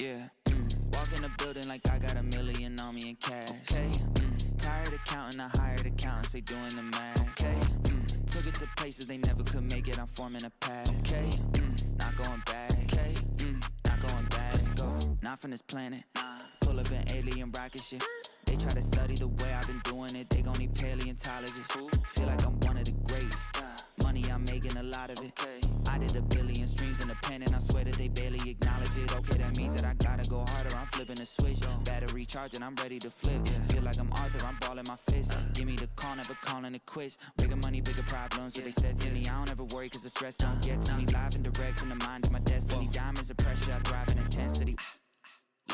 Yeah, walk in the building like I got $1 million on me in cash. Okay, tired of counting, I hired accountants, they doing the math. Okay, took it to places they never could make it, I'm forming a path. Okay, not going back. Okay, not going back. Let's go, not from this planet. Pull up an alien rocket ship. They try to study the way I've been doing it, they gon' need paleontologists. Feel like I'm one of the greats. Money, I'm making a lot of it. I did 1 billion streams in the pen and I swear that they barely acknowledge it. Okay, that means that I gotta go harder, I'm flipping the switch. Battery charging, I'm ready to flip. Feel like I'm Arthur, I'm balling my fist. Give me the call, never calling it quits. Bigger money, bigger problems, what they said to me. I don't ever worry cause the stress don't get to me. Live and direct from the mind of my destiny. Diamonds of pressure, I thrive in intensity.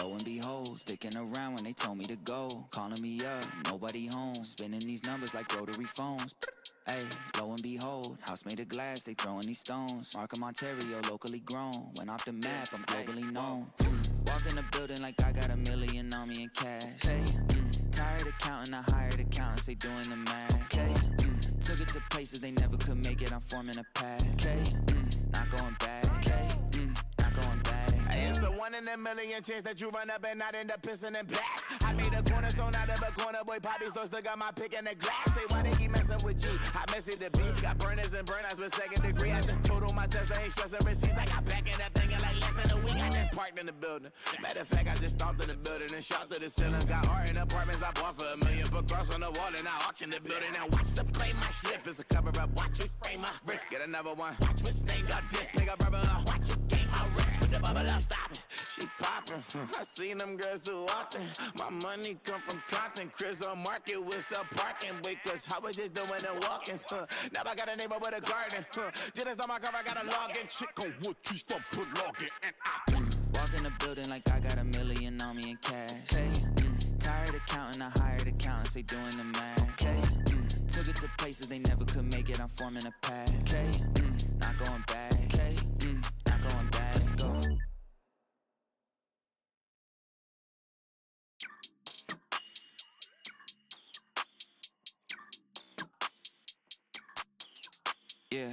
Lo and behold, sticking around when they told me to go. Calling me up, nobody home. Spinning these numbers like rotary phones. Hey, lo and behold, house made of glass, they throwing these stones. Markham, Ontario, locally grown. Went off the map, I'm globally known. Walk in the building like I got $1 million on me in cash. Hey, tired of counting, I hired accountants, they doing the math. Okay, took it to places they never could make it, I'm forming a path. Okay, not going back. Okay, not going back. It's a 1 in a million chance that you run up and not end up pissing in blacks. I made a cornerstone out of a corner, boy, Poppy store still got my pick in the glass. Say, why they keep messing with G? I miss it the beat, got burners and burnouts with 2nd degree. I just totaled my Tesla, ain't stressing receipts. I got back in that thing in like less than a week. I just parked in the building. Matter of fact, I just stomped in the building and shot to the ceiling. Got art in apartments I bought for $1 million. Put cross on the wall and I auction the building. Now watch them play my strip, it's a cover up. Watch me spray my wrist, get another one. Watch which name got this, pick up rubber up. Watch it game my rich with the bubble up, stop it. She poppin', I seen them girls too often. My money come from content, Chris on market with some parking. Wait, cause I was just doing the walk-ins. Now I got a neighbor with a garden. Just on my cover, I got a login. Chick on wood trees from put login and I walk in the building like I got $1 million on me in cash. Okay, tired of counting, I hired accountants, they doing the math. Okay, took it to places they never could make it, I'm forming a path. Okay, not going back. Okay, not going back. Let's go. Yeah,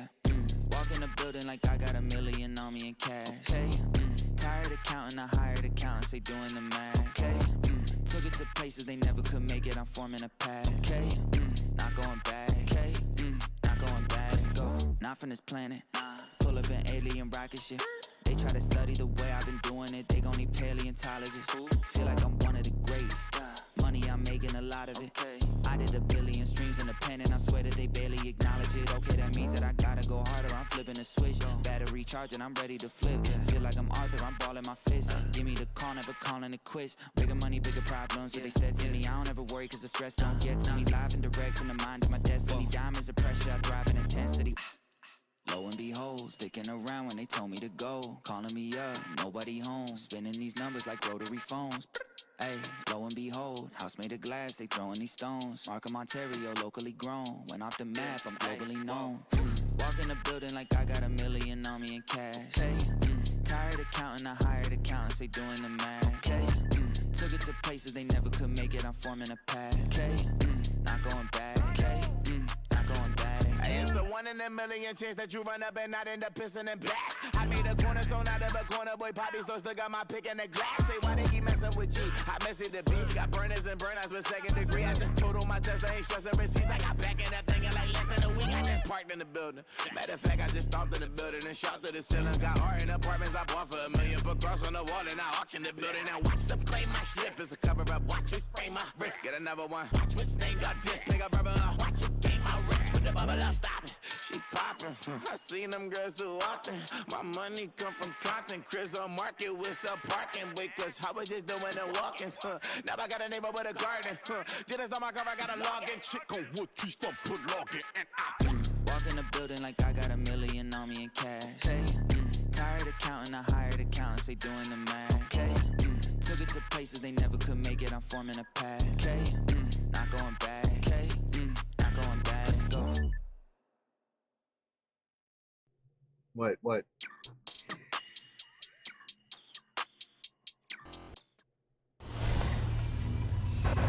walk in the building like I got $1 million on me in cash. Okay, tired of counting, I hired accountants, they doing the math. Okay, took it to places they never could make it, I'm forming a path. Okay, not going back. Okay, not going back. Let's go, not from this planet. Pull up an alien rocket ship. They try to study the way I've been doing it, they gon' need paleontologists. Feel like I'm one of the greats. Money, I'm making a lot of it. I did 1 billion streams in the pen and I swear that they barely acknowledge it. Okay, that means that I gotta go harder, I'm flipping the switch. Battery charging, I'm ready to flip. Feel like I'm Arthur, I'm balling my fist. Give me the call, never calling it quits. Bigger money, bigger problems, what they said to me. I don't ever worry cause the stress don't get to me. Live and direct from the mind of my destiny. Diamonds of pressure, I thrive in intensity. Lo and behold, sticking around when they told me to go. Calling me up, nobody home. Spinning these numbers like rotary phones. Hey, lo and behold, house made of glass, they throwing these stones. Markham, Ontario, locally grown. Went off the map, I'm globally known. Walk in the building like I got $1 million on me in cash. Hey, tired of counting, I hired accountants, they doing the math. Okay, took it to places they never could make it, I'm forming a path. Okay, not going back. Okay, not going back. It's a 1 in a million chance that you run up and not end up pissing in blacks. I made a cornerstone out of a corner, boy, Poppy store still got my pick in the glass. Say, why they keep messing with G? I miss it the beat, got burners and burnouts with 2nd degree. I just totaled my Tesla, ain't stressing receipts. I got back in that thing in like less than a week. I just parked in the building. Matter of fact, I just stomped in the building and shot to the ceiling. Got art in apartments I bought for $1 million. Put cross on the wall and I auction the building. Now watch them play my strip, it's a cover up. Watch me spray my wrist, get another one. Watch which name got this, pick up rubber up. Watch it game my rich with the bubble up, stop it. She poppin', I seen them girls too often. My money come from content, Chris on market with some parking. Wait, cause I was just doing the walk-ins. Now I got a neighbor with a garden. Just on my cover, I got a login. Chick on wood trees from put login and I walk in the building like I got $1 million on me in cash. Hey, tired of counting, I hired accountants, they doing the math. Okay, took it to places they never could make it, I'm forming a path. Okay, not going back. Okay, not going back. Let's go. What?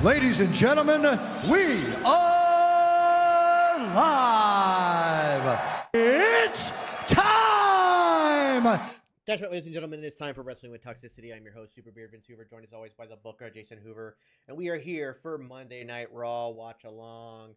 Ladies and gentlemen, we are live. It's time That's right, ladies and gentlemen. It's time for Wrestling with Toxicity. I'm your host, Super Beard Vince Hoover, joined as always by the Booker, Jason Hoover. And we are here for Monday Night Raw Watch Along.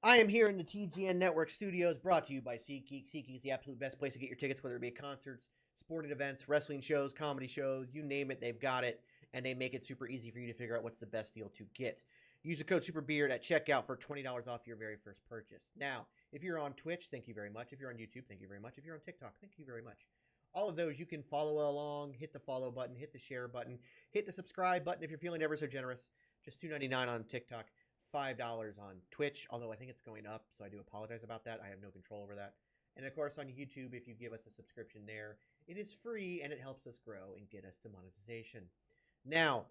I am here in the TGN Network studios, brought to you by SeatGeek. SeatGeek is the absolute best place to get your tickets, whether it be concerts, sporting events, wrestling shows, comedy shows, you name it, they've got it. And they make it super easy for you to figure out what's the best deal to get. Use the code SUPERBEARD at checkout for $20 off your very first purchase. Now, if you're on Twitch, thank you very much. If you're on YouTube, thank you very much. If you're on TikTok, thank you very much. All of those, you can follow along, hit the follow button, hit the share button, hit the subscribe button if you're feeling ever so generous. Just $2.99 on TikTok, $5 on Twitch, although I think it's going up, so I do apologize about that. I have no control over that. And, of course, on YouTube, if you give us a subscription there, it is free, and it helps us grow and get us to monetization. Now,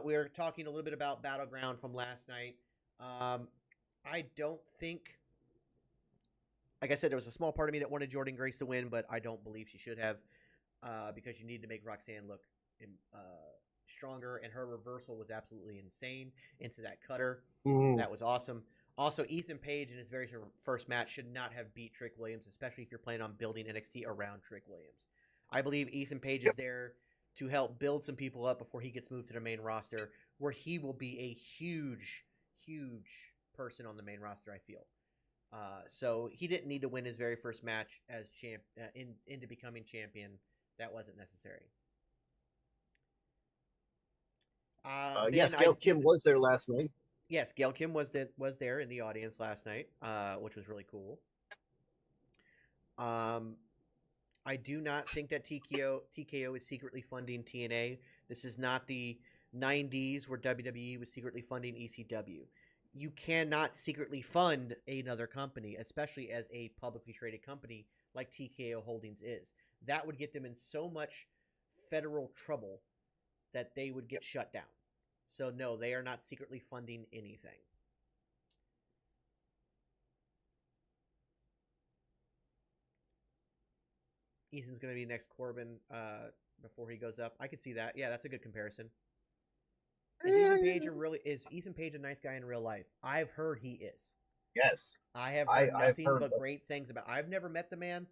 we're talking a little bit about Battleground from last night. I don't think... Like I said, there was a small part of me that wanted Jordynne Grace to win, but I don't believe she should have, because you need to make Roxanne look stronger, and her reversal was absolutely insane into that cutter. That was awesome. Also, Ethan Page in his very first match should not have beat Trick Williams, especially if you're planning on building NXT around Trick Williams. I believe Ethan Page is there to help build some people up before he gets moved to the main roster, where he will be a huge, huge person on the main roster, I feel. So he didn't need to win his very first match as into becoming champion. That wasn't necessary. Yes, Gail Kim was there last night. Yes, Gail Kim was there in the audience last night, which was really cool. I do not think that TKO is secretly funding TNA. This is not the 90s where WWE was secretly funding ECW. You cannot secretly fund another company, especially as a publicly traded company like TKO Holdings is. That would get them in so much federal trouble that they would get shut down. So no, they are not secretly funding anything. Ethan's going to be next Corbin before he goes up. I could see that. Yeah, that's a good comparison. Is Ethan Page a nice guy in real life? I've heard he is. Yes. I have heard nothing but great things about. I've never met the man,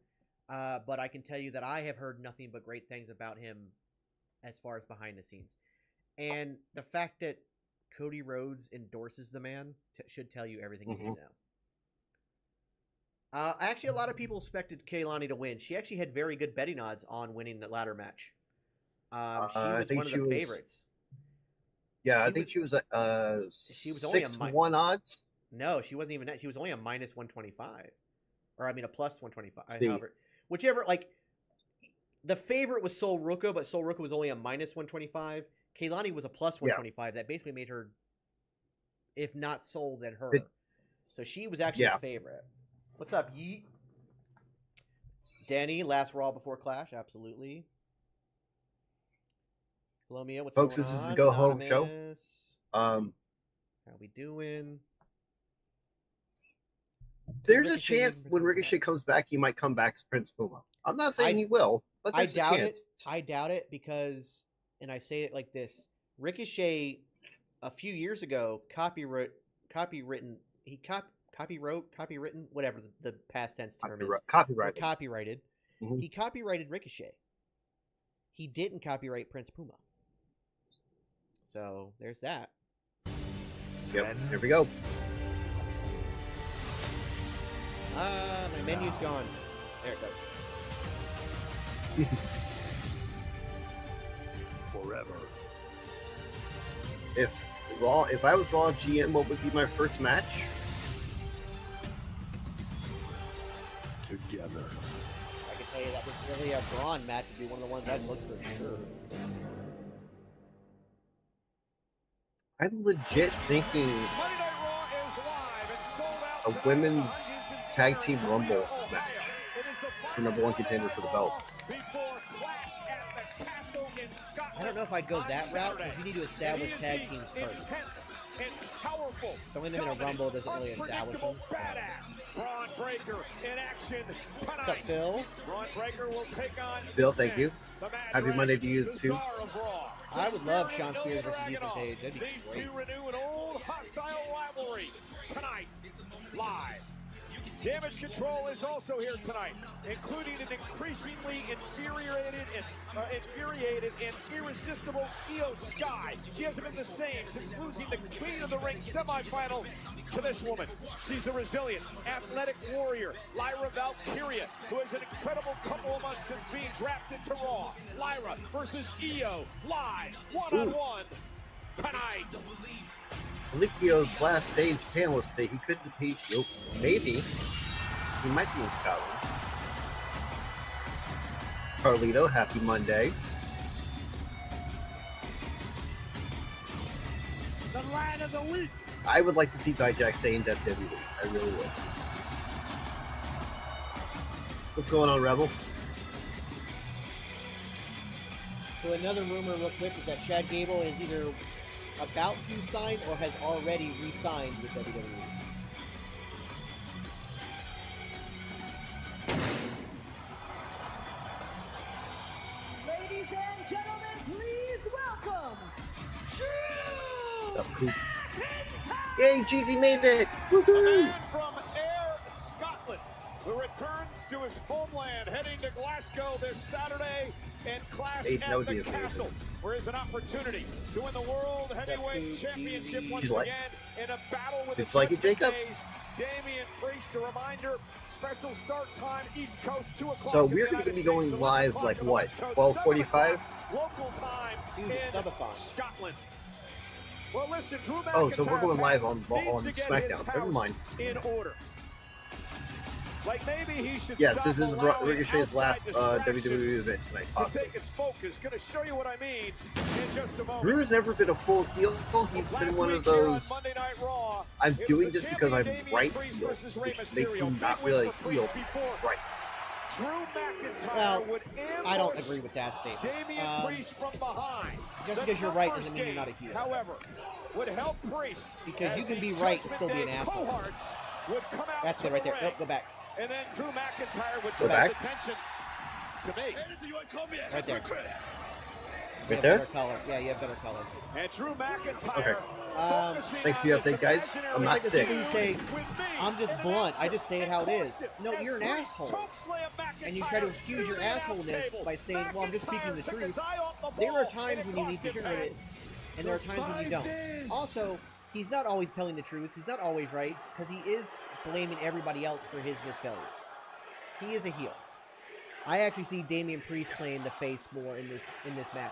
but I can tell you that I have heard nothing but great things about him as far as behind the scenes. And the fact that Cody Rhodes endorses the man should tell you everything you need to know. Actually, a lot of people expected Kaylani to win. She actually had very good betting odds on winning the ladder match. She was one of the favorites. Yeah, I think she was 6-1 odds. No, she wasn't even that. She was only a minus 125. Or, I mean, a plus 125. However, whichever, like, the favorite was Sol Ruka, but Sol Ruka was only a minus 125. Kaylani was a plus 125. That basically made her, if not Sol, then her. So she was actually a favorite. What's up, Yeet? Danny, last Raw before Clash, absolutely. Hello, Mia. What's Folks, going on? This is the Go Home Show. How we doing? There's a chance when Ricochet comes back, he might come back as Prince Puma. I'm not saying he will, but there's a chance. I doubt it because, and I say it like this: Ricochet, a few years ago, copywritten, whatever the past tense term is. Copyrighted. Mm-hmm. He copyrighted Ricochet. He didn't copyright Prince Puma. So there's that. Yep, here we go. My menu's gone. There it goes. Forever. If I was Raw GM, what would be my first match? Together. I can tell you that was really a Braun match would be one of the ones I'd look for sure. I'm legit thinking a women's tag team rumble match. The number one contender for the belt. I don't know if I'd go that route because you need to establish tag teams first. Throwing them in a rumble doesn't really establish them. Bron Breakker in action tonight. What's up, Phil? Bron Breakker will take on Bill, thank you. Happy Monday to you too. I would love Sean Spears versus Ethan Page. That'd be These great. two renew an old hostile rivalry tonight, live Damage Control is also here tonight, including an increasingly infuriated and irresistible Iyo Sky. She hasn't been the same since losing the Queen of the Ring semifinal to this woman. She's the resilient, athletic warrior, Lyra Valkyria, who has an incredible couple of months since being drafted to Raw. Lyra versus Iyo, live, one-on-one, tonight. I think Io's last day in Japan was that he couldn't beat Yo. Maybe. He might be in Scotland. Carlito, happy Monday. The line of the week. I would like to see Dijak stay in WWE. I really would. What's going on, Rebel? So another rumor real quick is that Chad Gable is either about to sign or has already re-signed with WWE. Ladies and gentlemen, please welcome Drew. Yay, Jeezy made it! Woohoo! A man from Ayr, Scotland, who returns to his homeland, heading to Glasgow this Saturday and clash Hey, at the Castle, where is an opportunity to win the World Heavyweight Championship once again in a battle with Did you like it, Jacob? Damian Priest, a reminder, special start time, East Coast, 2 o'clock. So we're going to be going live like what, 12:45? Local time in Scotland. Well, listen, Drew McIntyre, oh, so we're going live on needs to get SmackDown. his Never mind. In order. Like maybe he should Yes, stop this is allowing Ricochet's last outside WWE event tonight. to Possibly. take his focus. Going to show you what I mean in just a moment. Drew's never been a full heel. He's been one of those. Raw, I'm doing this because I'm right heels, which makes him not really a heel because he's right. Drew McIntyre Well, would I don't agree with that statement. Damian Priest from behind. Just because you're right doesn't mean you're not a heel. However, would help Priest because you can be right and still be an asshole. Would come out That's it right there. Nope, go back. And then Drew McIntyre would Go back. attention to me. Right there. Right there? Better color. Yeah, you have better color. And Drew McIntyre. Okay. Thanks for the update, guys. I'm not sick. You say, I'm just blunt. I just say it how it is. No, you're an asshole. And you try to excuse your assholeness by saying, well, I'm just speaking the truth. There are times when you need to sugarcoat it, and there are times when you don't. Also, he's not always telling the truth. He's not always right, because he is blaming everybody else for his misfailures. He is a heel. I actually see Damian Priest playing the face more in this match.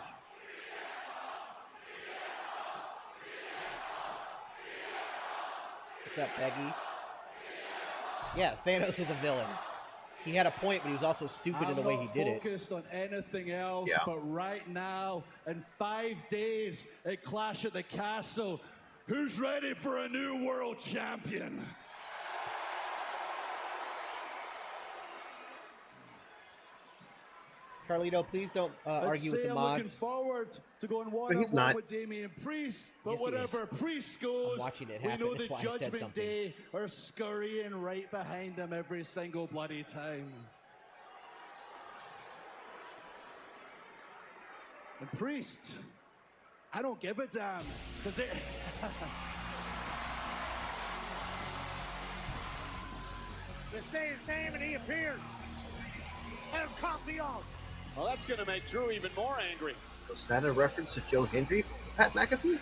What's up, Peggy? Yeah, Thanos was a villain. He had a point, but he was also stupid in the way he did it. I'm not focused on anything else, but right now, in 5 days, at Clash at the Castle, who's ready for a new world champion? Carlito, please don't argue with the mods. I'm looking forward to going one-on-one with Damian Priest, but yes, whatever Priest goes, we know the Judgment Day are scurrying right behind him every single bloody time. And Priest, I don't give a damn, because it... They say his name and he appears. El Campeon. Well, that's going to make Drew even more angry. Was that a reference to Joe Hendry, Pat McAfee?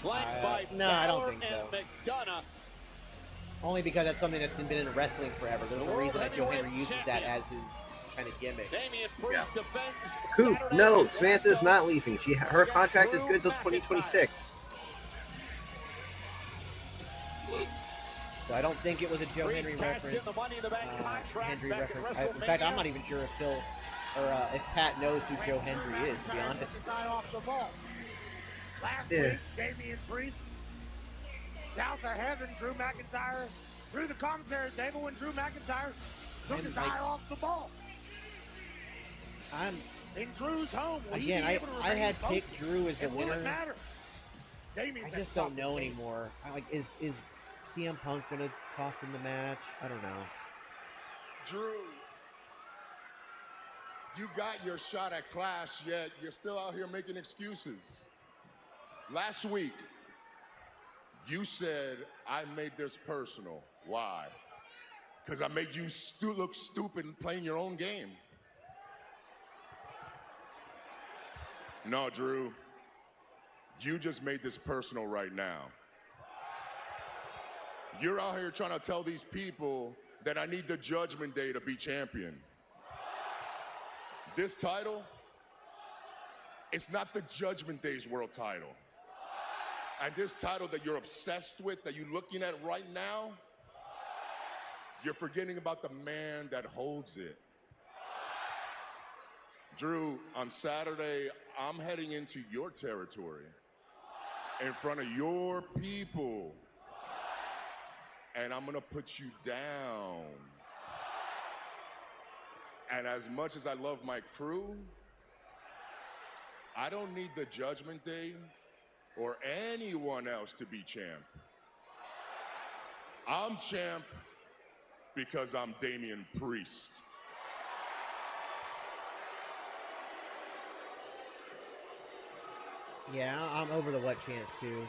Flanked by no, I don't think and so. McDonough. Only because that's something that's been in wrestling forever. There's a reason that Joe Henry uses that as his kind of gimmick. Coop, no, Samantha's not leaving. Her contract is good until 2026. So I don't think it was a Joe Henry reference. Henry reference. In fact, I'm not even sure if Phil or if Pat knows who Joe Hendry is, to be honest. Last week, Damian Priest, south of heaven, Drew McIntyre, through the commentary table when Drew McIntyre took his eye off the ball. I'm in Drew's home. Again, I had picked Drew as the winner. I just don't know anymore. Is CM Punk gonna cost him the match? I don't know. Drew, you got your shot at Clash, yet you're still out here making excuses. Last week, You said I made this personal. Why? Because I made you look stupid playing your own game. No, Drew. You just made this personal right now. You're out here trying to tell these people that I need the Judgment Day to be champion. This title, it's not the Judgment Day's world title. And this title that you're obsessed with, that you're looking at right now, you're forgetting about the man that holds it. Drew, on Saturday, I'm heading into your territory in front of your people. And I'm gonna put you down. And as much as I love my crew, I don't need the Judgment Day or anyone else to be champ. I'm champ because I'm Damian Priest. Yeah, I'm over the what chance too.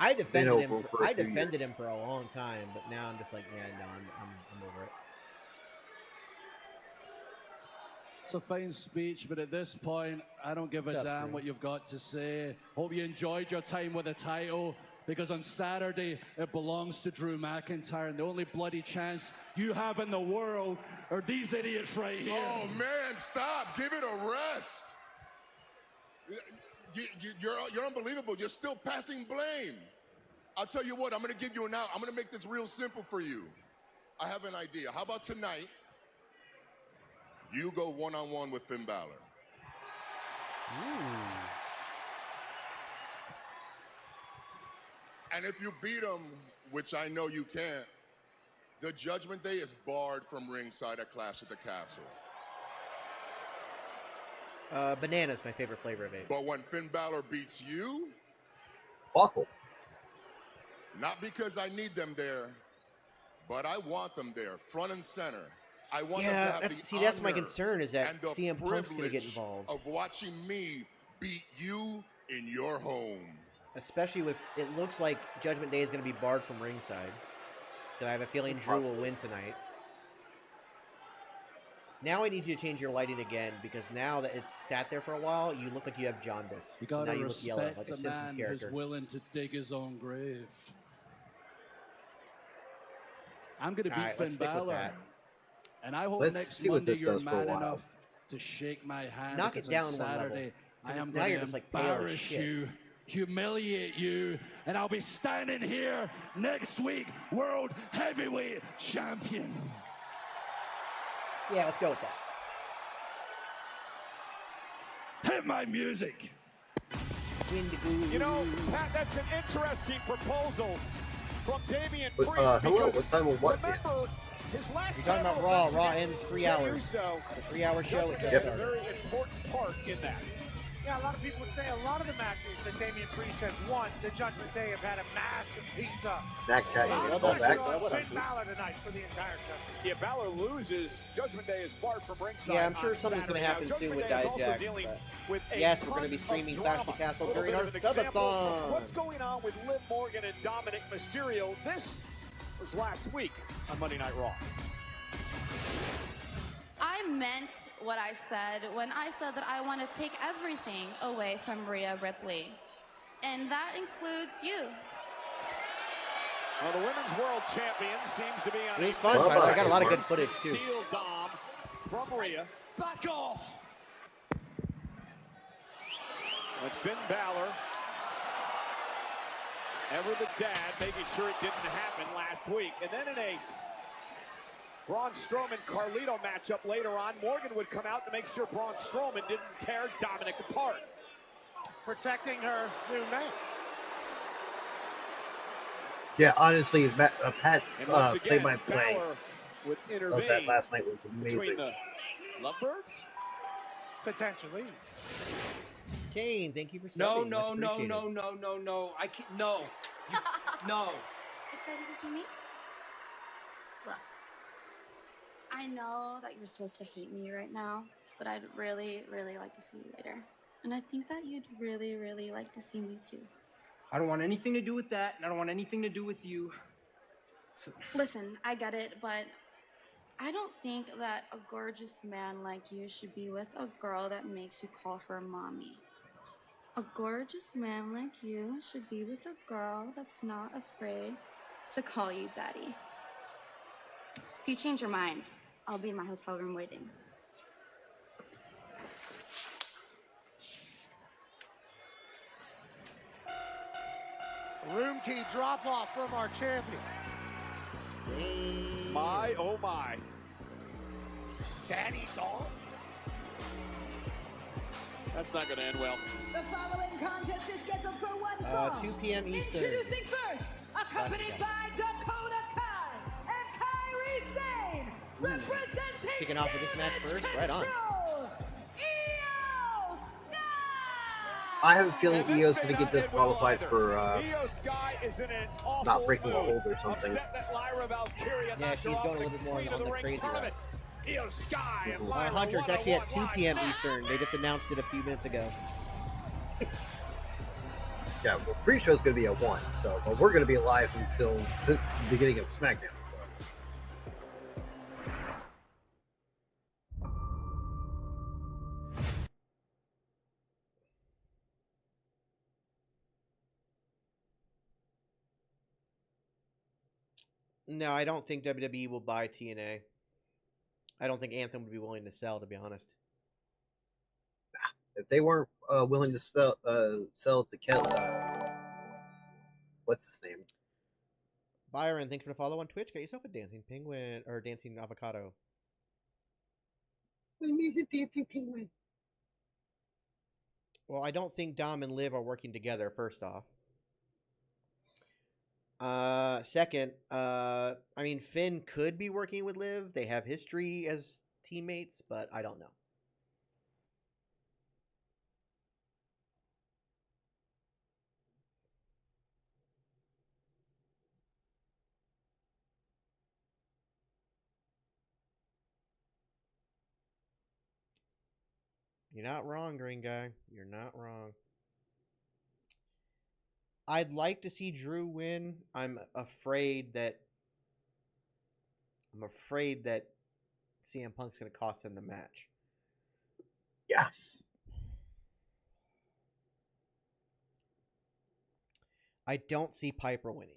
I defended him for a long time, but now I'm just like, yeah, no, I'm over it. It's a fine speech, but at this point, I don't give a damn what you've got to say. Hope you enjoyed your time with the title, because on Saturday, it belongs to Drew McIntyre, and the only bloody chance you have in the world are these idiots right here. Oh, man, stop. Give it a rest. You're unbelievable. You're still passing blame. I'll tell you what, I'm going to give you an out. I'm going to make this real simple for you. I have an idea. How about tonight, you go one-on-one with Finn Balor? Ooh. And if you beat him, which I know you can't, the Judgment Day is barred from ringside at Clash at the Castle. Banana's my favorite flavor of it. But when Finn Balor beats you, awful. Not because I need them there, but I want them there, front and center. I want them to have the that's my concern, is that CM Punk's going to get involved. Of watching me beat you in your home. Especially with, it looks like Judgment Day is going to be barred from ringside. So I have a feeling Drew will win tonight. Now I need you to change your lighting again, because now that it's sat there for a while, you look like you have jaundice. You gotta respect yellow, like a man who's willing to dig his own grave. I'm going to beat Finn Balor. And I hope next Monday you're mad enough to shake my hand. Knock it down Saturday, I am going to embarrass you, humiliate you, and I'll be standing here next week, World Heavyweight Champion. Yeah, let's go with that. Hit my music. You know, Pat, that's an interesting proposal from Damian Priest. Hello, what time will what remember, his last You're talking about Raw. Raw ends 3 hours. It's a 3-hour show. It's a very important part in that. Yeah, a lot of people would say a lot of the matches that Damian Priest has won, the Judgment Day have had a massive piece of. Finn Balor tonight for the entire Judgment. Yeah, Balor loses. Judgment Day is barred from ringside. Yeah, I'm sure something's going to happen soon with Dijak. Yes, we're going to be streaming Clash of the Castle during our subathon. What's going on with Liv Morgan and Dominic Mysterio? This was last week on Monday Night Raw. I meant what I said when I said that I want to take everything away from Rhea Ripley. And that includes you. Well, the Women's World Champion seems to be on. It's fun. I got a lot of good footage, too. Steel Dom from Rhea. Back off! But Finn Balor, ever the dad, making sure it didn't happen last week. And then in a Braun Strowman-Carlito matchup later on, Morgan would come out to make sure Braun Strowman didn't tear Dominic apart. Protecting her new man. Yeah, honestly, Pat's play-by-play of that last night was amazing. Between the Lovebirds? Potentially. Kane, thank you for No. subbing. I can't. No. No. Excited to see me? Look, I know that you're supposed to hate me right now, but I'd really, really like to see you later. And I think that you'd really, really like to see me too. I don't want anything to do with that, and I don't want anything to do with you. So... Listen, I get it, but I don't think that a gorgeous man like you should be with a girl that makes you call her mommy. A gorgeous man like you should be with a girl that's not afraid to call you daddy. If you change your minds, I'll be in my hotel room waiting. Room key drop off from our champion. My, oh my. Daddy doll? That's not going to end well. The following contest is scheduled for one fall. 2 p.m. Eastern. Introducing first, accompanied by Dakota Kai and Kairi Sane, representing Kicking off with this match first, right on. Iyo Sky! I have a feeling Io's going to get disqualified for Iyo Sky is in an not breaking a hold or something. Lyra Valkyria Yeah, she's going a little bit more on the crazy route. Iyo Sky and Lyra Hunter, it's actually at 2 p.m. Eastern. They just announced it a few minutes ago. Yeah, well, pre-show's going to be at 1, so but we're going to be live until the beginning of SmackDown. So. No, I don't think WWE will buy TNA. I don't think Anthem would be willing to sell, to be honest. If they weren't willing to sell to what's his name? Byron, thanks for the follow on Twitch. Get yourself a dancing penguin or dancing avocado. What means a dancing penguin? Well, I don't think Dom and Liv are working together, first off. Second, I mean, Finn could be working with Liv. They have history as teammates, but I don't know. You're not wrong, Green Guy. You're not wrong. I'd like to see Drew win. I'm afraid that CM Punk's going to cost him the match. Yeah. I don't see Piper winning.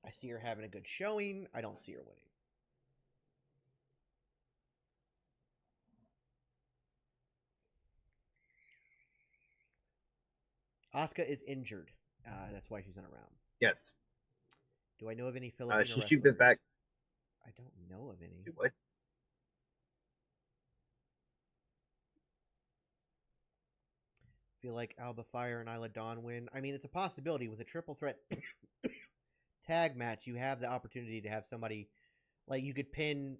I see her having a good showing. I don't see her winning. Asuka is injured. That's why she's not around. Yes. Do I know of any Filipino she's been back. I don't know of any. What? Feel like Alba Fire and Isla Dawn win. I mean, it's a possibility. With a triple threat tag match, you have the opportunity to have somebody, like, you could pin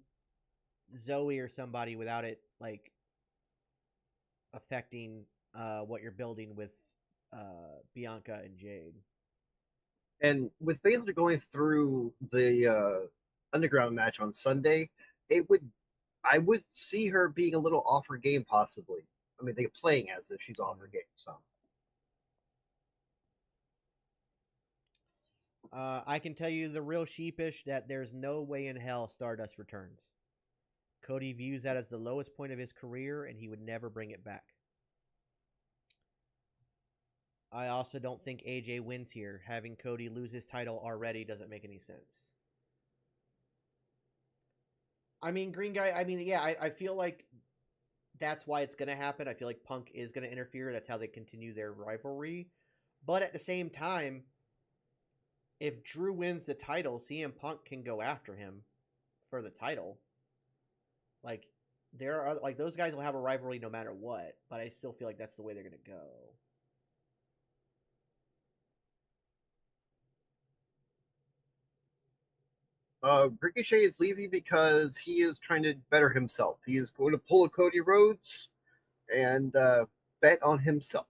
Zoe or somebody without it, like, affecting what you're building with Bianca and Jade. And with Baylor going through the underground match on Sunday, I would see her being a little off her game, possibly. I mean, they're playing as if she's off her game. So I can tell you the real sheepish that there's no way in hell Stardust returns. Cody views that as the lowest point of his career, and he would never bring it back. I also don't think AJ wins here. Having Cody lose his title already doesn't make any sense. I mean, Green Guy, I feel like that's why it's going to happen. I feel like Punk is going to interfere. That's how they continue their rivalry. But at the same time, if Drew wins the title, CM Punk can go after him for the title. Like, there are, like, those guys will have a rivalry no matter what, but I still feel like that's the way they're going to go. Ricochet is leaving because he is trying to better himself. He is going to pull a Cody Rhodes and bet on himself.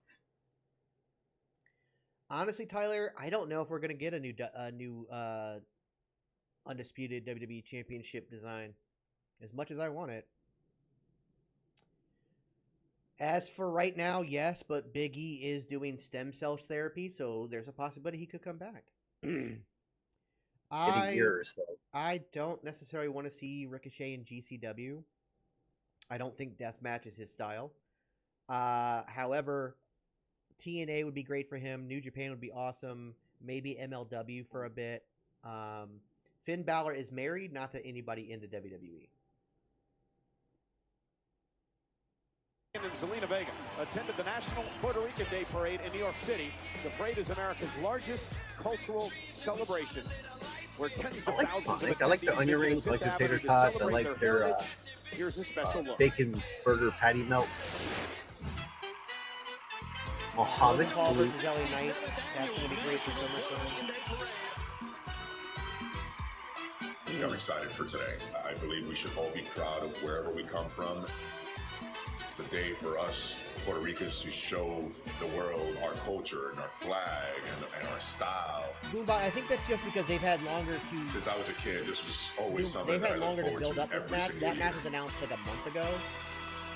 Honestly, Tyler, I don't know if we're going to get a new undisputed WWE Championship design, as much as I want it. As for right now, yes, but Big E is doing stem cell therapy, so there's a possibility he could come back. In a year or so. I don't necessarily want to see Ricochet in GCW. I don't think deathmatch is his style. However, TNA would be great for him. New Japan would be awesome. Maybe MLW for a bit. Finn Balor is married, not to anybody in the WWE. And Zelina Vega attended the National Puerto Rican Day Parade in New York City. The parade is America's largest cultural celebration, where tens of thousands Sonic. I like the onion rings, I like the tater tots, I like their here's a special look. bacon burger patty melt. Mohammed salute. That's going to be great for SummerSlam. I'm excited for today. I believe we should all be proud of wherever we come from. The day for us Puerto Ricans to show the world our culture and our flag and our style. I think that's just because they've had longer to... Since I was a kid, this was always something they've that had I longer looked to forward build up to this every match. single That match year. was announced like a month ago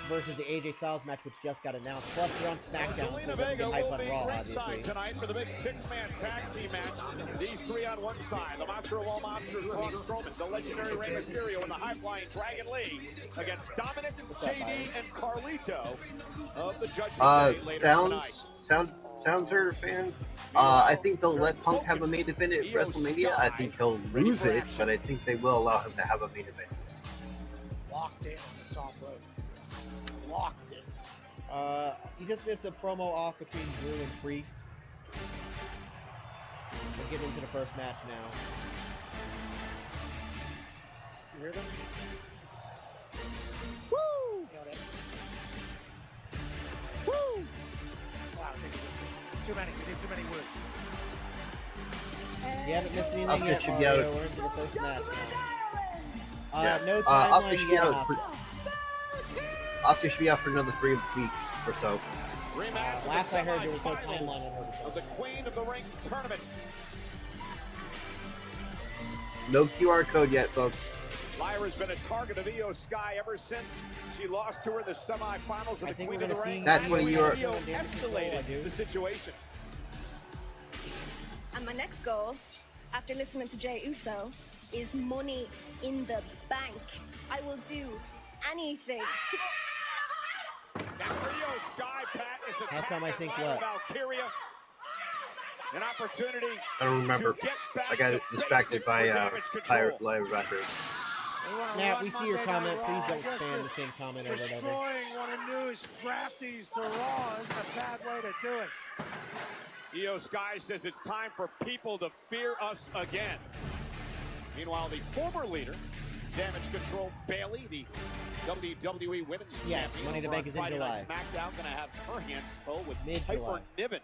versus the AJ Styles match, which just got announced. Plus, they're on SmackDown, so Zelina they're Vega hype will on be Raw, ringside obviously. tonight for the big six-man tag team match. These three on one side, the Montreal Monsters, Braun Strowman, the legendary Rey Mysterio, and the high-flying Dragon Lee against Dominic, JD, and Carlito of the Judgment Day later tonight. Sounder fan. I think they'll let Punk have a main event at WrestleMania. I think he'll lose it, but I think they will allow him to have a main event. Locked in on the top rope. Locked in. You just missed a promo off between Drew and Priest. We'll get into the first match now. You hear them? Woo! Got it. Woo! Wow, I think it was too many. We did too many words. You haven't missed anything Asuka yet, should be out Mario. of- We're into the first match now. Yeah. No Asuka timeline should be yet. out for Asuka should be out for another 3 weeks or so. Rematch Last I heard, there was no semifinals timeline on her. of the Queen of the Ring tournament. No QR code yet, folks. Lyra's been a target of Iyo Sky ever since she lost to her in the semifinals of the Queen of the Ring. That's when Iyo you're- escalated the situation. And my next goal, after listening to Jey Uso, is money in the bank. I will do anything to... And for Iyo Sky, Pat, is How come I think Lyra what? Valkyria. An opportunity I don't remember. to get back I got to distracted basics by for damage control. Lyra Valkyria. Now, we see your comment. Please don't spam the same comment over and over. Destroying one of the newest draftees to Raw isn't a bad way to do it. Iyo Sky says it's time for people to fear us again. Meanwhile, the former leader, Damage Control Bailey, the WWE Women's Yes, Champion, Money in the over Bank on is in Friday July. Night SmackDown, going to have her hands full with Mid-July. Piper Niven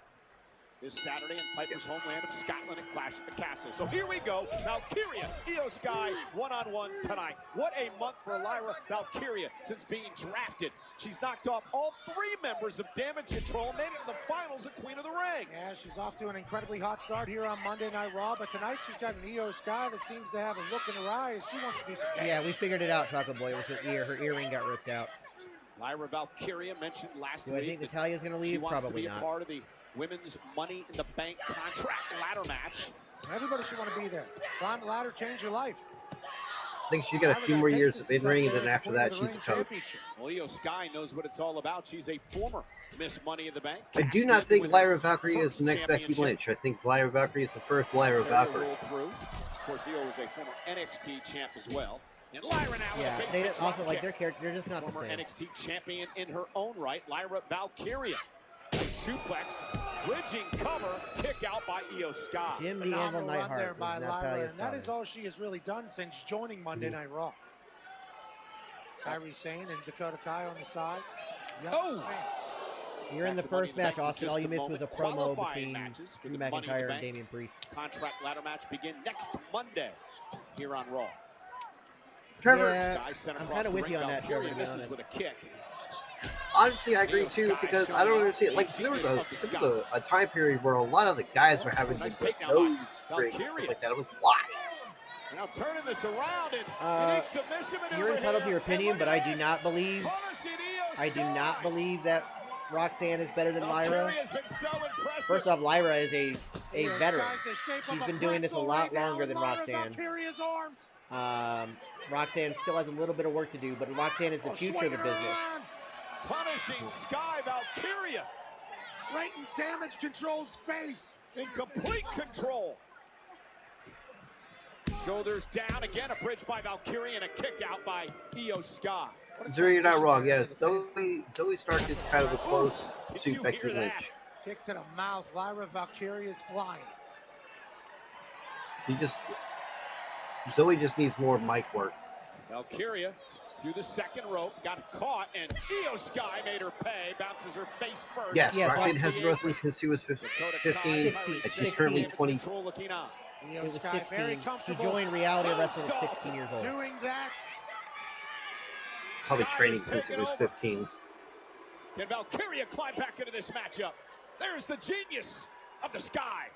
this Saturday in Piper's homeland of Scotland and Clash at the Castle. So here we go. Valkyria, Iyo Sky, one-on-one tonight. What a month for Lyra Valkyria since being drafted. She's knocked off all 3 members of Damage Control, made it to the finals of Queen of the Ring. Yeah, she's off to an incredibly hot start here on Monday Night Raw, but tonight she's got an Iyo Sky that seems to have a look in her eyes. She wants to do some damage. Yeah, we figured it out, Chocolate Boy. It was her ear. Her earring got ripped out. Lyra Valkyria mentioned last Do I week think that Natalia's going to leave? she wants Probably to be not. a part of the Women's Money in the Bank contract ladder match. Everybody should want to be there. Climb the ladder, change your life. I think she's got a few more years of in-ring, and then after that, she's a coach. Well, Iyo Sky knows what it's all about. She's a former Miss Money in the Bank. I do not think Lyra Valkyria is the next Becky Lynch. I think Lyra Valkyria is the first Lyra Valkyria. Of course, Iyo was a former NXT champ as well. And Lyra now Yeah, with a they basement also drop like kick. their character. They're just not the Former same. NXT champion in her own right, Lyra Valkyria. A suplex, bridging cover, kick out by Iyo Sky. Jim the Anvil Phenomenal run there Neidhart by was Lyra, Natalia's and that father. is all she has really done since joining Monday Night Raw. Kairi Sane and Dakota Kai on the side. Oh! You're in the Back to Money first in the match, Bank in Austin. just All you a missed was a moment. promo Qualifying between matches for Drew the Money in the McIntyre and Bank. Damian Priest. Contract ladder match begin next Monday here on Raw. Trevor, Yeah, Sky sent I'm across kind of the with ring. you on that, Trevor, Valkyria to be misses honest. with a kick. honestly, I agree too, because I don't understand. Like, there was a time period where a lot of the guys were having Nice the takedown nose by rings and stuff Valkyria. like that. I was why? Now turning this around and unique submission maneuver You're entitled to here. your opinion, And but look I at do this. not believe. Punishing Iyo I do not Sky. believe that Roxanne is better than Lyra. Valkyria's been so impressive. First off, Lyra is a Iyo veteran. Sky's the shape She's of a been doing this a pretzel lot right now longer in than Lyra Roxanne. Valkyria's arms. Roxanne still has a little bit of work to do, but Roxanne is the future of the business. Around. Punishing Sky Valkyria. Right in damage control's face. In complete control. Shoulders down again, a bridge by Valkyria and a kick out by Iyo Sky. Zuri, you're not wrong. Yes, Zoe Stark is kind of a close to Becky Lynch. Kick to the mouth. Lyra Valkyria is flying. Zoe just needs more mic work. Valkyria through the second rope, got caught, and Iyo Sky made her pay. Bounces her face first. Yes, Roxanne has been wrestling since she was 15, and she's currently 20. It was 16. She joined Reality Wrestling at 16 years old. Doing that. Probably training since she was 15. Can Valkyria climb back into this matchup? There's the genius of the Sky.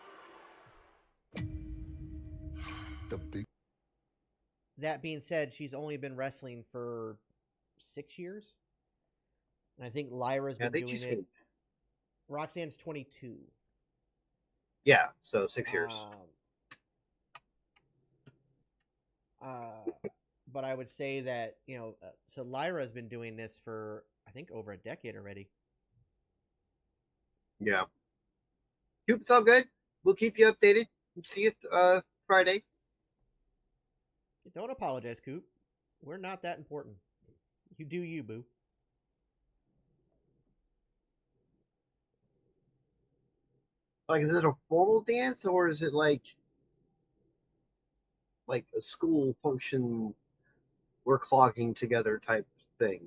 That being said, she's only been wrestling for 6 years. And I think Lyra's been doing it. Roxanne's 22. Yeah, so 6 years. But I would say that, so Lyra's been doing this for, I think, over a decade already. Yeah. It's all good. We'll keep you updated. See you Friday. Don't apologize, Coop. We're not that important. You do you, boo. Like, is it a formal dance, or is it like a school function, we're clogging together type thing?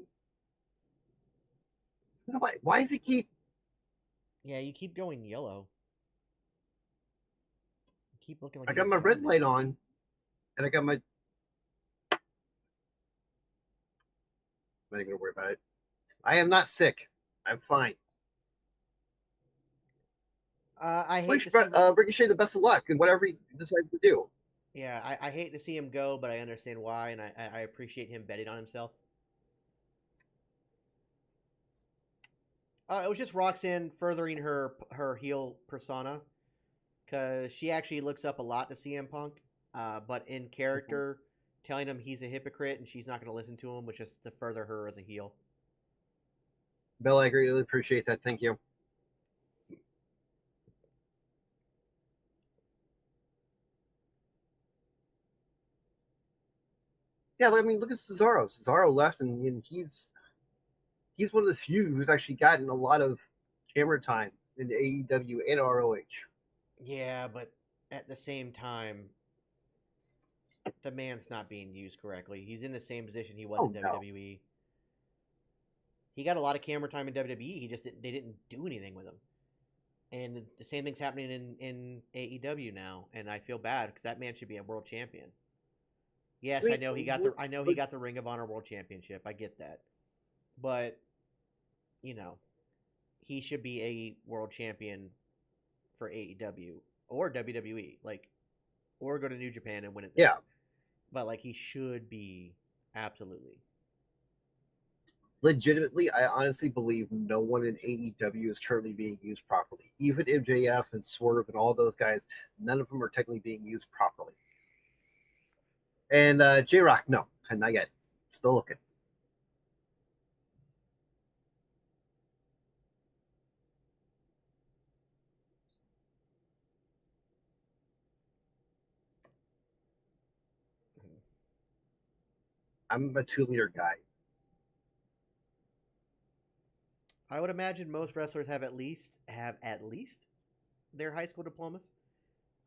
Why does it keep... Yeah, you keep going yellow. You keep looking like... I got my red light on, and I got my... I'm not even gonna worry about it. I am not sick. I'm fine. I hate wish to see Ricochet the best of luck in whatever he decides to do. Yeah, I hate to see him go, but I understand why, and I appreciate him betting on himself. It was just Roxanne furthering her heel persona, because she actually looks up a lot to CM Punk, but in character, telling him he's a hypocrite and she's not going to listen to him, which is to further her as a heel. Bill, I greatly appreciate that. Thank you. Yeah, I mean, look at Cesaro. Cesaro left, and he's one of the few who's actually gotten a lot of camera time in AEW and ROH. Yeah, but at the same time, the man's not being used correctly. He's in the same position he was in WWE. He got a lot of camera time in WWE. They didn't do anything with him. And the same thing's happening in AEW now, and I feel bad because that man should be a world champion. Yes, I know he got the Ring of Honor World Championship. I get that. But he should be a world champion for AEW or WWE, or go to New Japan and win it there. Yeah. But he should be, absolutely. Legitimately, I honestly believe no one in AEW is currently being used properly. Even MJF and Swerve and all those guys, none of them are technically being used properly. And J-Rock, no, not yet. Still looking. I'm a 2-liter guy. I would imagine most wrestlers have at least their high school diplomas.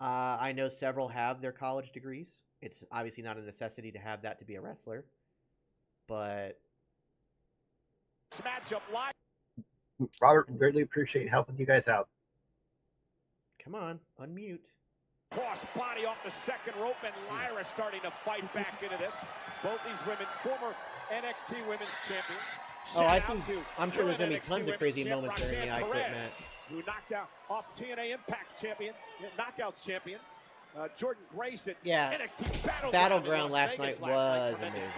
I know several have their college degrees. It's obviously not a necessity to have that to be a wrestler, but matchup live. Robert, greatly appreciate helping you guys out. Come on, unmute. Cross body off the second rope, and Lyra starting to fight back into this. Both these women, former NXT Women's Champions. I'm sure there's going to be tons of crazy moments during the I Quit match. Who knocked out off TNA Impact's champion, Knockouts champion. Jordan Grayson. Yeah. NXT Battleground last night was amazing.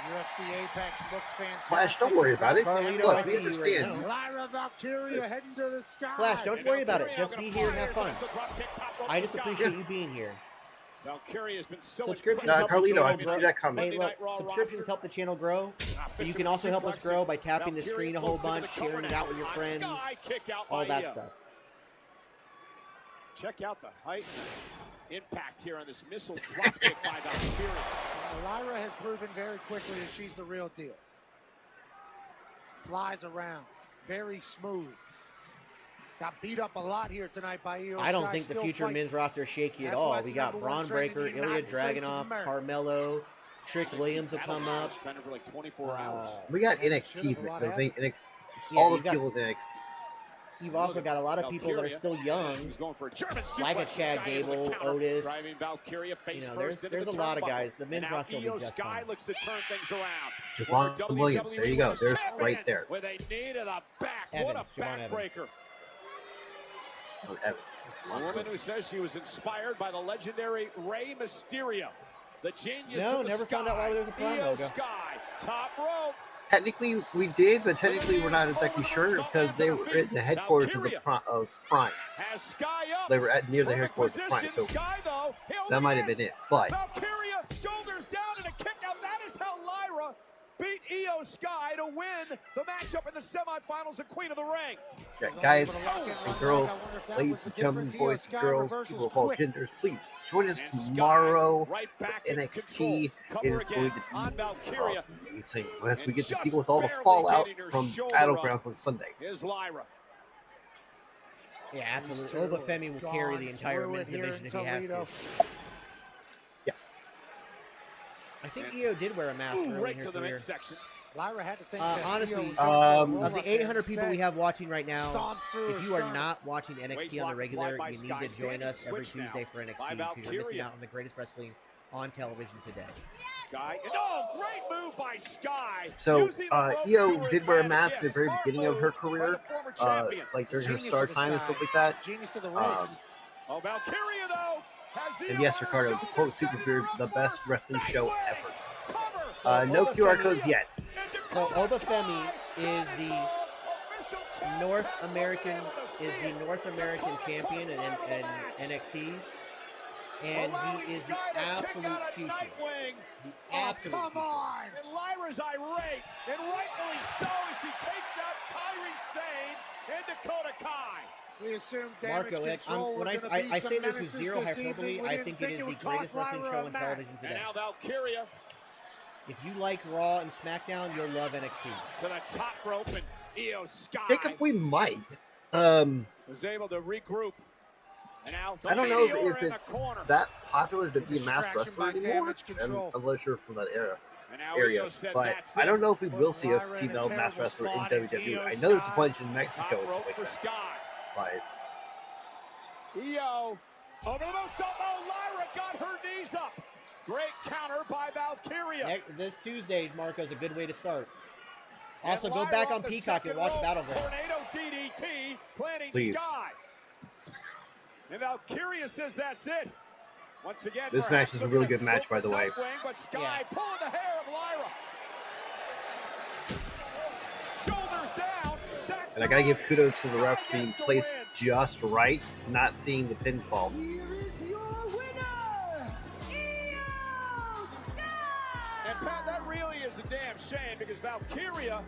UFC Apex looked fantastic. Flash, don't worry about it. Carlito, Look, I we see you understand. right now. Lyra Valkyria heading to the sky. Flash, don't worry about it. Just be here and have fun. I just appreciate you being here. Valkyria has been so Subscriptions help the Carlito, channel I can see that coming. Hey, look, subscriptions help the channel grow. But you can also help us grow by tapping the screen a whole bunch, sharing it out with your friends, all that stuff. Check out the height and impact here on this missile drop kick by Valkyria. Lyra has proven very quickly that she's the real deal. Flies around, very smooth. Got beat up a lot here tonight by Iyo Sky. I don't think the future men's roster is shaky at all. We got Bron Breakker, Ilya Dragonov, Carmelo, Trick Williams will come up. For like 24 hours. We got NXT, all the people in NXT. You've also got a lot of people that are still young, like a Chad Gable, Otis. You know, there's a lot of guys. The men's roster will be just fine. Looks to turn things around. Javon Williams, there you go. There's right there. With a knee to the back. What a backbreaker. A woman who says she was inspired by the legendary Rey Mysterio. The genius No, of the never sky. found out why there was a Prime Iyo logo. Sky, top rope. Technically, we did, but technically, we're not exactly sure because they were at the headquarters of the Prime. Has Sky up. They were near the headquarters of Prime, so Sky, though, that might have been it. But Valkyria, shoulders down and a kick out. That is how Lyra beat Iyo Sky to win the matchup in the semifinals of Queen of the Ring. yeah, guys and girls, ladies and gentlemen, boys and girls, people of all genders, please join us tomorrow for NXT. It is going to be amazing as we get to deal with all the fallout from Battlegrounds on Sunday. Here's Lyra. Yeah, absolutely. Obafemi will carry the entire men's division if he has to. Yeah. I think Iyo did wear a mask early in her career. Lyra had to think honestly, of the 800 people we have watching right now, if you are not watching NXT on the regular, you need to join us every Tuesday for NXT because you're missing out on the greatest wrestling on television today. Sky. No, great move by Sky. So Iyo did wear a mask at the very beginning of her career, like during her star time and stuff like that. Genius of the ropes. Valkyria though. And yes, Ricardo, quote Super Beard, the best wrestling show ever. No QR codes yet. So Obafemi is the North American champion in NXT, and he is the absolute future. The absolute future. And Lyra's irate, and rightfully so, as she takes out Kairi Sane and Dakota Kai. We assume damage control. When I say this with zero hyperbole, I think it is the greatest wrestling show on television today. And now Valkyria. If you like Raw and SmackDown, you'll love NXT. To the top rope, and Iyo Sky. I think we might. Was able to regroup. And now I don't know if it's that popular to be a masked wrestler anymore, unless you're from that area. But I don't know if we will see a female masked wrestler in WWE. I know there's a bunch in Mexico and stuff like that. But Iyo over the most Lyra got her knees up. Great counter by Valkyria. This Tuesday, Marco, is a good way to start. Also, go back on Peacock and watch Battleground. Tornado DDT, planting Please. Sky. And Valkyria says that's it. Once again, this match is a really good match, by the way. But Sky pulling the hair of Lyra. Shoulders down. And I gotta give kudos to the ref being placed just right, not seeing the pinfall. Here is your winner, Iyo Sky! And Pat, that really is a damn shame because Valkyria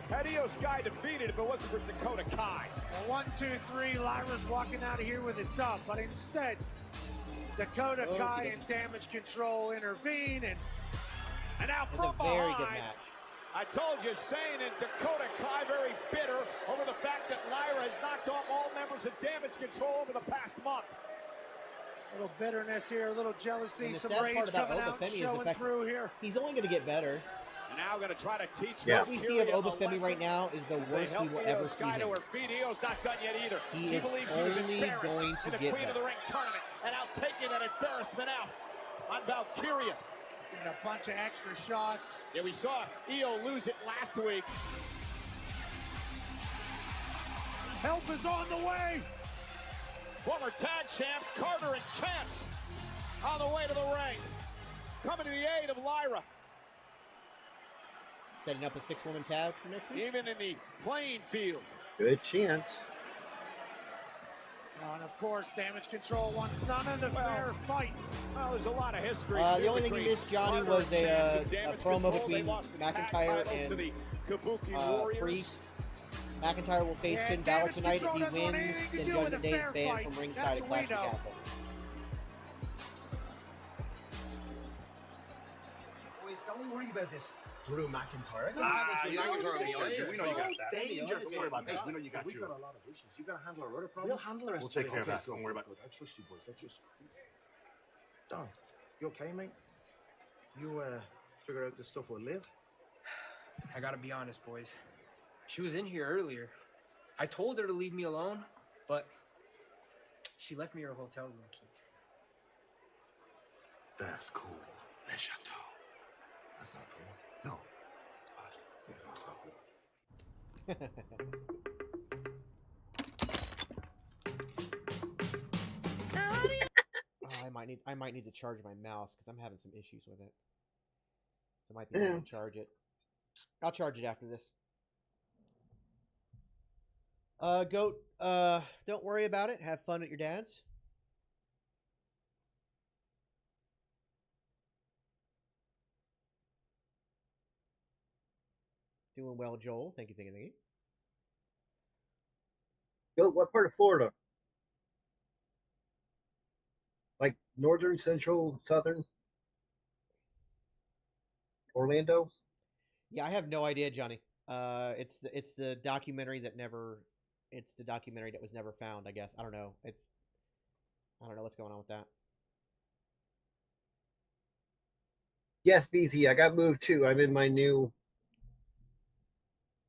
had Iyo Sky defeated if it wasn't for Dakota Kai. Well, 1, 2, 3, Lyra's walking out of here with a dub, but instead, Dakota Kai and Damage Control intervene, and now from behind. Very good match. I told you, Sane and Dakota Kai very bitter over the fact that Lyra has knocked off all members of Damage Control over the past month. A little bitterness here, a little jealousy, some sad rage part about coming out, showing through here. He's only going to get better. And now going to try to teach What we see of Obafemi right now is the worst we will ever see him. Io's not done yet either. He is only going to get Queen of the Ring tournament, and now taking that embarrassment out on Valkyria. And a bunch of extra shots. Yeah, we saw Iyo lose it last week. Help is on the way. Former tag champs Carter and Chance on the way to the ring. Coming to the aid of Lyra. Setting up a 6-woman tag for next week. Even in the playing field. Good chance. And of course, Damage Control wants none of the fair fight. Well, there's a lot of history. The only thing you missed, Johnny, was a promo between McIntyre and Priest. McIntyre will face Finn Balor tonight. If he wins, then Judgment Day is banned from ringside at Clash of the Castle. Boys, don't worry about this. Drew McIntyre. McIntyre, we know you got that. Dangerous. Don't worry about that. We know you got We've you. got a lot of issues. You got to handle our other problems. We'll handle the rest. We'll take care of that. Don't worry about it. I trust you, boys. I trust you. Don, you okay, mate? You figure out this stuff will live? I gotta be honest, boys. She was in here earlier. I told her to leave me alone, but she left me her hotel room key. That's cool. Le Chateau. That's not cool. No. Yeah, that's not cool. I might need to charge my mouse because I'm having some issues with it. So I might be able to charge it. I'll charge it after this. Goat, don't worry about it. Have fun at your dad's. Doing well, Joel. Thank you, thank you, thank you. Goat, what part of Florida? Like northern, central, southern? Orlando? Yeah, I have no idea, Johnny. It's the documentary that was never found, I guess. I don't know. I don't know what's going on with that. Yes, BZ, I got moved too. I'm in my new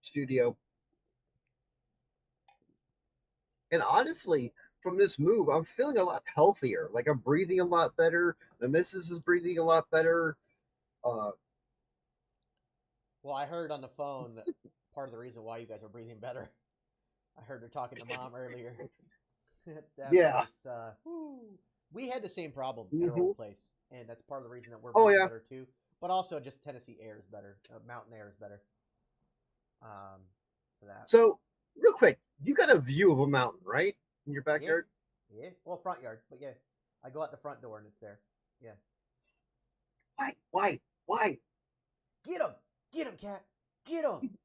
studio. And honestly, from this move, I'm feeling a lot healthier. Like I'm breathing a lot better. The missus is breathing a lot better. Well, I heard on the phone that part of the reason why you guys are breathing better. I heard her talking to Mom earlier. Yeah. We had the same problem at our old place, and that's part of the reason that we're better too. But also, just Tennessee air is better. Mountain air is better. For that. So, real quick, you got a view of a mountain, right? In your backyard? Yeah. Well, front yard, but yeah. I go out the front door and it's there. Yeah. Why? Get him! Get him, cat! Get him!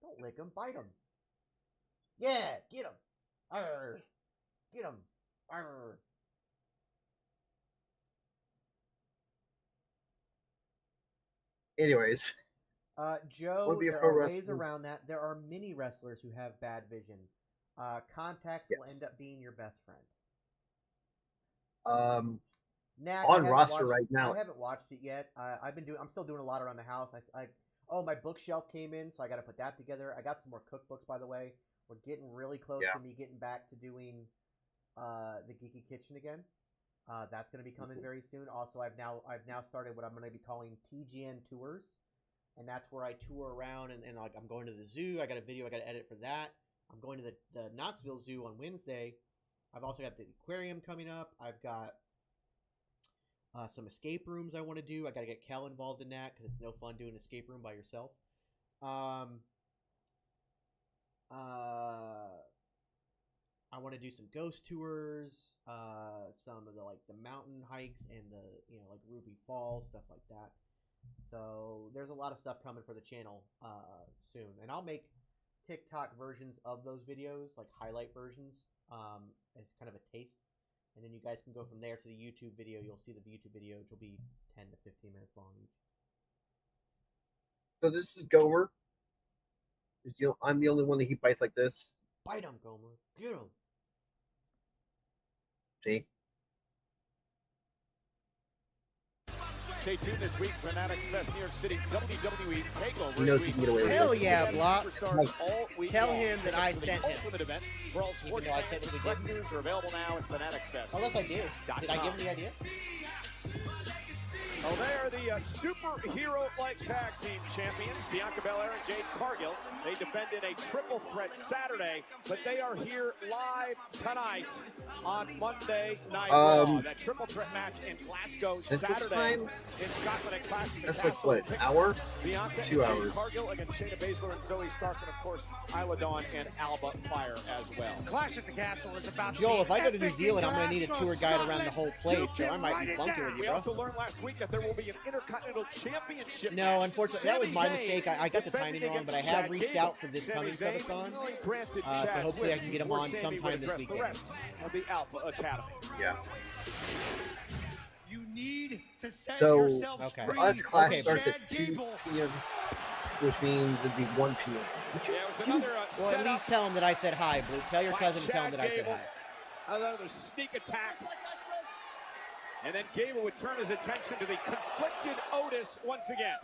Don't lick him, bite him. Yeah, get him! Arr! Get him! Arr! Anyways. Joe, there are ways around that. There are mini wrestlers who have bad vision. Contacts will end up being your best friend. On roster right now. I haven't watched it yet. I'm still doing a lot around the house. My bookshelf came in, so I got to put that together. I got some more cookbooks, by the way. We're getting really close to me getting back to doing the Geeky Kitchen again. That's going to be coming very soon. Also, I've now started what I'm going to be calling TGN tours, and that's where I tour around and I'm going to the zoo. I got a video I got to edit for that. I'm going to the Knoxville Zoo on Wednesday. I've also got the aquarium coming up. I've got some escape rooms I want to do. I got to get Kel involved in that because it's no fun doing an escape room by yourself. I want to do some ghost tours, some of the mountain hikes and the like Ruby Falls, stuff like that. So there's a lot of stuff coming for the channel soon, and I'll make TikTok versions of those videos, like highlight versions, as kind of a taste. And then you guys can go from there to the YouTube video. You'll see the YouTube video, which will be 10 to 15 minutes long each. So this is Gomer. I'm the only one that he bites like this. Bite him, Gomer. Get him. See? Stay tuned this week, Fanatics Fest New York City WWE TakeOver. He knows he can get away with it. Hell yeah, Block. Right. Tell him that I sent him. Ultimate event for all sports are available now at Fanatics Fest. Unless I did. Did I give him the idea? Oh, they are the superhero-like tag team champions, Bianca Belair and Jade Cargill. They defended a triple threat Saturday, but they are here live tonight on Monday Night Raw. That triple threat match in Glasgow Saturday in Scotland at Clash of the That's Castle. like, what, an hour? Bianca 2 and hours. Jade Cargill against Shayna Baszler and Zoe Stark, and of course, Isla Dawn and Alba Fire as well. Clash at the Castle is about Joel, if I go to New epic Zealand, I'm going to need a Glasgow, tour guide around the whole place, You so I can might write be it bunking down. with you, We bro. also learned last week that there will be an Intercontinental Championship No, match. unfortunately, that was my Sami Zayn mistake. I got the timing defending wrong, but I against have Chad reached Gable. out for this Sami coming Zayn subathon. only granted So Chad's hopefully I wish can get him before on Sami sometime would this address weekend. The rest of the Alpha Academy. Yeah. You need to set So, yourselves Okay. for free. us, class Okay, starts Chad at 2 Gable. p.m., which means it'd be 1 p.m. Yeah, it was another Well, at least tell him that I said hi, Blue. Tell your by cousin to tell him Chad that I said Gable. hi. Another sneak attack. And then Gable would turn his attention to the conflicted Otis once again.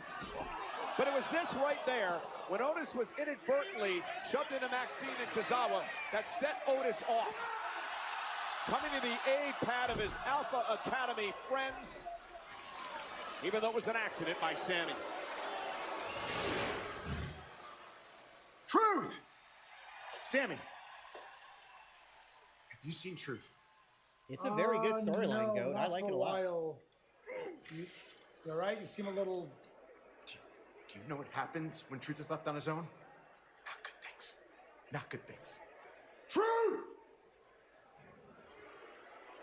But it was this right there, when Otis was inadvertently shoved into Maxine and Tozawa, that set Otis off. Coming to the aid pad of his Alpha Academy friends, even though it was an accident by Sami. Truth! Sami, have you seen Truth? It's a very good storyline, no, Goat. I not like for it a a lot. while. You're right. You seem a little. Do you know what happens when Truth is left on his own? Not good things. Not good things. Truth!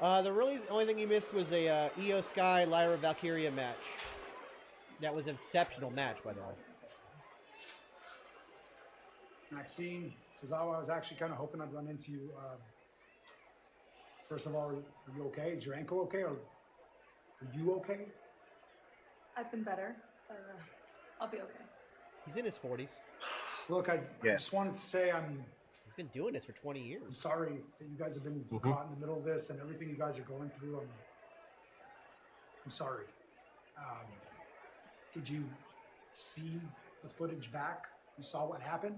The only thing you missed was a Iyo Sky Lyra Valkyria match. That was an exceptional match, by the way. Maxine, Tozawa, I was actually kind of hoping I'd run into you. First of all, are you okay? Is your ankle okay? Or are you okay? I've been better. I'll be okay. He's in his 40s. Look, I just wanted to say He's been doing this for 20 years. I'm sorry that you guys have been caught in the middle of this and everything you guys are going through. I'm sorry. Did you see the footage back? You saw what happened?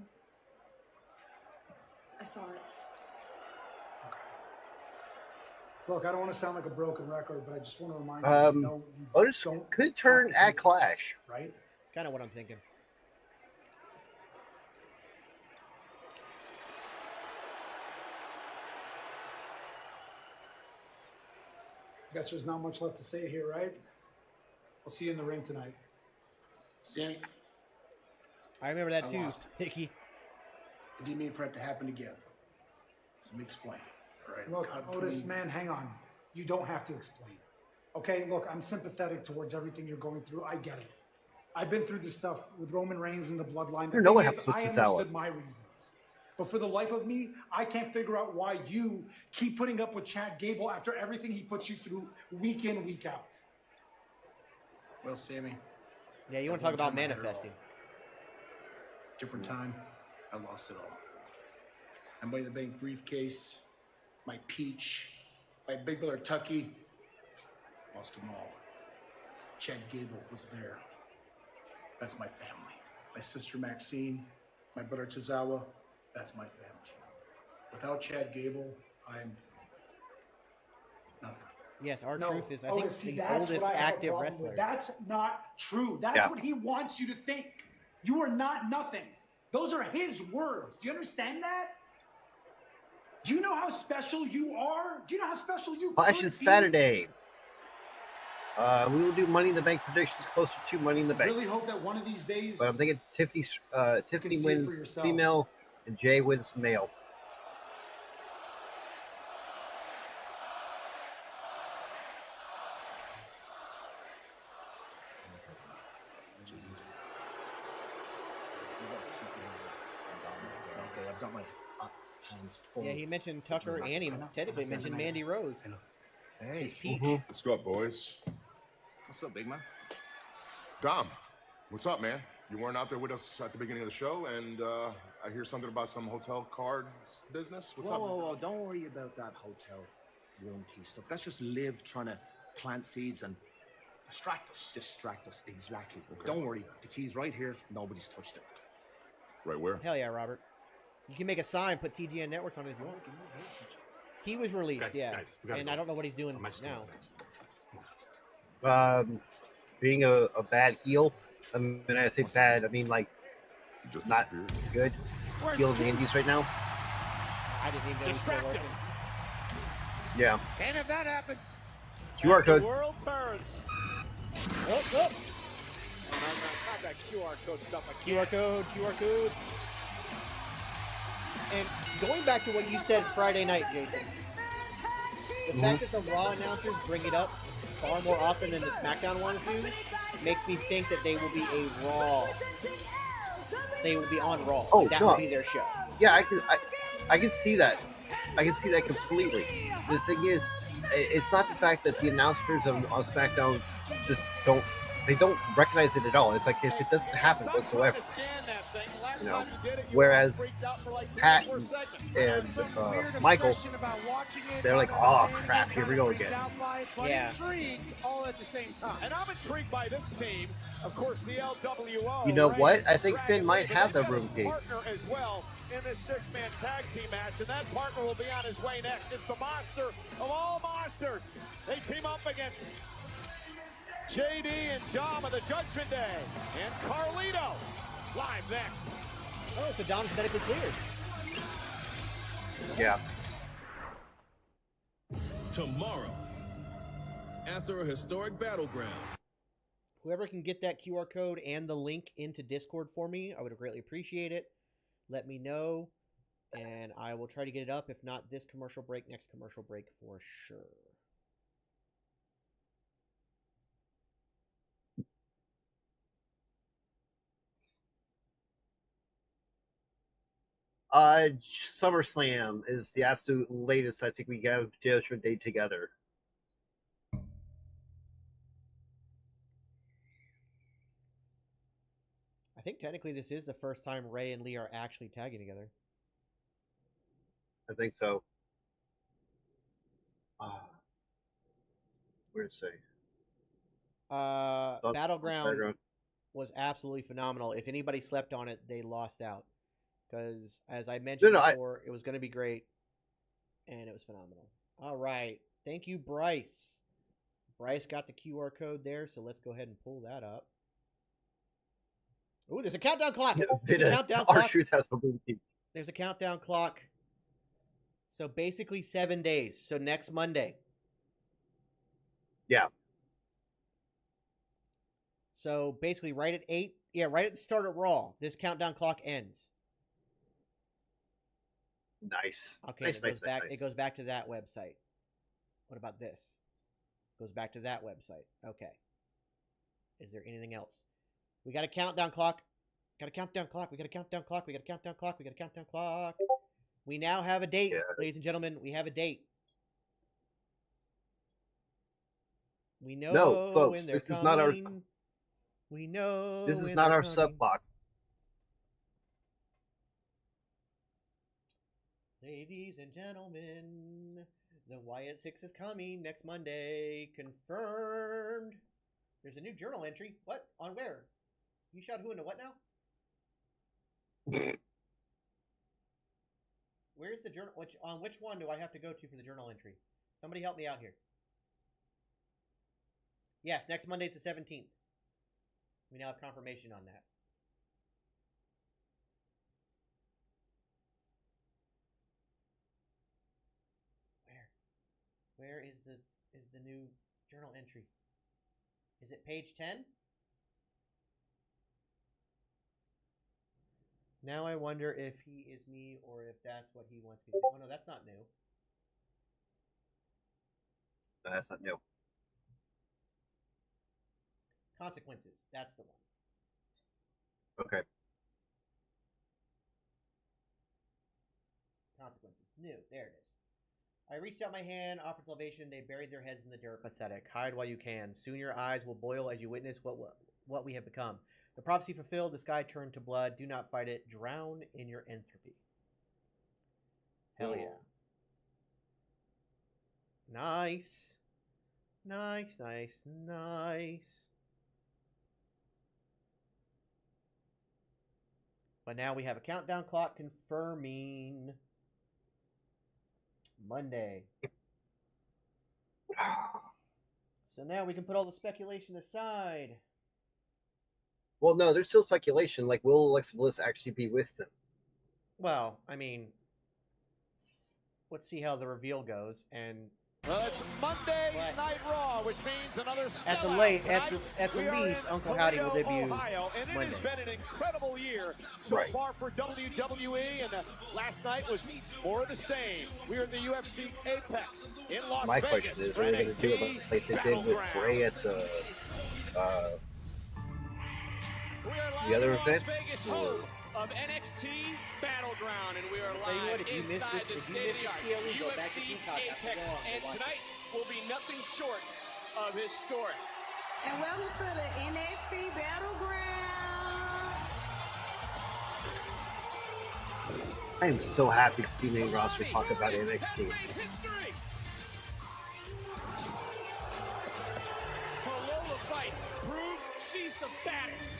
I saw it. Look, I don't want to sound like a broken record, but I just want to remind you, you Otis could turn at Clash. Right? It's kind of what I'm thinking. I guess there's not much left to say here, right? I'll see you in the ring tonight. Sami, I remember that I too, lost. Hickey. I didn't mean for it to happen again. So let me explain. All right. Look, God, Otis, please. man, hang on. You don't have to explain. Okay, look, I'm sympathetic towards everything you're going through. I get it. I've been through this stuff with Roman Reigns and the bloodline. You know what thing is, happens with I Tozawa. understood my reasons. But for the life of me, I can't figure out why you keep putting up with Chad Gable after everything he puts you through week in, week out. Well, Sami. Yeah, you want to talk about manifesting. Different time, I lost it all. My Money in the Bank briefcase, my peach, my big brother Tucky, lost them all. Chad Gable was there. That's my family. My sister Maxine, my brother Tozawa, that's my family. Without Chad Gable, I'm nothing. Yes, our No, truth is, I Otis, think, see, the that's oldest what I have a active problem wrestler. with. That's not true. That's Yeah. what he wants you to think. You are not nothing. Those are his words. Do you understand that? Do you know how special you are? Do you know how special you Clash could is be? Saturday. We will do Money in the Bank predictions closer to Money in the I Bank. really hope that one of these days. But I'm thinking Tiffany see it for wins yourself. female and Jay wins male. Okay, I've got my hands full. Yeah, he mentioned Tucker and he technically mentioned Mandy Rose. Hey, His peach. Let's go, boys. What's up, big man? Dom, what's up, man? You weren't out there with us at the beginning of the show, and I hear something about some hotel cards business. What's up? Whoa, don't worry about that hotel room key stuff. That's just Liv trying to plant seeds and distract us, exactly. Okay. Don't worry, the key's right here. Nobody's touched it. Right where? Hell yeah, Robert. You can make a sign, put TGN Networks on it if you want. He was released, Guys, yeah. guys, we gotta And go. I don't know what he's doing I'm messing now. up things. being a bad heel. I mean, when I say bad, I mean like Just not good heel in the indies right now. I didn't even know he was still working. Yeah. And if that happened, QR code. the world turns. Oh, oh. Not that QR code stuff. QR code. And going back to what you said Friday night, Jason, the fact that the Raw announcers bring it up far more often than the SmackDown ones do makes me think that they will be a Raw. They will be on Raw. Oh, that no. will be their show. Yeah, I can see that. I can see that completely. The thing is, it's not the fact that the announcers on SmackDown just don't recognize it at all. It's like it doesn't happen whatsoever. You know, whereas Pat and Michael, they're like, oh crap, here we go again. Yeah. Intrigued all at the same time. And I'm intrigued by this team. Of course, the LWO. You know what? I think Finn might have that room gate. Partner as well in this six-man tag team match, and that partner will be on his way next. It's the monster of all monsters. They team up against JD and Dom of the Judgment Day, and Carlito live next. Oh, so Dom's medically cleared. Yeah. Tomorrow, after a historic battleground. Whoever can get that QR code and the link into Discord for me, I would greatly appreciate it. Let me know, and I will try to get it up. If not this commercial break, next commercial break for sure. SummerSlam is the absolute latest. I think we have Judgment Day together. I think technically this is the first time Ray and Lee are actually tagging together. I think so. Where'd it say? Battleground was absolutely phenomenal. If anybody slept on it, they lost out. Because, as I mentioned before, it was going to be great, and it was phenomenal. All right. Thank you, Bryce. Bryce got the QR code there, so let's go ahead and pull that up. Ooh, there's a countdown clock. There's a countdown clock. R-Truth has the room key. There's a countdown clock. So basically 7 days. So next Monday. Yeah. So basically right at 8. Yeah, right at the start of Raw. This countdown clock ends. Nice. Okay, nice, it goes back to that website. What about this? Goes back to that website. Okay. Is there anything else? We got a countdown clock. We got a countdown clock. We got a countdown clock. We got a countdown clock. We got a countdown clock. We now have a date, ladies and gentlemen. We have a date. We know. No, folks, when they're this is coming. not our. We know. This is when not they're our coming. sub block. Ladies and gentlemen, the Wyatt 6 is coming next Monday. Confirmed. There's a new journal entry. What? On where? You shot who into what now? Where's the journal? On which one do I have to go to for the journal entry? Somebody help me out here. Yes, next Monday's the 17th. We now have confirmation on that. Where is the new journal entry? Is it page 10? Now I wonder if he is me or if that's what he wants me to do. Oh no, that's not new. No, that's not new. Consequences. That's the one. Okay. Consequences. New. There it is. I reached out my hand, offered salvation. They buried their heads in the dirt. Pathetic. Hide while you can. Soon your eyes will boil as you witness what we have become. The prophecy fulfilled. The sky turned to blood. Do not fight it. Drown in your entropy. Hell yeah. Nice. Nice, nice, nice. But now we have a countdown clock confirming Monday. So now we can put all the speculation aside. Well, no, there's still speculation. Like, will Alexa Bliss actually be with them? Well, I mean, let's see how the reveal goes. And well, it's Monday Night Raw, which means another at the least, Uncle Howdy will debut Ohio, and it Monday. has been an incredible year so far for WWE, and last night was more of the same. We are in the UFC Apex in Las My Vegas. question is, are they going to do it like they did with Bray at the other event? Vegas, home of NXT Battleground, and we are live inside the state-of-the-art UFC Apex, and tonight will be nothing short of historic. And welcome to the NXT Battleground. I am so happy to see main roster talk about NXT. Lola Vice proves she's the baddest.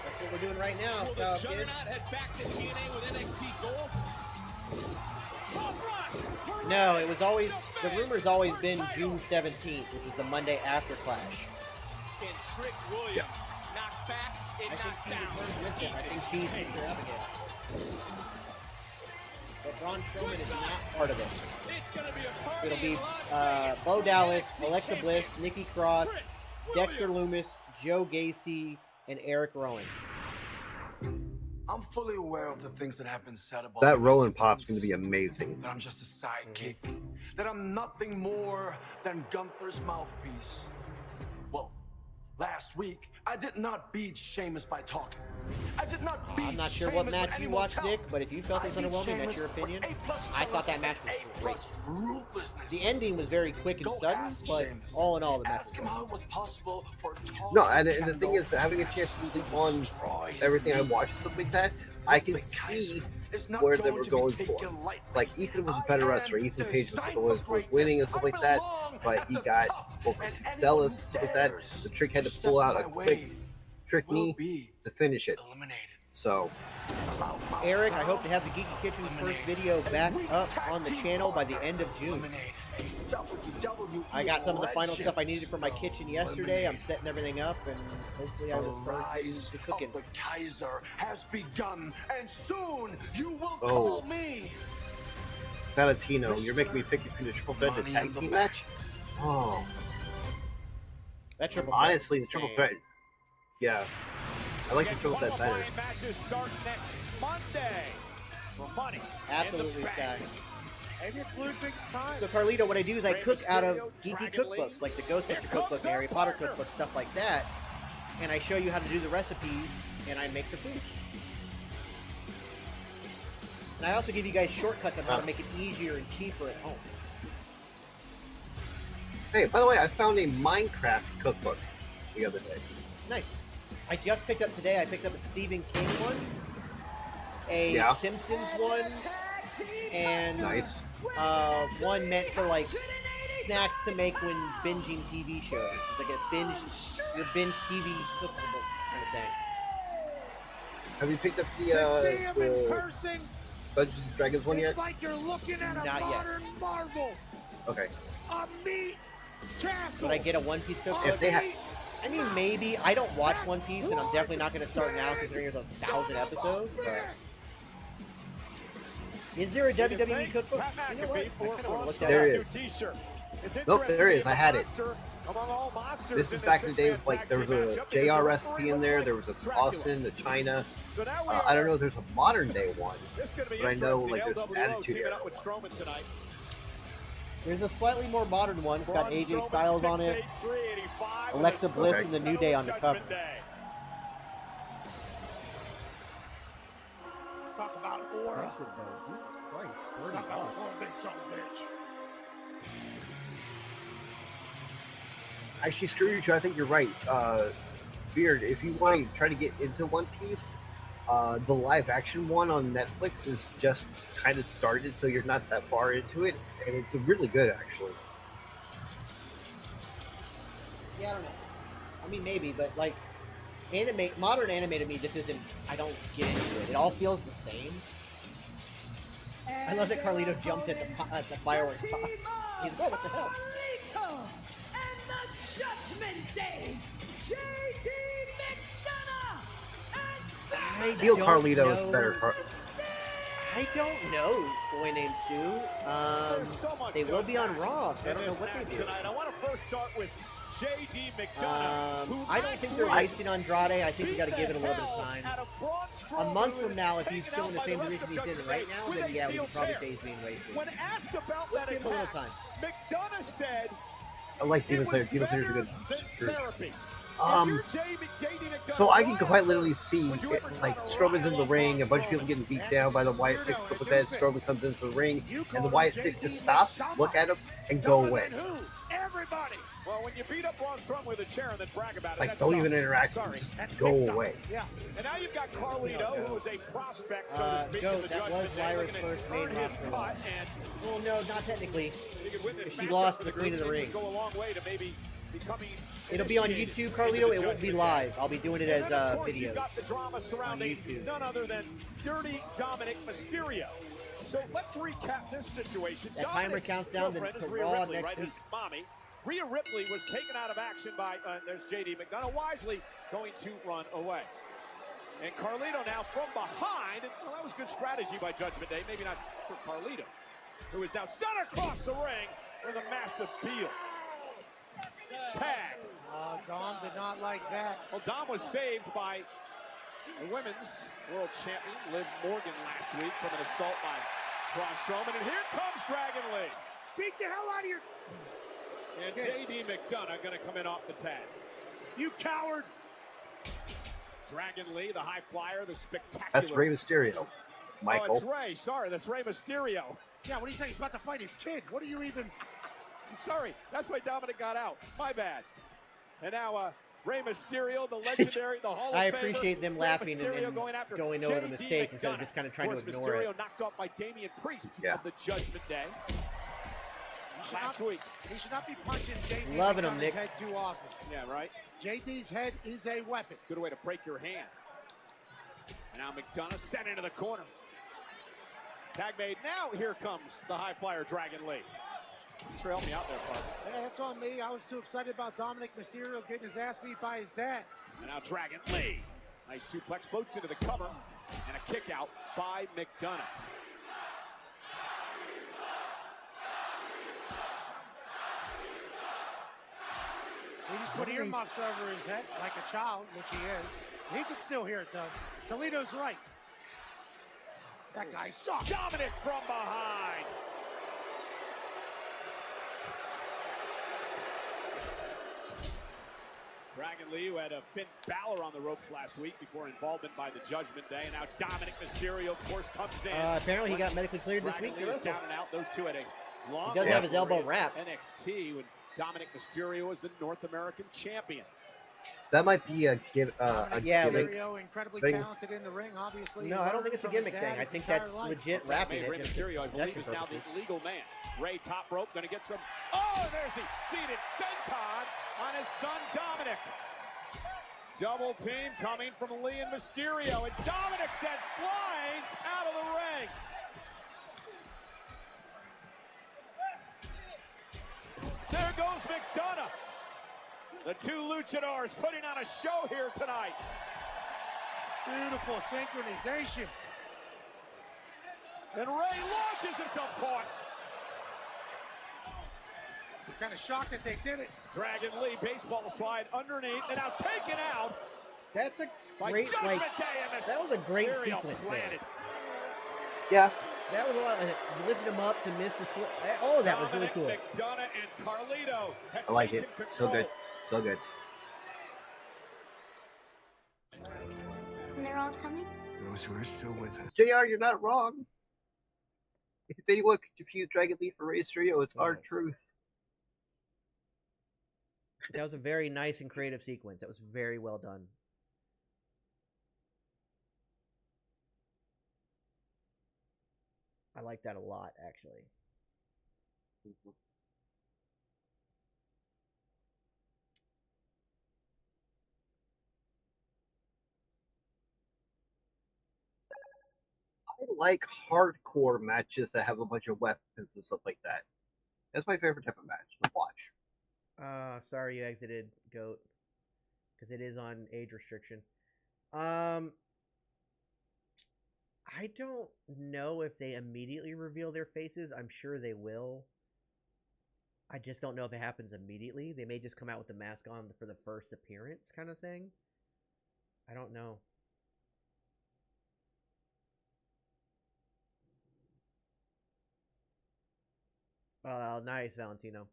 That's what we're doing right now. Will the Juggernaut head back to TNA with NXT Gold? No, it was always, the rumor's always been June 17th, which is the Monday after Clash. And Trick Williams knocked back and knocked down. I think she's her up again. But Braun Strowman is not part of it. It'll be Bo Dallas, Alexa Bliss, Nikki Cross, Dexter Lumis, Joe Gacy, and Eric Rowan. I'm fully aware of the things that have been said about That Rowan pop's going to be amazing. that I'm just a sidekick, that I'm nothing more than Gunther's mouthpiece. Well, last week, I did not beat Sheamus by talking. I did not beat I'm not sure Sheamus what match with you anyone's watched, help. Nick, but if you felt it was I beat underwhelming, that's Sheamus your with opinion. A+ I thought that match was great. ruthlessness. The ending was very quick and Go sudden, ask but Sheamus. all in all, the match Ask him how it was possible for No, and the thing is, having a chance to sleep on everything I watched and stuff like that, I can see where they were going for. Like, Ethan was a better wrestler. Ethan Page was winning and stuff like that, but he got overzealous and stuff like that. The Trick had to pull out a quick trick knee to finish it. So, Eric, I hope to have the Geeky Kitchen's first video back up on the channel by the end of June. I got some of the final stuff I needed for my kitchen yesterday. I'm setting everything up, and hopefully I will start rise cooking. of the Kaiser has begun, and soon you will Oh. call me. Valentino, you're making me pick between the triple threat and the tag team match? Oh. That triple threat Honestly, the is triple insane. threat. Yeah. I like the triple threat better. Matches start next Monday for money. Absolutely, Sky. Maybe it's Ludwig's time. So, Carlito, what I do is I cook out of geeky cookbooks, like the Ghostbuster cookbook, the Harry Potter cookbook, stuff like that, and I show you how to do the recipes, and I make the food. And I also give you guys shortcuts on how to make it easier and cheaper at home. Hey, by the way, I found a Minecraft cookbook the other day. Nice. I just picked up today, I picked up a Stephen King one, a Simpsons one, and Nice. one meant for like snacks to make when binging TV shows. It's like your binge TV cookbook kind of thing. Have you picked up To see him in the person, Dungeons and Dragons one yet? it's like you're looking at a Not yet. modern marvel. Okay. A meat castle. Would I get a One Piece cookbook? If they had, I mean, maybe. I don't watch One Piece, and I'm definitely not going to start now considering there's 1,000 episodes. But is there a WWE cookbook? You know what? I kind of want to look that There up. is. Nope, there is. I had it. This is back in the day with, like, there was a JR recipe in there. There was a Austin, the China. I don't know if there's a modern day one, but I know, like, there's an Attitude Era. There's a slightly more modern one. It's got AJ Styles on it, Alexa Bliss, and the New Day on the cover. Talk about aura. Jesus Christ, Talk about a big son of a bitch. Actually, screw you, Joe. I think you're right. Beard, if you want to try to get into One Piece, the live action one on Netflix is just kind of started, so you're not that far into it, and it's really good, actually. Yeah, I don't know. I mean, maybe, but like, modern anime to me just isn't. I don't get into it. It all feels the same. I love that Carlito jumped at the fireworks pop. He's like, oh, what the hell? days, JD McDonough and Feel Carlito is better. I don't know, boy named Sue. They will be on Raw, so I don't know what they do. Tonight. I want to first start with JD McDonough. I don't think they're wasting Andrade. I think we got to give it a little bit of time. A month from now, if he's still in the same division he's in right now, then yeah, we can probably say he's being wasted. When asked about Let's that give him a little time. McDonough said, I like Demon Slayer. Demon Slayer's a good therapy. So I can quite literally see it, like Strowman's in the ring, a bunch of people getting beat down by the Wyatt Six, stuff like that. Strowman comes into the ring, and the Wyatt Six just stop, look at him, and go away. Everybody. Well, when you beat up Braun Strowman with a chair and then brag about it, Like, don't even interact, just go away. Yeah. And now you've got Carlito, who is a prospect, so to speak. That was Lyra's first main roster loss. Well, no, not technically. She lost to the Queen of the Ring. Go a long way to maybe becoming. It'll be on YouTube, Carlito. It won't be live. I'll be doing it as videos You've got the drama surrounding none other than Dirty Dominic Mysterio. So let's recap this situation. That timer counts down to Raw next week. Mommy. Rhea Ripley was taken out of action by, there's JD McDonough, wisely going to run away. And Carlito now from behind, and well, that was good strategy by Judgment Day, maybe not for Carlito, who is now set across the ring with a massive peel. Tag. Dom did not like that. Well, Dom was saved by the women's world champion, Liv Morgan, last week from an assault by Braun Strowman, and here comes Dragon Lee. Beat the hell out of your... And JD McDonough going to come in off the tag. You coward! Dragon Lee, the high flyer, the spectacular. That's Rey Mysterio, Michael. Oh, it's Rey. Sorry, that's Rey Mysterio. Yeah, what do you say? He's about to fight his kid. What are you even... Sorry, that's why Dominic got out. My bad. And now Rey Mysterio, the legendary, the Hall of Famer. I appreciate them laughing and going over the mistake instead of just kind of trying to ignore Mysterio it. knocked off by Damian Priest of the Judgment Day. Last week. He should not be punching JD Loving him, Nick. Head too often. Yeah, right. JD's head is a weapon. Good way to break your hand. And now McDonough sent into the corner. Tag made. Now here comes the high flyer Dragon Lee. Thanks for helping me out there, partner. Yeah, that's on me. I was too excited about Dominic Mysterio getting his ass beat by his dad. And now Dragon Lee. Nice suplex, floats into the cover, and a kick out by McDonough. He just put earmuffs over his head like a child, which he is. He can still hear it, though. Toledo's right. That guy sucks. Dominic from behind. Dragon Lee, who had a Finn Balor on the ropes last week before involvement by the Judgment Day. And now Dominic Mysterio, of course, comes in. Apparently he got medically cleared this week. Dragon Lee was down and out. Those two had a long... He does have his elbow wrapped. NXT when Dominic Mysterio was the North American champion. That might be a gimmick. Mysterio, incredibly talented in the ring, obviously. No, I don't think it's a gimmick thing. I think that's legit wrapping it. Rey Mysterio, I believe, is now the legal man. Rey top rope, going to get some... Oh, there's the seated senton on his son, Dominic. Double team coming from Lee and Mysterio, and Dominic sent flying out of the ring. There goes McDonough. The two luchadors putting on a show here tonight. Beautiful synchronization. And Rey launches himself, caught. I'm kind of shocked that they did it. Dragon Lee, baseball slide underneath, and now taken out. That's a great, like, that was a great sequence there. Yeah. That was a lot. You lifted him up to miss the slip. Oh, that was really cool. McDonough and Carlito. I like it. So good. So good. And they're all coming? Those who are still with us. JR, you're not wrong. If anyone could confuse Dragon Lee for Rey Mysterio, it's hard truth. That was a very nice and creative sequence. That was very well done. I like that a lot, actually. I like hardcore matches that have a bunch of weapons and stuff like that. That's my favorite type of match to watch. Sorry you exited, Goat, because it is on age restriction. I don't know if they immediately reveal their faces. I'm sure they will. I just don't know if it happens immediately. They may just come out with the mask on for the first appearance kind of thing. I don't know. Nice, Valentino.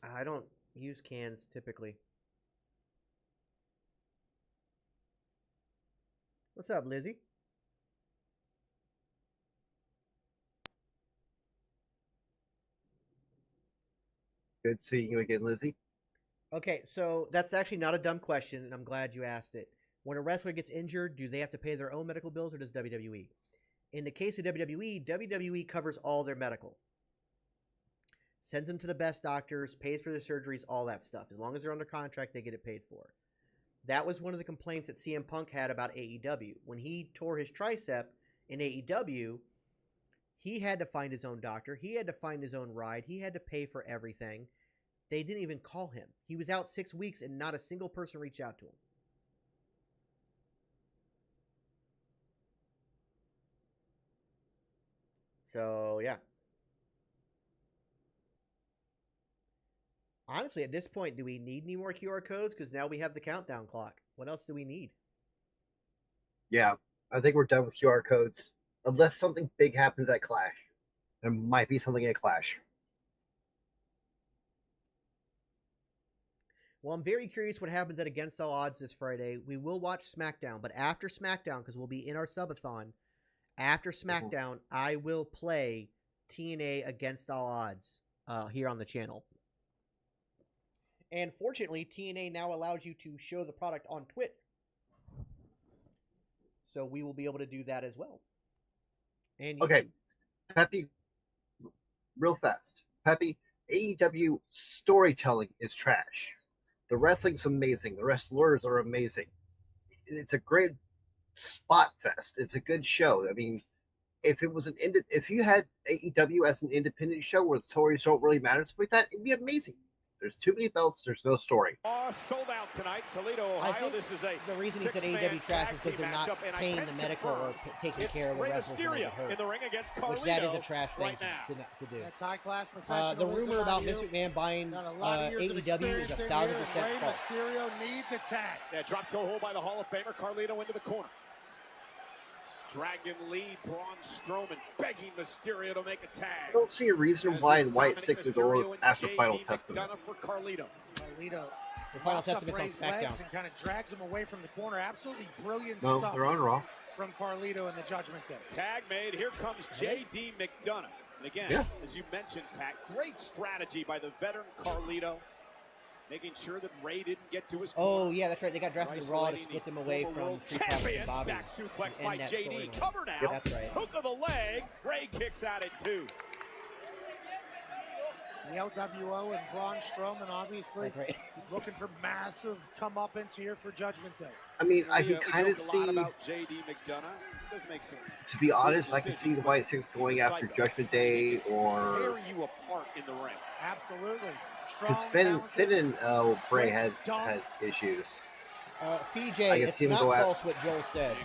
I don't use cans typically. What's up, Lizzie? Good seeing you again, Lizzie. Okay, so that's actually not a dumb question, and I'm glad you asked it. When a wrestler gets injured, do they have to pay their own medical bills, or does WWE? In the case of WWE, WWE covers all their medical. Sends them to the best doctors, pays for their surgeries, all that stuff. As long as they're under contract, they get it paid for. That was one of the complaints that CM Punk had about AEW. When he tore his tricep in AEW, he had to find his own doctor. He had to find his own ride. He had to pay for everything. They didn't even call him. He was out 6 weeks and not a single person reached out to him. So, yeah. Honestly, at this point, do we need any more QR codes? Because now we have the countdown clock. What else do we need? Yeah, I think we're done with QR codes. Unless something big happens at Clash. There might be something at Clash. Well, I'm very curious what happens at Against All Odds this Friday. We will watch SmackDown, but after SmackDown, because we'll be in our subathon, after SmackDown, I will play TNA Against All Odds here on the channel. And fortunately, TNA now allows you to show the product on Twitch. So we will be able to do that as well. And okay, Peppy, real fast. Peppy, AEW storytelling is trash. The wrestling's amazing. The wrestlers are amazing. It's a great spot fest. It's a good show. I mean, if it was if you had AEW as an independent show where the stories don't really matter, stuff like that, it'd be amazing. There's too many belts. There's no story. Sold out tonight, Toledo, Ohio. I think this is the reason he said AEW trash is because they're not paying the medical or taking care of the wrestlers when they get hurt. In the ring against Carlito, which that is a trash thing to do. That's high class professionalism. The rumor about Vince McMahon buying AEW is 1,000% false. Mysterio needs a tag. Yeah, drop toe hold by the Hall of Famer Carlito into the corner. Dragon lead, Braun Strowman begging Mysterio to make a tag. I don't see a reason why White Six would go after Final Testament. For Carlito. The Final Testament's on SmackDown. And kind of drags him away from the corner. Absolutely brilliant stuff. No, they're on Raw. From Carlito in the Judgment Day. Tag made. Here comes J.D. McDonough. And again, as you mentioned, Pat, great strategy by the veteran Carlito. Making sure that Ray didn't get to his corner. Oh, yeah, that's right. They got drafted in Raw to split them away from champion. Bobby. Back suplex by JD. Cover now. Yep, that's right. Hook of the leg. Ray kicks out at 2. The LWO and Braun Strowman obviously looking for massive comeuppance here for Judgment Day. I mean, I can kind of see. About JD McDonough. Does make sense. To be honest, I can see the White Six going after Judgment Day or. Tear you apart in the ring. Absolutely. Because Finn and Bray had issues. FJ, it's not false what Joel said.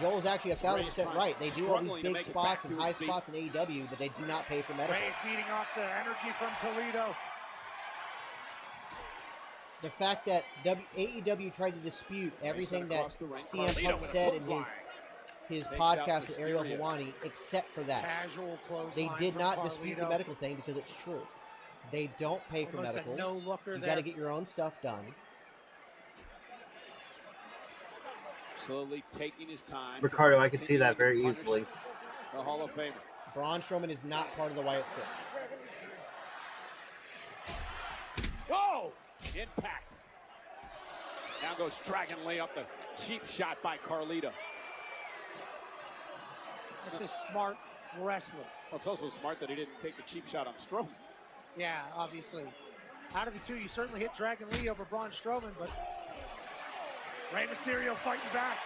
Joel's actually 1,000% right. They do all these big spots and high spots in AEW, but they do not pay for medical. Ray feeding off the energy from Toledo. The fact that AEW tried to dispute everything that CM Punk said in his podcast with Ariel Helwani, except for that. They did not dispute the medical thing because it's true. They don't pay for medical. You got to get your own stuff done. Slowly taking his time. Ricardo, I can see that very easily. The Hall of Famer. Braun Strowman is not part of the Wyatt Six. Whoa! Impact. Now goes Dragon Lee up the cheap shot by Carlito. That's just smart wrestling. Well, it's also smart that he didn't take the cheap shot on Strowman. Yeah, obviously. Out of the two, you certainly hit Dragon Lee over Braun Strowman, but Rey Mysterio fighting back.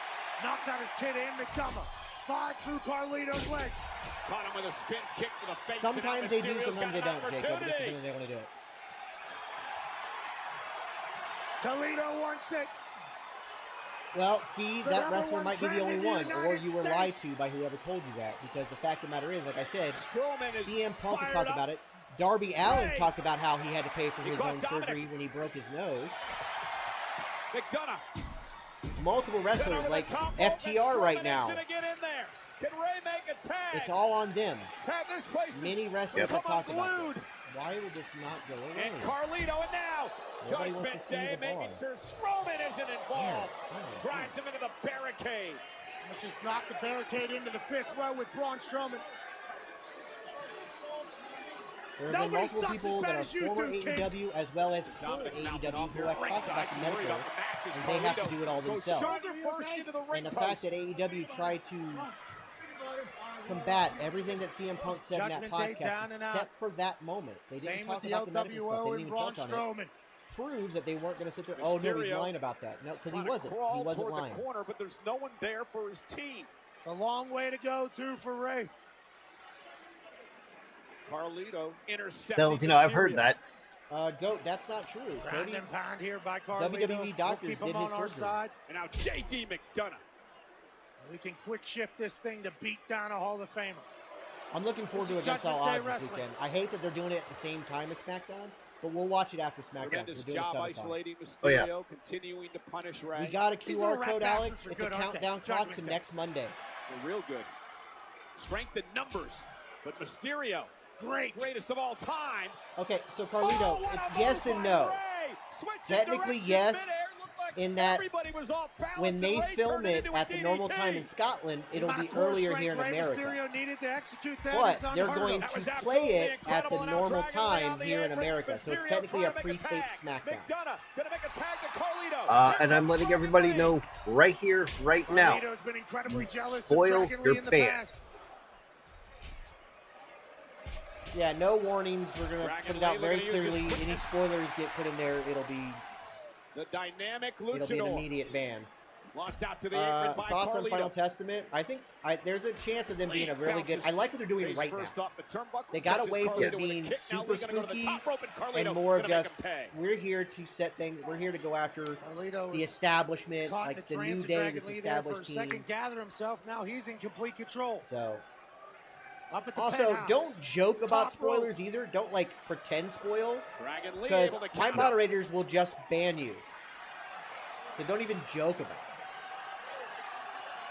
Knocks out his kid and McDonough. Slides through Carlito's legs. Caught him with a spin kick to the face. Sometimes they do, sometimes they don't, Jacob. This is when they want to do it. Toledo wants it. Well, Fee, that wrestler might be the only one, or you were lied to by whoever told you that, because the fact of the matter is, like I said, CM Punk has talked about it. Darby Allin talked about how he had to pay for his own surgery when he broke his nose. McDonough. Multiple wrestlers, like FTR right now. Can Ray make a tag? It's all on them. This place Many wrestlers have talked about this. Why would this not go away? And Carlito, and now Nobody Judgment wants to see Day the bar. making sure Strowman isn't involved. Drives him into the barricade. Let's just knock the barricade into the fifth row with Braun Strowman. There have been multiple people that are former AEW as well as current AEW who have talked about the medical, and they have to do it all themselves. And the fact that AEW tried to combat everything that CM Punk said in that podcast, except for that moment, they didn't talk about the medical stuff. They didn't even touch on it. Proves that they weren't going to sit there. Oh no, he's lying about that. No, because he wasn't. He wasn't lying. The corner, but there's no one there for his team. It's a long way to go too for Ray. Carlito intercepting. Well, I've heard that. Goat, that's not true. Ground and pound here by Carlito. WWE doctors keep him did on his our surgery. side. And now JD McDonough. We can quick shift this thing to beat down a Hall of Famer. I'm looking forward to Against All Odds this weekend. I hate that they're doing it at the same time as SmackDown, but we'll watch it after SmackDown. Tremendous job isolating Mysterio, Oh, yeah. continuing to punish Ray. We got a QR code, Alex. It's a countdown clock to next Monday. They're real good. Strength in numbers, but Mysterio, greatest of all time. Okay, so Carlito, yes and no. Technically, yes, in that when they film it at the normal time in Scotland, it'll be earlier here in America. But they're going to play it at the normal time here in America, so it's technically a pre-taped SmackDown. And I'm letting everybody know right here, right now. Spoil your band. Yeah, no warnings. We're going to put it out very clearly. Any spoilers get put in there, it'll be the dynamic an immediate ban. Launched out to the apron by thoughts Carlito. on Final Testament? I think there's a chance of them being a really good. I like what they're doing right now. They got away from being super spooky and more of just we're here to set things. We're here to go after the establishment, like the New Day, this established team. Second, gather himself. Now he's in complete control. So. Up at the Also, penthouse. don't joke about spoilers either. Don't like pretend spoil, because my moderators will just ban you. So don't even joke about it.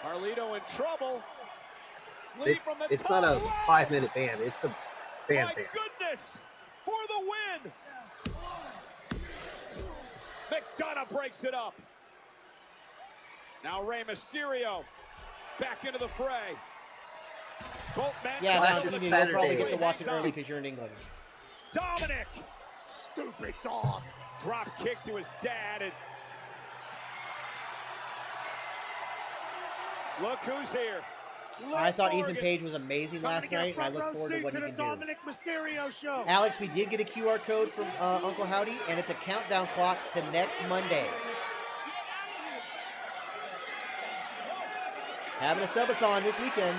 Carlito in trouble. It's not a 5-minute ban. It's a ban. My goodness, for the win. McDonough breaks it up. Now Rey Mysterio back into the fray. Both men yeah, last you'll Saturday. probably get to watch it early because you're in England. Dominic, stupid dog. Drop kick to his dad, and look who's here. I thought Ethan Page was amazing last night, and I look forward to what he can do. Dominic Mysterio show. Alex, we did get a QR code from Uncle Howdy, and it's a countdown clock to next Monday. Having a subathon this weekend.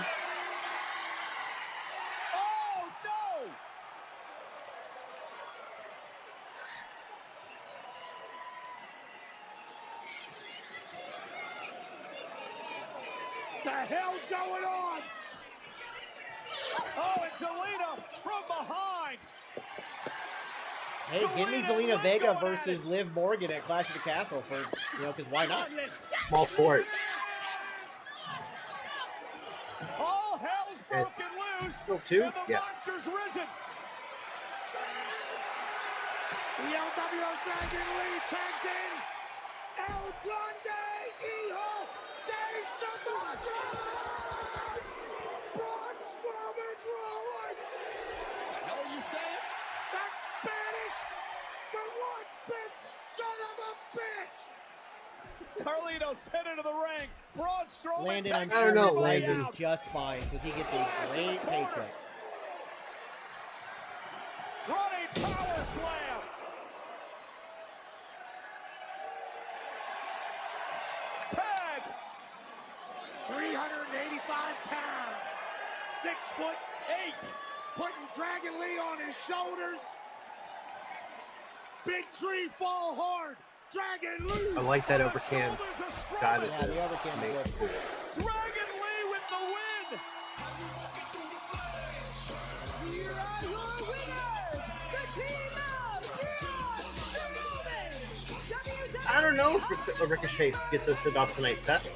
The hell's going on? Oh, and Zelina from behind. Hey, give me Zelina Vega versus Liv Morgan at Clash of the Castle for, because why not? I'm all for it. All hell's broken loose. Still two? And the Yeah. monster's risen. The LWO Dragon Lee tags in. El Grande Hijo de Samoa. Braun Strowman's rolling. What the hell are you saying? That's Spanish for one bitch son of a bitch. Carlito sent into the ring. Braun Strowman. Landon, I'm takes sure everybody Landon is out. just fine because he gets a great paycheck. Running power slam. Tag. 385 6'8", putting Dragon Lee on his shoulders. Big tree fall hard. Dragon Lee. I like that overhand. Got it. Yeah, the overhand is good. Cool. Dragon Lee with the win. Here are your winners, the team of I don't know if Ricochet gets a send-off tonight, Seth.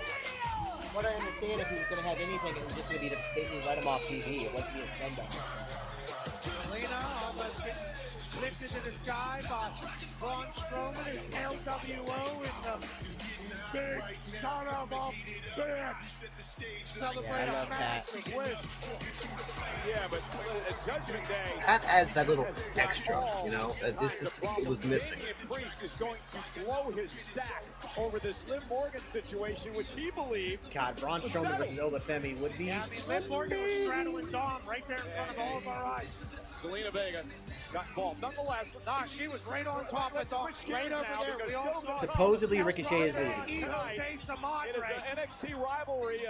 What I understand, if he was going to have anything, it was just going to be to basically let him off TV. It wasn't be a send-off. Lena almost getting lifted to the sky by Braun Strowman as LWO in the big son of a bitch. Celebrate Yeah, a massive win. Yeah, but at Judgment Day, That adds that little extra, you know, that it was missing. Priest is going to blow his stack over this Liv Morgan situation, which he believed. God, Braun Strowman versus Obafemi would be. Yeah, I mean, Liv Morgan was straddling Dom right there in front of all of our eyes. Zelina Vega got involved. Nonetheless, Nah, she was right on top of Dom, right over there. We all saw Supposedly Ricochet is leading. It is an NXT rivalry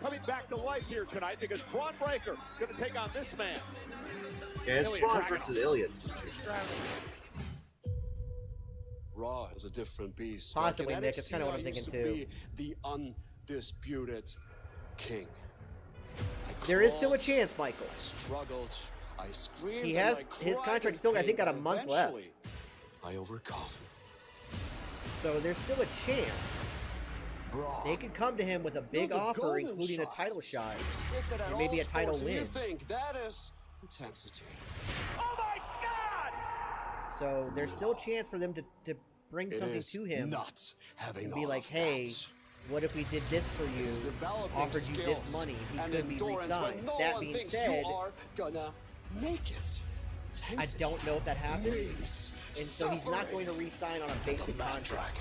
coming back to life here tonight because Bron Breakker going to take on this man. Yeah, it's Ilya Braun Dragonov. versus Ilya. Raw is a different beast. Possibly, Like in Nick. It's NXT, kinda what I'm I used thinking, to too. be the undisputed king. There is still a chance, Michael. I struggled. I screamed. He and has I his cried contract in still, I pain, think, got a but month left. eventually, I overcome. So there's still a chance. They could come to him with a big You're the offer, golden including a child. title shot, Gifted at and maybe all a title sports, and win. You think that is intensity? Oh my God! So there's still a chance for them to bring It something is to him not having and be all like, of hey, that. what if we did this for you, It's developing offered you this skills money, he and could be endurance re-signed. when no That one being thinks said, you are gonna make it. I don't know if that happens, Release. and so he's not going to re-sign on a basic contract.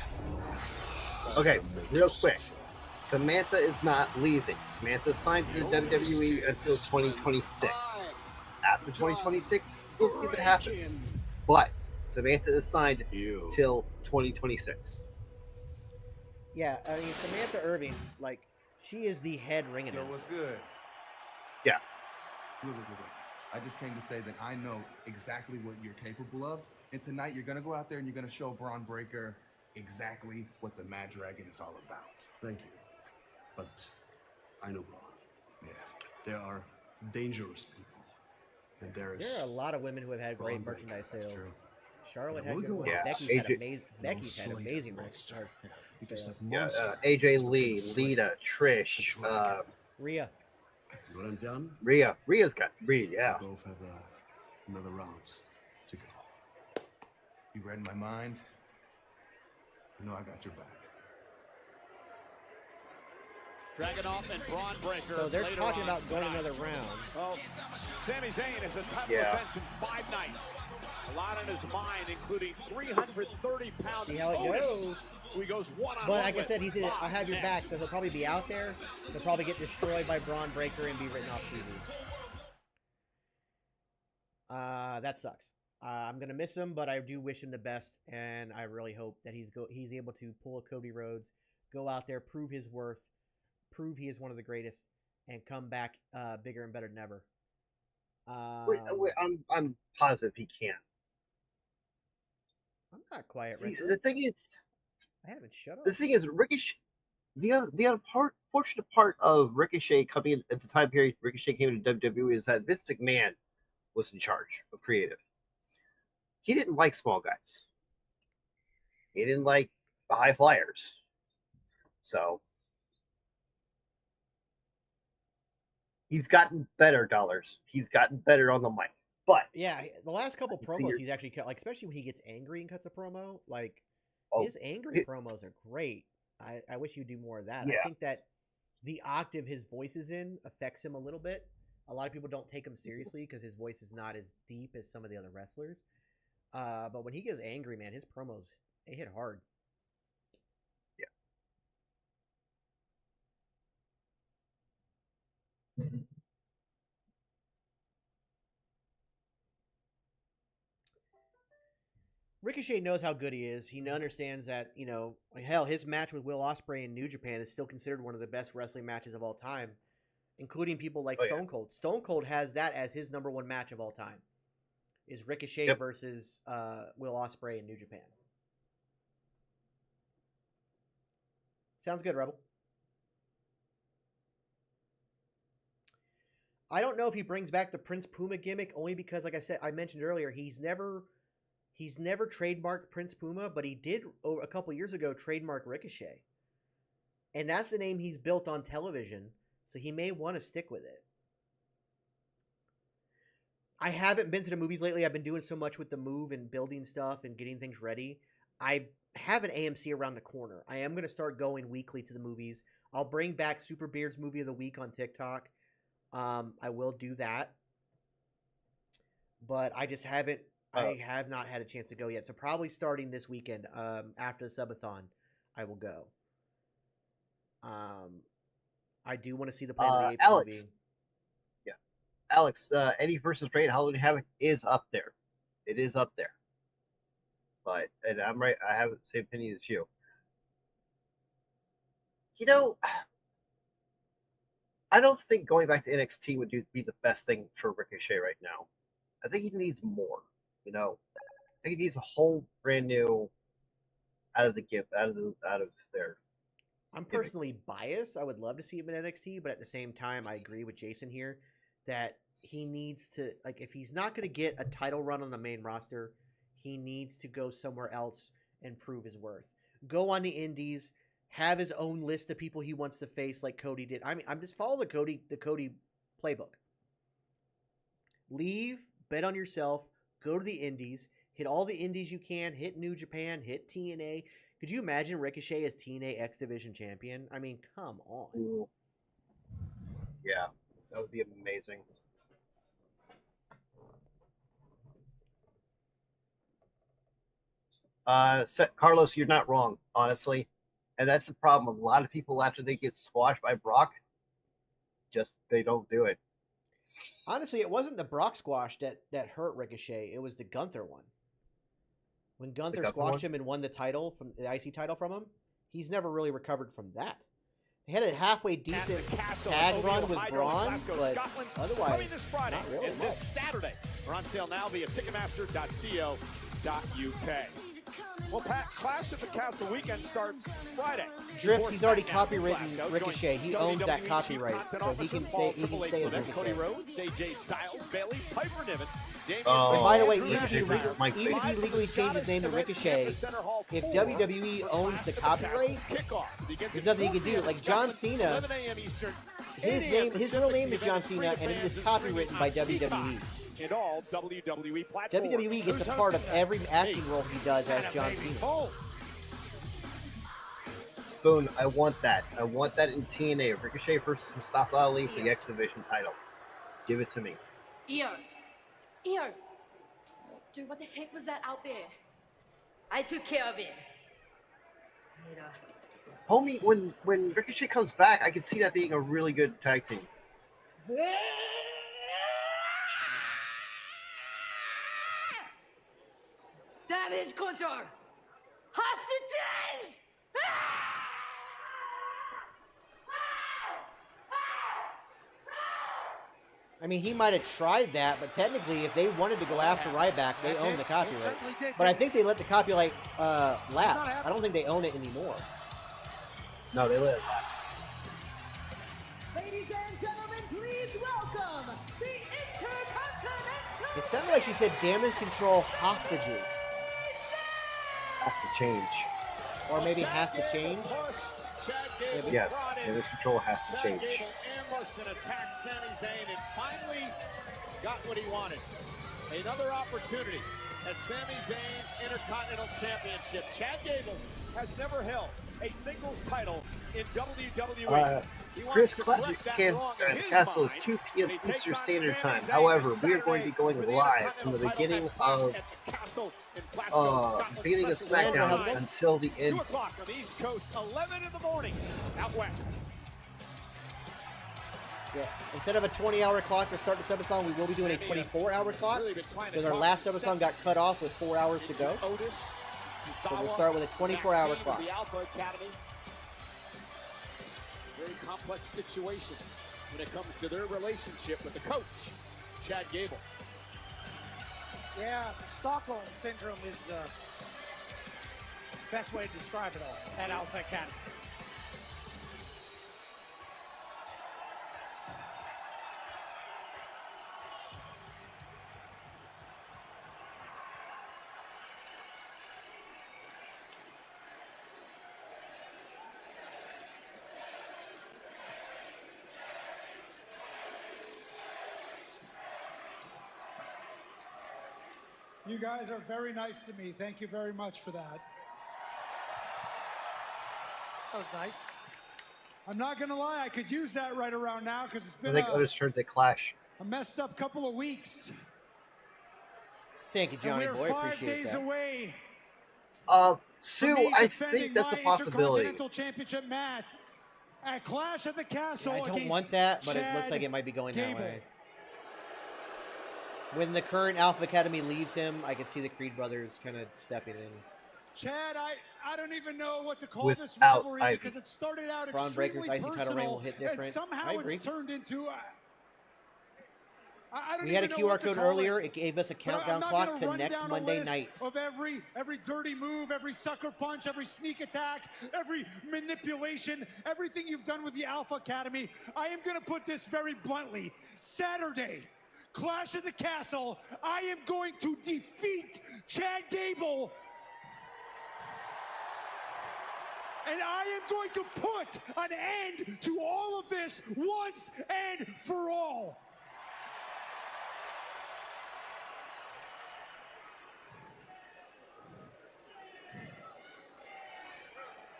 Okay, real quick. Samantha is not leaving. Samantha signed to the WWE until 2026. After 2026, we'll see what happens. But Samantha is signed till 2026. Yeah, I mean, Samantha Irving, like, she is the head ring announcer. what's good? Yeah. Look. I just came to say that I know exactly what you're capable of. And tonight you're going to go out there and you're going to show Bron Breakker exactly what the Mad Dragon is all about. Thank you. But I know Braun. Yeah. There are dangerous people. And there There are a lot of women who have had great Braun merchandise Breakker, that's sales. true. Charlotte Yeah, had we'll good go ones. Yeah, Becky's had AJ amazing. Becky's had amazing merchandise. Because sales. that Yeah, monster AJ Lee, Lita, Trish, Rhea. When I'm done, Rhea's got Rhea, yeah. we'll both have another round to go. You read my mind. You know I got your back. Dragonov and Bron Breakker. So they're later talking on about going tonight. another round. Well, Sami Zayn has a title Yeah. defense in 5 nights. A lot on his mind, including 330-pound See how it Otis, goes. who he goes one-on-one But like I with. said, he said, Live I'll have your next. back, so he'll probably be out there. He'll probably get destroyed by Braun Breaker and be written off TV. That sucks. I'm gonna miss him, but I do wish him the best, and I really hope that he's able to pull a Cody Rhodes, go out there, prove his worth, prove he is one of the greatest, and come back bigger and better than ever. I'm positive he can. I'm not quiet, See, Richard. the thing is, I haven't shut up. the thing is, Ricochet. The other fortunate part of Ricochet coming in at the time period Ricochet came into WWE is that Vince McMahon was in charge of creative. He didn't like small guys. He didn't like the high flyers. So he's gotten better, dollars. He's gotten better on the mic. But yeah, the last couple can see promos your- he's actually cut, like especially when he gets angry and cuts a promo, like Oh, his angry it- promos are great. I wish he'd do more of that. Yeah. I think that the octave his voice is in affects him a little bit. A lot of people don't take him seriously because his voice is not as deep as some of the other wrestlers. But when he gets angry, man, his promos, they hit hard. Ricochet knows how good he is. He understands that, hell, his match with Will Ospreay in New Japan is still considered one of the best wrestling matches of all time. including people like Stone Cold. Stone Cold has that as his #1 match of all time. Is Ricochet versus Will Ospreay in New Japan. Sounds good, Rebel. I don't know if he brings back the Prince Puma gimmick, only because, like I mentioned earlier, he's never trademarked Prince Puma, but he did a couple years ago trademark Ricochet, and that's the name he's built on television. So he may want to stick with it. I haven't been to the movies lately. I've been doing so much with the move and building stuff and getting things ready. I have an AMC around the corner. I am going to start going weekly to the movies. I'll bring back Super Beard's Movie of the Week on TikTok. I will do that. But I just haven't, I have not had a chance to go yet. So probably starting this weekend, after the subathon, I will go. I do want to see the Planet of the Apes Alex. movie. Yeah. Alex, Eddie versus Raid Halloween Havoc is up there. It is up there. But, and I'm right, I have the same opinion as you. You know, I don't think going back to NXT would be the best thing for Ricochet right now. I think he needs more, you know. I think he needs a whole brand new out of there. I'm personally biased. I would love to see him in NXT, but at the same time, I agree with Jason here that he needs to, like, if he's not going to get a title run on the main roster, he needs to go somewhere else and prove his worth. Go on the indies, have his own list of people he wants to face like Cody did. I mean, I'm just follow the Cody playbook. Leave, bet on yourself, go to the indies, hit all the indies you can, hit New Japan, hit TNA. Could you imagine Ricochet as TNA X Division champion? I mean, come on. Ooh. Yeah, that would be amazing. Carlos, you're not wrong, honestly. And that's the problem. A lot of people, after they get squashed by Brock, they don't do it. Honestly, it wasn't the Brock squash that hurt Ricochet. It was the Gunther one. When Gunther squashed him and won the title, from the IC title from him, he's never really recovered from that. They had a halfway decent tag run with Braun, but otherwise, coming this Friday not really and this Saturday. We're on sale now via Ticketmaster.co.uk. Well, Pat, Clash at the Castle weekend starts Friday. Drips, he's already copywritten Ricochet. He owns that copyright, so he can stay as Ricochet. Cody Rhodes, AJ Styles, Bayley, Piper Niven, Damian By the way, even if he legally changed his name to Ricochet, if WWE owns the copyright, there's nothing he can do. Like John Cena, his real name is John Cena, and it is copywritten by WWE. And all WWE platforms. WWE gets a part of every acting role he does as John Cena. Boone, I want that. I want that in TNA. Ricochet versus Mustafa Ali for the X Division title. Give it to me. Iyo. Dude, what the heck was that out there? I took care of it. Homie, when Ricochet comes back, I can see that being a really good tag team. Damage control! Hostages! I mean, he might have tried that, but technically, if they wanted to go after Ryback, they own the copyright. But I think they let the copyright lapse. I don't think they own it anymore. No, they let it lapse. Ladies and gentlemen, please welcome the Intercontinental. It sounded like she said damage control hostages. Has to change. Or maybe has to change. Yes, damage control has to change. Chad Gable ambushed and attacked Sami Zayne and finally got what he wanted. Another opportunity at Sami Zayn Intercontinental Championship. Chad Gable has never held a singles title in WWE. Chris Castle is 2 p.m. Eastern Standard Time. However, we are going to be going live from the beginning of SmackDown until the end. 2 o'clock on the East Coast, 11 in the morning out west. Yeah. Instead of a 20-hour clock to start the subathon, we will be doing a 24-hour clock because our last subathon got cut off with 4 hours to go. So we'll start with a 24-hour clock. The Alpha Academy. Very complex situation. when it comes to their relationship with the coach, Chad Gable. Yeah, Stockholm Syndrome is the best way to describe it all at Alpha Academy. You guys are very nice to me. Thank you very much for that. That was nice. I'm not going to lie, I could use that right around now because it's been I think Otis turns a Clash. a messed up couple of weeks. Thank you, Johnny and Boy. we're 5 Appreciate days that. away. Sue, I think that's a possibility. Intercontinental Championship match at Clash at the Castle. Yeah, I don't against want that, but it looks Chad like it might be going Gable. that way. When the current Alpha Academy leaves him, I could see the Creed brothers kind of stepping in. Chad, I don't even know what to call this Without rivalry Ivy. because it started out Bron extremely Breakker's IC title reign will personal, hit and different. I somehow agree. it's turned into. I don't We had a even know what QR to code call earlier. It. It gave us a But countdown I'm not clock gonna to run next down a Monday list night. Of every dirty move, every sucker punch, every sneak attack, every manipulation, everything you've done with the Alpha Academy. I am going to put this very bluntly. Saturday, Clash at the Castle. I am going to defeat Chad Gable. And I am going to put an end to all of this once and for all.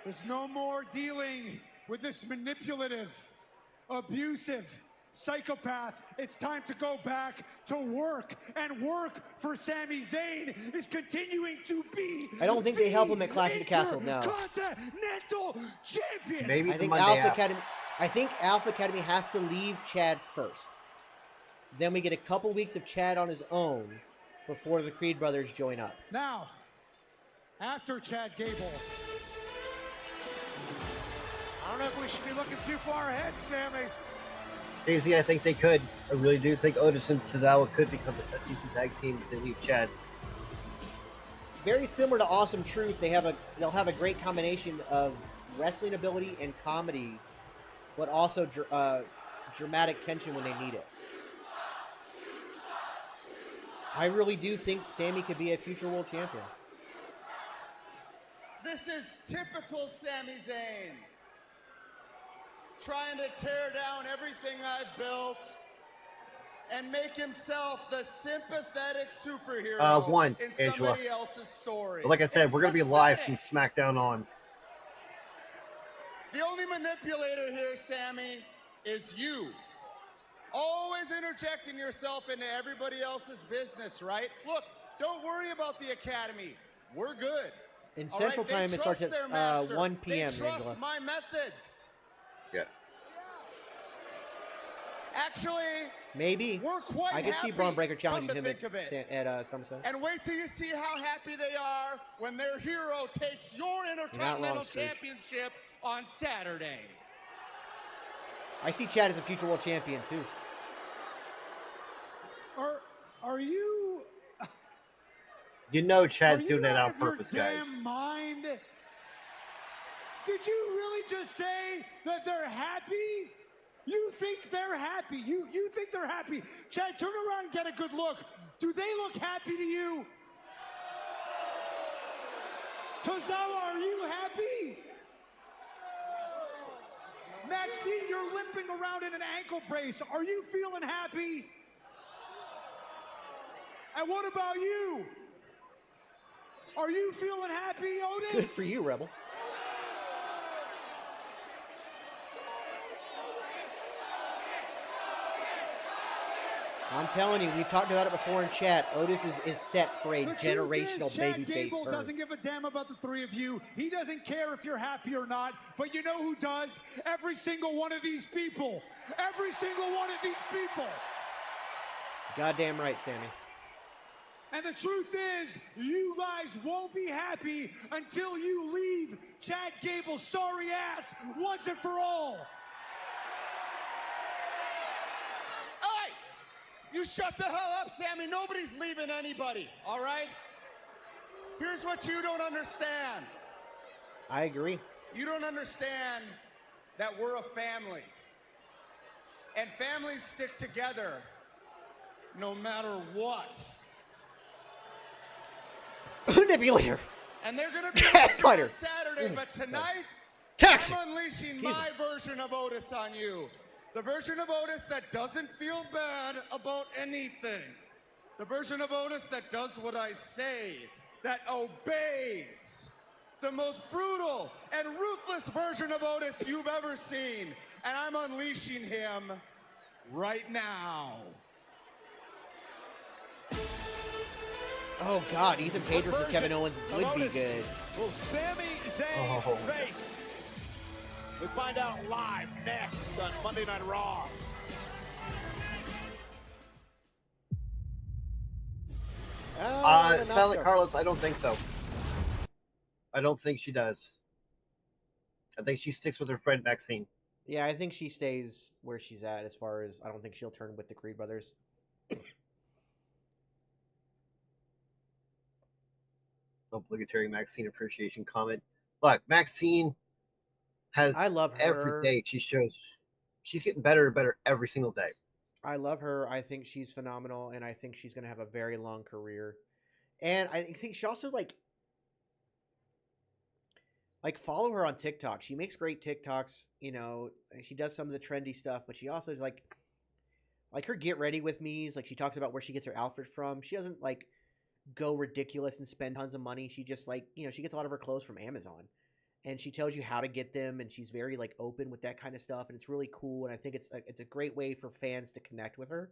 There's no more dealing with this manipulative, abusive psychopath. It's time to go back to work, and work for Sami Zayne is continuing to be. I don't think they help him at Clash of the Castle, no. Intercontinental Champion. Maybe I think Alpha Academy has to leave Chad first. Then we get a couple weeks of Chad on his own before the Creed brothers join up. Now, after Chad Gable. I don't know if we should be looking too far ahead, Sammy. Daisy, I think they could. I really do think Otis and Tozawa could become a decent tag team if they leave Chad. Very similar to Awesome Truth, they'll have a great combination of wrestling ability and comedy, but also dramatic tension when they need it. I really do think Sami could be a future world champion. This is typical Sami Zayn. Trying to tear down everything I've built and make himself the sympathetic superhero in Angela. somebody else's story. But like I said, we're going to be live from SmackDown on. The only manipulator here, Sami, is you. Always interjecting yourself into everybody else's business, right? Look, don't worry about the Academy. We're good. In Central Time, it starts at 1 p.m., They trust Angela. my methods. Yeah. Actually, maybe we're quite I could see happy, Bron Breakker come challenging to him think of it. at SummerSlam. And wait till you see how happy they are when their hero takes your Intercontinental Championship on Saturday. I see Chad as a future world champion too. Are you? You know Chad's Are you doing it out on of your purpose, guys. damn mind? Did you really just say that they're happy? You think they're happy? You think they're happy? Chad, turn around and get a good look. Do they look happy to you? Tozawa, are you happy? Maxine, you're limping around in an ankle brace. Are you feeling happy? And what about you? Are you feeling happy, Otis? Good for you, Rebel. I'm telling you, we've talked about it before in chat. Otis is set for a generational Chad babyface Gable turn. doesn't give a damn about the three of you. He doesn't care if you're happy or not. But you know who does? Every single one of these people. Every single one of these people. Goddamn right, Sami. And the truth is, you guys won't be happy until you leave Chad Gable's sorry ass once and for all. You shut the hell up, Sami. Nobody's leaving anybody, all right? Here's what you don't understand. I agree. You don't understand that we're a family. And families stick together no matter what. Manipulator. And they're going to be Gaslighter. on Saturday, but tonight, Taxi. I'm unleashing my version of Otis on you. The version of Otis that doesn't feel bad about anything. The version of Otis that does what I say, that obeys. The most brutal and ruthless version of Otis you've ever seen. And I'm unleashing him right now. Oh God, Ethan Page versus Kevin Owens would be good. Will Sami Zayne face? We find out live next on Monday Night Raw. Silent Carlos, I don't think so. I don't think she does. I think she sticks with her friend Maxine. Yeah, I think she stays where she's at as far as I don't think she'll turn with the Creed brothers. Obligatory Maxine appreciation comment. Look, Maxine has I love her. Every day she shows she's getting better and better every single day. I love her. I think she's phenomenal, and I think she's going to have a very long career. And I think she also like follow her on TikTok. She makes great TikToks, you know, and she does some of the trendy stuff, but she also is like her get ready with me's, like she talks about where she gets her outfit from. She doesn't like go ridiculous and spend tons of money. She just like, you know, she gets a lot of her clothes from Amazon. And she tells you how to get them, and she's very like open with that kind of stuff, and it's really cool. And I think it's a great way for fans to connect with her.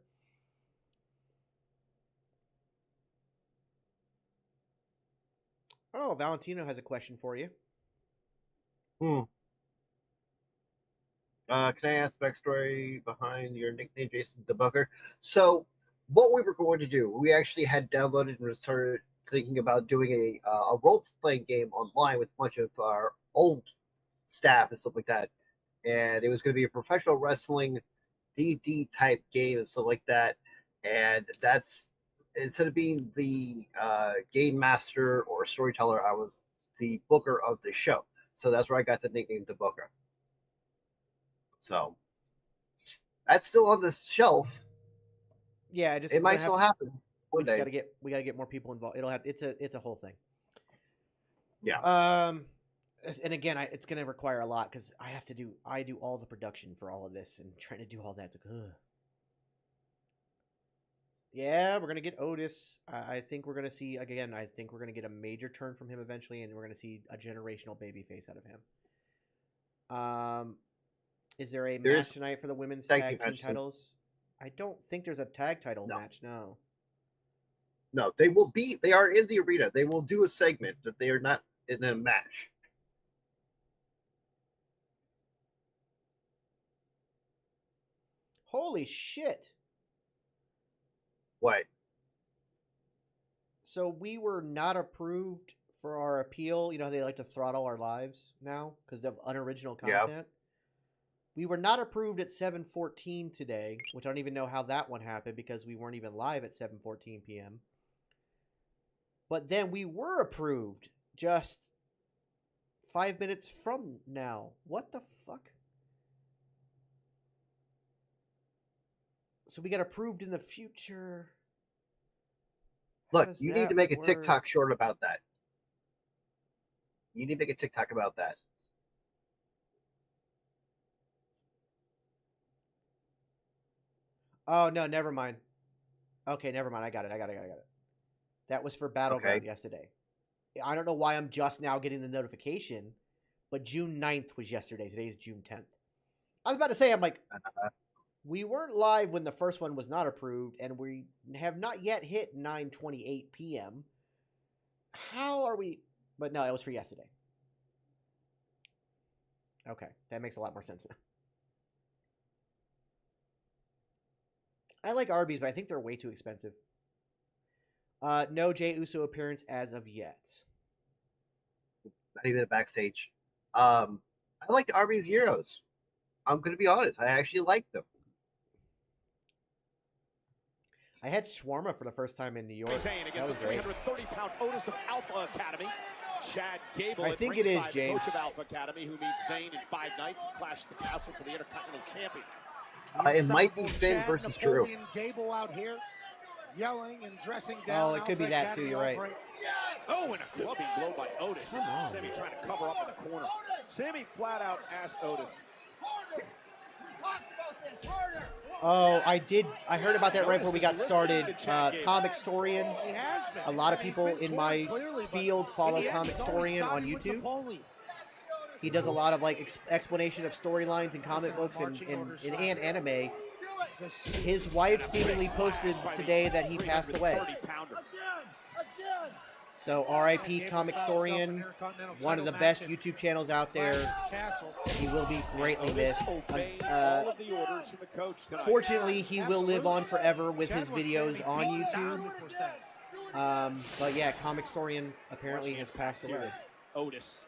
Oh, Valentino has a question for you. Can I ask backstory behind your nickname, Jason the Booker? So, what we were going to do, we actually had downloaded and started thinking about doing a role-playing game online with a bunch of our old staff and stuff like that. And it was going to be a professional wrestling DD type game and stuff like that. And that's, instead of being the game master or storyteller, I was the booker of the show. So that's where I got the nickname the Booker. So that's still on the shelf. Yeah, it might still happen. We gotta get more people involved. It's a whole thing. Yeah. And again, it's gonna require a lot because I do all the production for all of this, and trying to do all that. It's like, ugh. Yeah, we're gonna get Otis. I think we're gonna see again. I think we're gonna get a major turn from him eventually, and we're gonna see a generational babyface out of him. Is there a match tonight for the women's tag team titles? I don't think there's a tag title match. No. No, they will be. They are in the arena. They will do a segment, but they are not in a match. Holy shit! What? So we were not approved for our appeal. You know how they like to throttle our lives now because of unoriginal content? Yeah. We were not approved at 7:14 today, which I don't even know how that one happened because we weren't even live at 7:14 p.m. But then we were approved just 5 minutes from now. What the fuck? So we got approved in the future. Look, you need to make a TikTok short about that. You need to make a TikTok about that. Oh, no, never mind. Okay, never mind. I got it. That was for Battleground yesterday. I don't know why I'm just now getting the notification, but June 9th was yesterday. Today is June 10th. I was about to say, I'm like, we weren't live when the first one was not approved, and we have not yet hit 9:28 p.m. How are we? But no, it was for yesterday. Okay, that makes a lot more sense now. I like Arby's, but I think they're way too expensive. No Jey Uso appearance as of yet. Not even backstage. I like the Arby's Euros. I'm going to be honest. I actually like them. I had shawarma for the first time in New York. Zayne That against was the great. 330-pound Otis of Alpha Academy. Chad Gable I at think it is, ringside, the James. coach of Alpha Academy, who meets Zayne in 5 nights and Clash at the Castle for the Intercontinental Champion. It might be Finn Chad versus Drew. Napoleon Gable out here, yelling and dressing down. Oh, it could be Alpha that too. Academy You're right. Break. Oh, and a clubbing blow by Otis. Come on. Sami trying to cover up in the corner. Sami flat out asked Otis. Oh, I did. I heard about that right before we got started. Comic Storian. A lot of people in my field follow Comic Storian on YouTube. He does a lot of like explanation of storylines in comic books and anime. His wife seemingly posted today that he passed away. So R.I.P. Comic Storian, one of the best YouTube channels out there. He will be greatly missed. Fortunately, he will live on forever with his videos on YouTube. But yeah, Comic Storian apparently has passed away. Otis.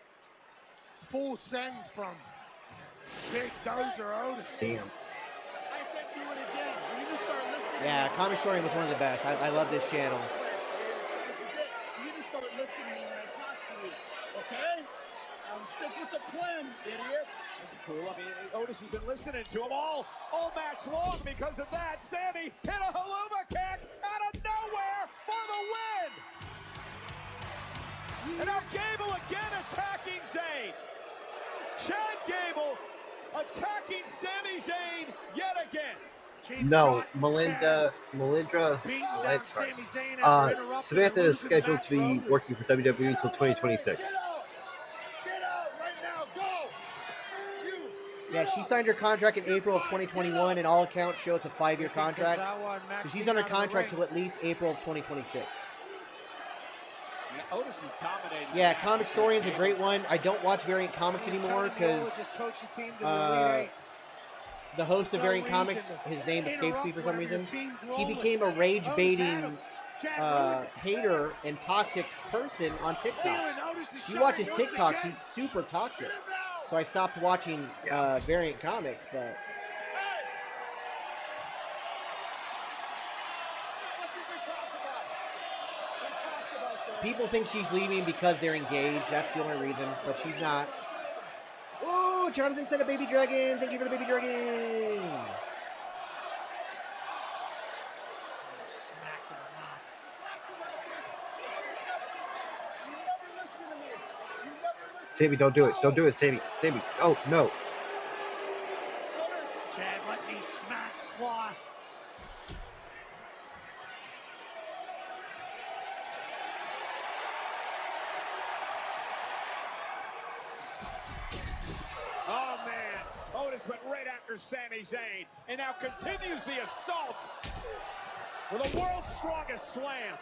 Full send from Big Dozer Otis. Damn. Yeah, Comic Storian was one of the best. I love this channel. Okay? Stick with the plan, idiot. That's cool. I mean, Otis has been listening to him all match long. Because of that, Sami hit a haluva kick out of nowhere for the win. And now Gable again attacking Zayne. Chad Gable attacking Sami Zayne yet again. No, Melindra. Samantha is scheduled to be working for WWE until 2026. Yeah, she signed her contract in April of 2021, and all accounts show it's a 5-year contract. So she's under contract till at least April of 2026. Otis is dominating. Yeah, Comic Storian's a great one. I don't watch Variant Comics anymore because the host of Variant Comics, his name escapes me for some reason. He became a rage-baiting hater and toxic person on TikTok. You watch his TikToks, he's super toxic. So I stopped watching Variant Comics, but... People think she's leaving because they're engaged. That's the only reason, but she's not. Oh, Jonathan sent a baby dragon. Thank you for the baby dragon. Sami, don't do it. Don't do it, Sami. Sami. Oh, no. Chad, let these smacks fly. Oh, man. Otis went right after Sami Zayne and now continues the assault with the world's strongest slam.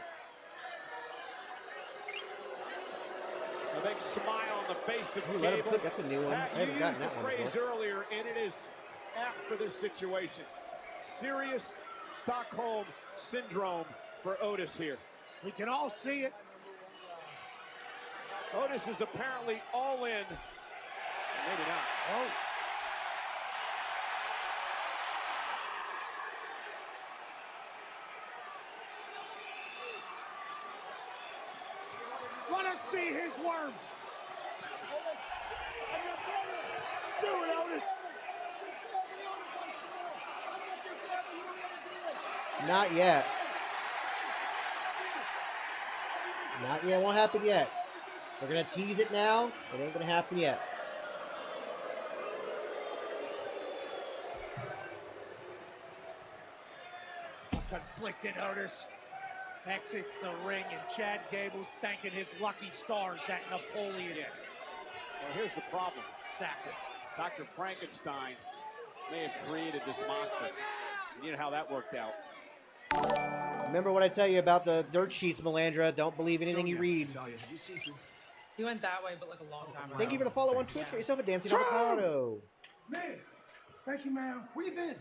A big smile on the face of Gable. That's a new one. I haven't gotten that one phrase before. earlier, and it is apt for this situation. Serious Stockholm syndrome for Otis here. We can all see it. Otis is apparently all in. Maybe not. Oh. Let us see his worm. Do it, Otis. Not yet. Not yet. Won't happen yet. We're going to tease it now. It ain't going to happen yet. Conflicted Otis exits the ring, and Chad Gable's thanking his lucky stars that Napoleon. Yeah. Well, here's the problem. Sacker. Dr. Frankenstein may have created this monster. You know how that worked out. Remember what I tell you about the dirt sheets, Melandra. Don't believe anything you read. He went that way, but like a long time ago. Thank you for the follow on Twitch. Get yourself a dancing avocado. Man, thank you, man. Where you been?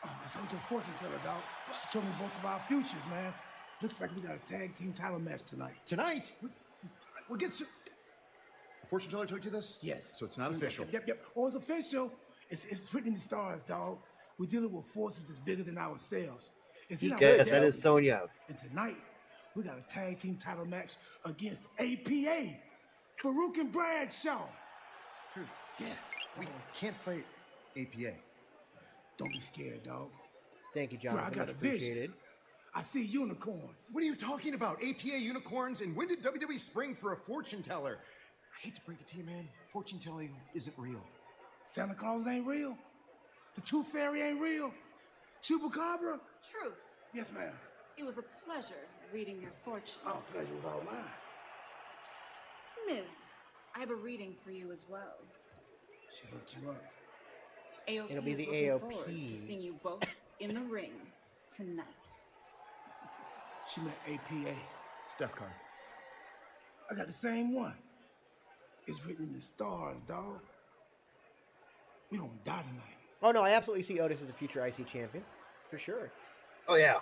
Oh, I was talking to a fortune teller, dog. She told me both of our futures, man. Looks like we got a tag team title match tonight. Tonight? We'll get some... The fortune teller told you this? Yes. So it's not official. Yep. Oh, it's official. It's written in the stars, dog. We're dealing with forces that's bigger than ourselves. Yes, that is Sonya. And tonight, we got a tag team title match against APA. Farouk and Bradshaw. Truth. Yes. We can't fight APA. Don't be scared, dog. Thank you, Bro, Jonathan. I got Much a vision. appreciated. I see unicorns. What are you talking about? APA unicorns? And when did WWE spring for a fortune teller? I hate to break it to you, man. Fortune telling isn't real. Santa Claus ain't real. The Tooth Fairy ain't real. Chupacabra? Truth. Yes, ma'am. It was a pleasure reading your fortune. Oh, pleasure was all mine. Miz, I have a reading for you as well. She hooked you up. AOP It'll be is the looking AOP. forward to seeing you both in the ring tonight. She meant APA. It's death card. I got the same one. It's written in the stars, dog. We gonna die tonight. Oh, no, I absolutely see Otis as a future IC champion. For sure. Oh, yeah.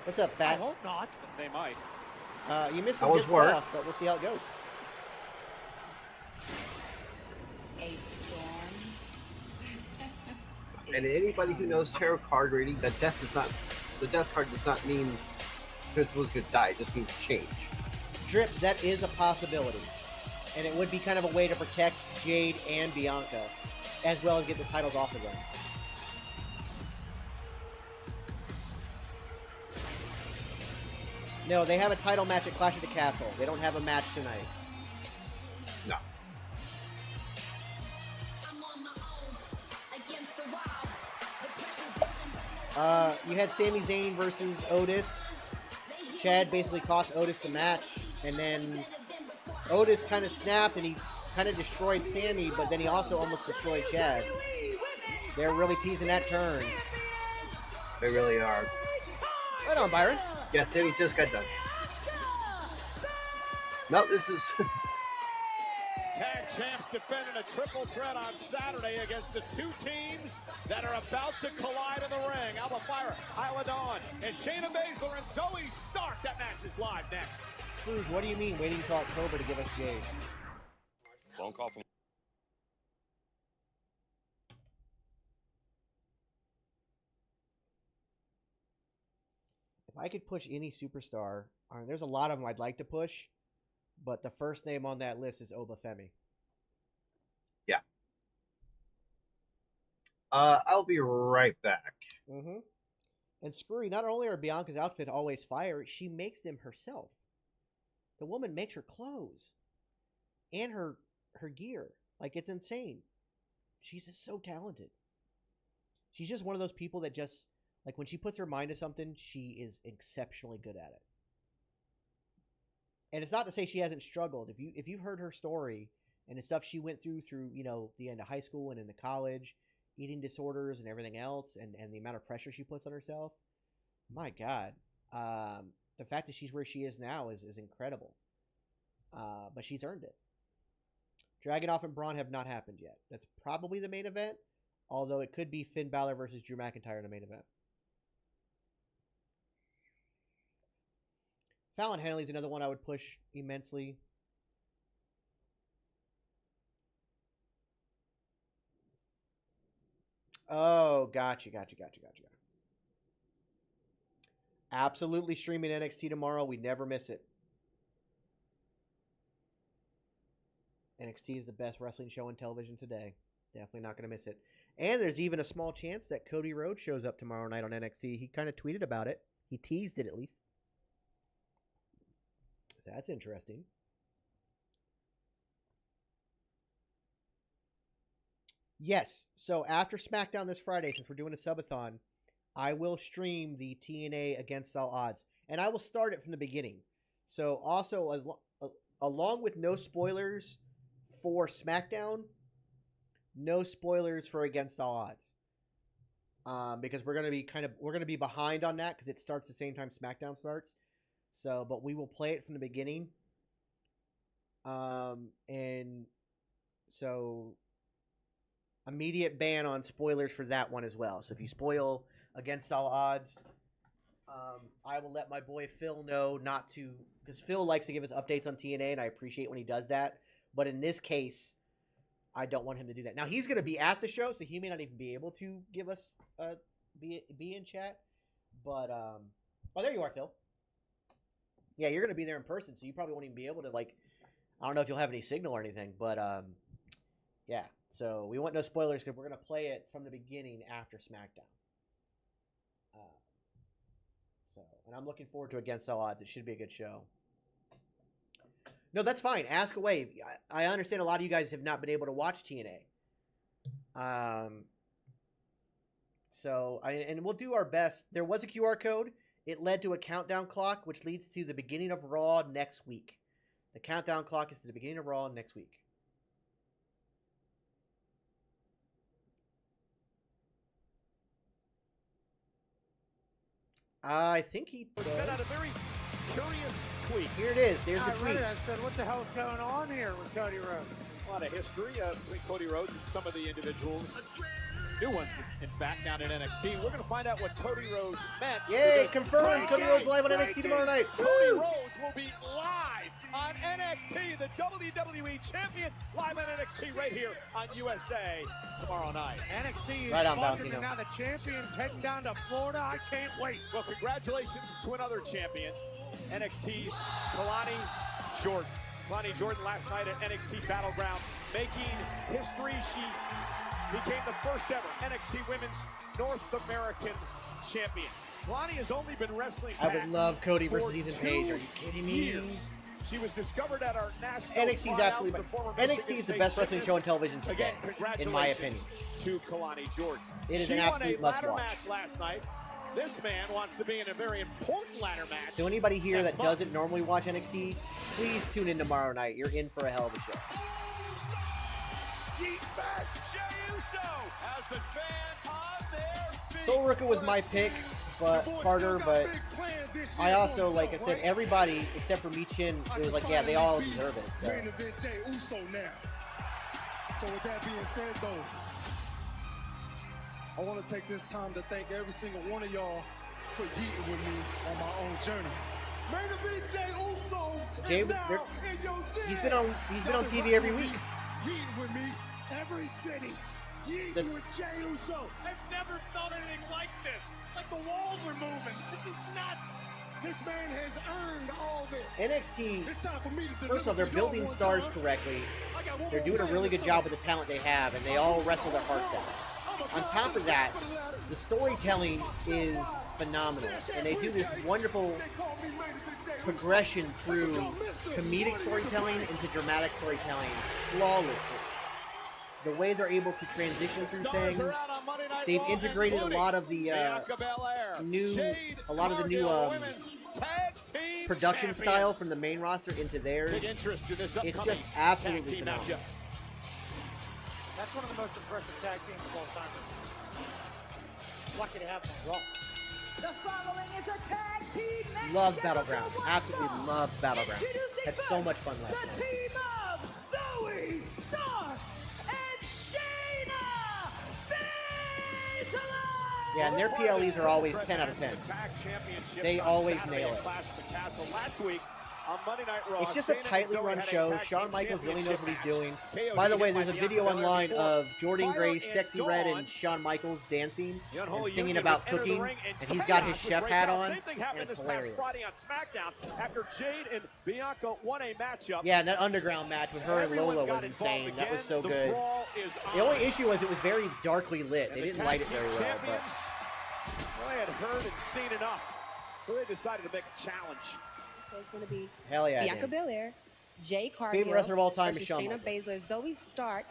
What's up, I Fats? hope not. They might. You missed That some was good work. stuff, but we'll see how it goes. A storm. And anybody who knows tarot card reading, the death card does not mean this was going to die. It just means change. Drips, that is a possibility. And it would be kind of a way to protect Jade and Bianca, as well as get the titles off of them. No, they have a title match at Clash at the Castle. They don't have a match tonight. No. You had Sami Zayne versus Otis. Chad basically cost Otis the match, and then Otis kind of snapped and he kind of destroyed Sami, but then he also almost destroyed Chad. They're really teasing that turn. They really are. Right on, Byron. Yeah, Sami just got done. No, this is... Tag champs defending a triple threat on Saturday against the two teams that are about to collide in the ring. Alba Fire, Isla Dawn, and Shayna Baszler and Zoe Stark. That match is live next. Scrooge, what do you mean waiting until October to give us Jade? Phone call from... If I could push any superstar, there's a lot of them I'd like to push, but the first name on that list is Obafemi. Yeah. I'll be right back. Mm-hmm. And Screwy, not only are Bianca's outfit always fire, she makes them herself. The woman makes her clothes and her gear. Like, it's insane. She's just so talented. She's just one of those people that just, like, when she puts her mind to something, she is exceptionally good at it. And it's not to say she hasn't struggled. If you've heard her story and the stuff she went through, you know, the end of high school and into college, eating disorders and everything else, and the amount of pressure she puts on herself, my God. The fact that she's where she is now is incredible. But she's earned it. Dragonov and Braun have not happened yet. That's probably the main event, although it could be Finn Balor versus Drew McIntyre in the main event. Fallon Henley's another one I would push immensely. Oh, gotcha. Absolutely streaming NXT tomorrow. We never miss it. NXT is the best wrestling show on television today. Definitely not going to miss it. And there's even a small chance that Cody Rhodes shows up tomorrow night on NXT. He kind of tweeted about it. He teased it, at least. So that's interesting. Yes. So after SmackDown this Friday, since we're doing a subathon, I will stream the TNA Against All Odds. And I will start it from the beginning. So also, along with no spoilers for SmackDown, no spoilers for Against All Odds. Because we're gonna be behind on that because it starts the same time SmackDown starts. So, but we will play it from the beginning. And so immediate ban on spoilers for that one as well. So if you spoil Against All Odds, I will let my boy Phil know not to, because Phil likes to give us updates on TNA, and I appreciate when he does that. But in this case, I don't want him to do that. Now, he's going to be at the show, so he may not even be able to give us be in chat. But oh, there you are, Phil. Yeah, you're gonna be there in person, so you probably won't even be able to like. I don't know if you'll have any signal or anything, but yeah. So we want no spoilers because we're gonna play it from the beginning after SmackDown. So, and I'm looking forward to Against All Odds. It should be a good show. No, that's fine. Ask away. I understand a lot of you guys have not been able to watch TNA. So, and we'll do our best. There was a QR code. It led to a countdown clock, which leads to the beginning of Raw next week. The countdown clock is to the beginning of Raw next week. I think he sent out a very curious tweet. Here it is. There's the I tweet. read it. I said, what the hell's going on here with Cody Rhodes? A lot of history between Cody Rhodes and some of the individuals. New ones, in fact, down in NXT. We're going to find out what Cody Rhodes meant. Yay, confirmed. Cody Rhodes live on NXT tomorrow night. Cody Rhodes will be live on NXT, the WWE Champion, live on NXT right here on USA tomorrow night. NXT is right on, buzzing, and now the champion's heading down to Florida. I can't wait. Well, congratulations to another champion, NXT's Kalani Jordan. Kalani Jordan last night at NXT Battleground, making history. She became the first ever NXT Women's North American Champion. Kalani has only been wrestling. I would love Cody versus Ethan Page. Are you kidding me? Years. She was discovered at our national NXT is absolutely NXT is the best wrestling show on television today, in my opinion. To Kalani Jordan. It is she an absolute won a ladder must-watch. match last night. This man wants to be in a very important ladder match. So anybody here next that month. doesn't normally watch NXT, please tune in tomorrow night. You're in for a hell of a show. Jey Uso has the fans on their feet. Soul Rooker was my pick, but Carter. But I also, like I said, everybody except for Michin, it was like, yeah, they all deserve it. So. Main event Jey Uso now. So with that being said, though, I want to take this time to thank every single one of y'all for yeeting with me on my own journey. Main event Jey Uso Jay, is now in your city. he's been on TV every week. Yeeting with me every city. Yeeting with Jey Uso. I've never felt anything like this. It's like the walls are moving. This is nuts. This man has earned all this. NXT, It's time for me to first off, they're deliver building one stars time. correctly. I got one They're more doing a plan really to good say. job with the talent they have, and they all wrestle their hearts out. On top of that, the storytelling is phenomenal, and they do this wonderful progression through comedic storytelling into dramatic storytelling flawlessly. The way they're able to transition through things, they've integrated a lot of the new production style from the main roster into theirs. Big interest in this It's upcoming just absolutely tag team phenomenal. matchup. That's one of the most impressive tag teams of all time. Lucky to have one. Raw. The following is a tag team match. Loved Battleground. Absolutely loved Battleground. Introducing Had so much fun last the night. team of Zoe Stark and Shayna Baszler. Yeah, and their PLEs are always 10 out of 10. They always nail it. Last week on Monday Night Raw, It's just a Shayna and tightly Zoe run had a show. tag Shawn team Michaels really knows what he's championship doing. match. By the KO way, hit there's a by video Bianca online Belair of Jordan Fire Grace, and Sexy Dawn. Red, and Shawn Michaels dancing The and Unholy singing Union about would enter the cooking, ring in and he's got his chaos with chef Ray hat Bell. on, Same thing and happened it's this hilarious. past Friday on SmackDown after Jade and Bianca won a matchup. Yeah, and that underground match with her and Everyone Lola got was involved insane. That was again. so The good. brawl is The only on. issue was it was very darkly lit. They And the didn't tag light it team very well, but champions, well, they had heard and seen enough, so they decided to make a challenge. So it's going to be hell yeah. Bianca Dan. Belair, Jay Cargill Favorite wrestler of all time is versus Shawn Shayna Michaels. Baszler, Zoe Stark,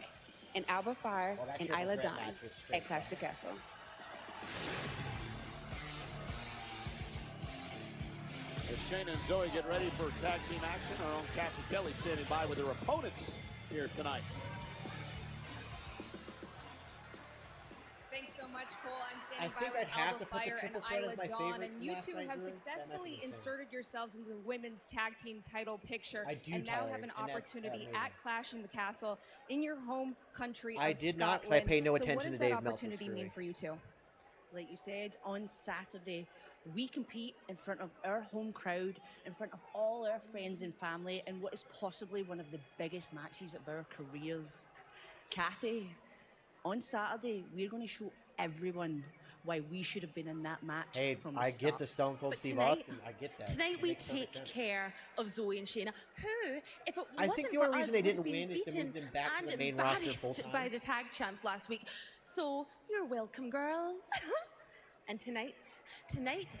and Alba Fire Well, that and triple Isla threat Dawn match was straight at Clash of the Castle. As Shayna and Zoe get ready for tag team action, our own Captain Kelly standing by with their opponents here tonight. Thanks so much, Cole. I'm I standing think by with I'd have Alba to put the Fire and triple threat Isla as my Dawn, favorite and you last two night, have Drew. That successfully match was insane. inserted yourselves into the women's tag team title picture, I do, and now Tyler, have an and that's opportunity amazing. at Clash in the Castle in your home country I of did not, 'cause Scotland. I pay no So attention what to does Dave that Meltzer's opportunity mean screwy. for you two? Like you said, on Saturday, we compete in front of our home crowd, in front of all our friends and family, in what is possibly one of the biggest matches of our careers. Kathy, on Saturday, we're going to show everyone why we should have been in that match Hey, from the I start. get the Stone Cold Steve tonight- Austin. I get that. Tonight It we makes perfect take sense. care of Zoe and Shayna, who, if it I wasn't think the for only us, reason they would have didn't been win is to move beaten them back to and the main roster full embarrassed time. by the tag champs last week. So you're welcome, girls. And tonight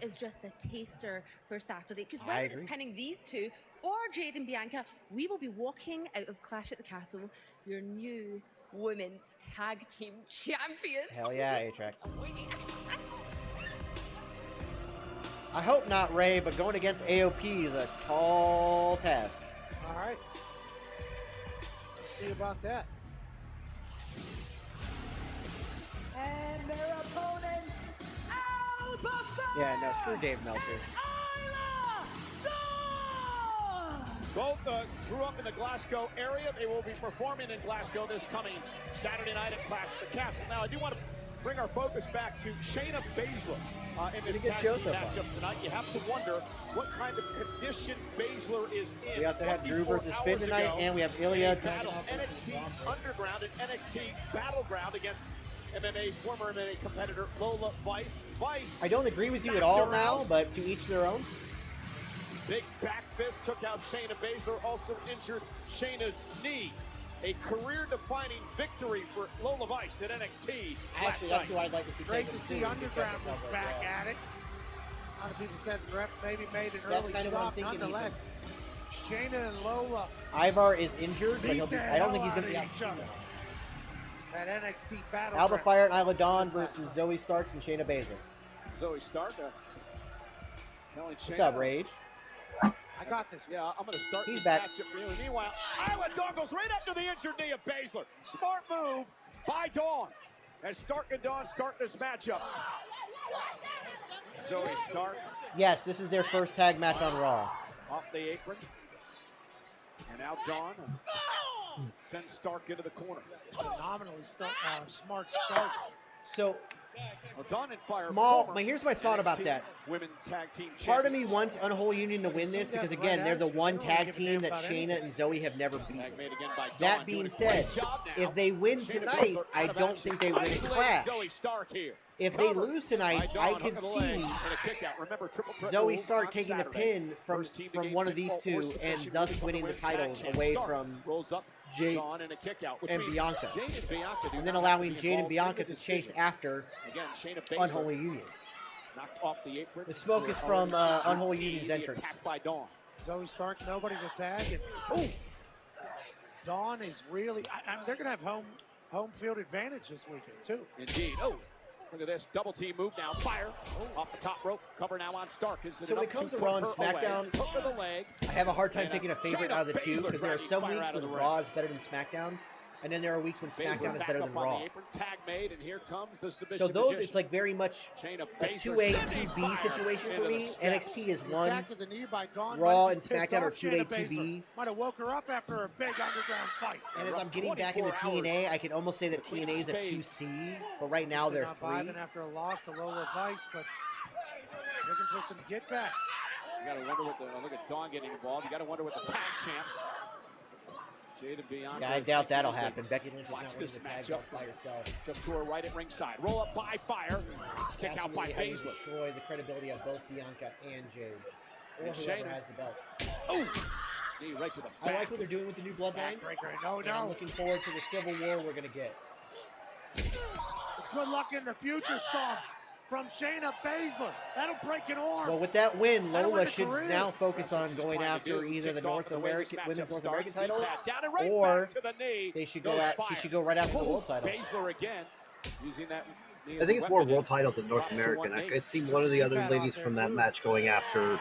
is just a taster for Saturday. Because I whether agree. it's pinning these two or Jade and Bianca, we will be walking out of Clash at the Castle, your new women's tag team champions. Hell yeah, A-Trax. I hope not, Ray, but going against AOP is a tall task. All right. Let's see about that. And their opponents, Alba Yeah, no, screw Dave Meltzer. Both grew up in the Glasgow area. They will be performing in Glasgow this coming Saturday night at Clash at the Castle. Now, I do want to bring our focus back to Shayna Baszler in this Pretty good tag show team so far. matchup tonight. You have to wonder what kind of condition Baszler is in. We also have Drew 24 versus Finn hours tonight, ago, and we have Ilya they battled Dragonov versus NXT Bron Breakker. Underground and NXT Battleground against former MMA competitor Lola Vice. I don't agree with you at all now, but to each their own. Big back fist took out Shayna Baszler, also injured Shayna's knee. A career-defining victory for Lola Vice at NXT Actually, that's who I'd like to see. Great take to it see too, Underground because was of back yeah. at it. A lot of people said Rep maybe made an That's early kind of what I'm stop. thinking, Nonetheless, Shayna and Lola Ivar is injured, but beat he'll be, the I don't think hell he's going to out be of out. each other at NXT Battle. Alba Fire and Isla Dawn versus Zoe Starks and Shayna Baszler. Zoe Stark telling Shayna. What's up, Rage? I got this. Yeah, I'm going to start He's this back. matchup for you. Meanwhile, Isla Dawn goes right up to the injured knee of Baszler. Smart move by Dawn as Stark and Dawn start this matchup. Zoe Stark Yes, this is their first tag match on Raw. off the apron. And now Dawn sends Stark into the corner. Phenomenally smart start. So, Well, Dawn and Fire. Maul, former here's my thought about NXT that. Women tag team Part of me champions. wants Unholy Union to win this because, again, they're the one tag team that Shayna and Zoe have never beaten. Tag made again by Dawn, That doing being a said, great job now. if they win Shayna tonight, Baszler I out of don't action. think they win in Isolating Clash. Zoe Stark here. If they Cover lose tonight, by I Dawn, could hook of the leg see and a kick out. Remember, triple threat Zoe rules Stark on taking a Saturday. pin First team to from gain one of these pinfall or two and submission thus will become winning the women's tag titles champ. away Stark from rolls up Jade Dawn and a kick out, which and means Bianca. Jade and Bianca do And then not allowing have to be Jade and involved Bianca in the to chase decision. after Again, Shayna Baszler Unholy Union. knocked off the apron. The smoke is For from ROH. Unholy The Union's entrance. attack by Dawn. Zoe Stark, nobody to tag, and Dawn is really. They're going to have home field advantage this weekend too. Indeed. Oh, look at this double team move now. Fire off the top rope. Cover now on Stark. Is So when it comes to Raw and SmackDown, hook of the leg. I have a hard time And, picking a favorite Shayna out of the two Baszler because there are dragging some Fire weeks out of when the ring. Raw is better than SmackDown, and then there are weeks when Baszler SmackDown is back better up than on Raw. the apron, tag made, and here comes the submission. So those, magician. it's like very much Shayna a Baszler 2A, sending 2B fire situation for into the me. steps. NXT is The one. attack to the knee by Dawn Raw might and have just pissed SmackDown are off 2A, Shayna Baszler. 2B. Might have woke her up after a big underground fight. And as I'm getting back into 24 TNA, I can almost say that TNA is a 2C, but right now Obviously they're not 3. vibing after a loss to Lola Vice, but looking for some get back. You got to wonder what the look at Dawn getting involved. You got to wonder what the tag champs. Jade and Bianca. Yeah, I doubt that'll happen. Becky Lynch is not Watch winning this the tag matchup belt by herself. Just to her right at ringside. Roll up by Fire. Kick That's out by really how you Baszler. destroy the credibility of both Bianca and Jade, or And whoever Shayna. has the belts. Oh, knee right to the I back. like what they're doing with the new bloodline. Backbreaker. No, And I'm no. looking forward to the civil war we're gonna get. Good luck in the future stomps from Shayna Baszler. That'll break an arm. Well, with that win, That'll Lola win a should career. now focus on She's going trying to after do. either the Ticked off North the way this American matchup Women's North starts. American title, Knee pad down and right or back to the knee. they should Goes go at Fire. she should go right after the world title. Baszler again using that knee I as think a it's more weapon. world title than North Drops to American. one I knee. could see one of the other ladies from that match going after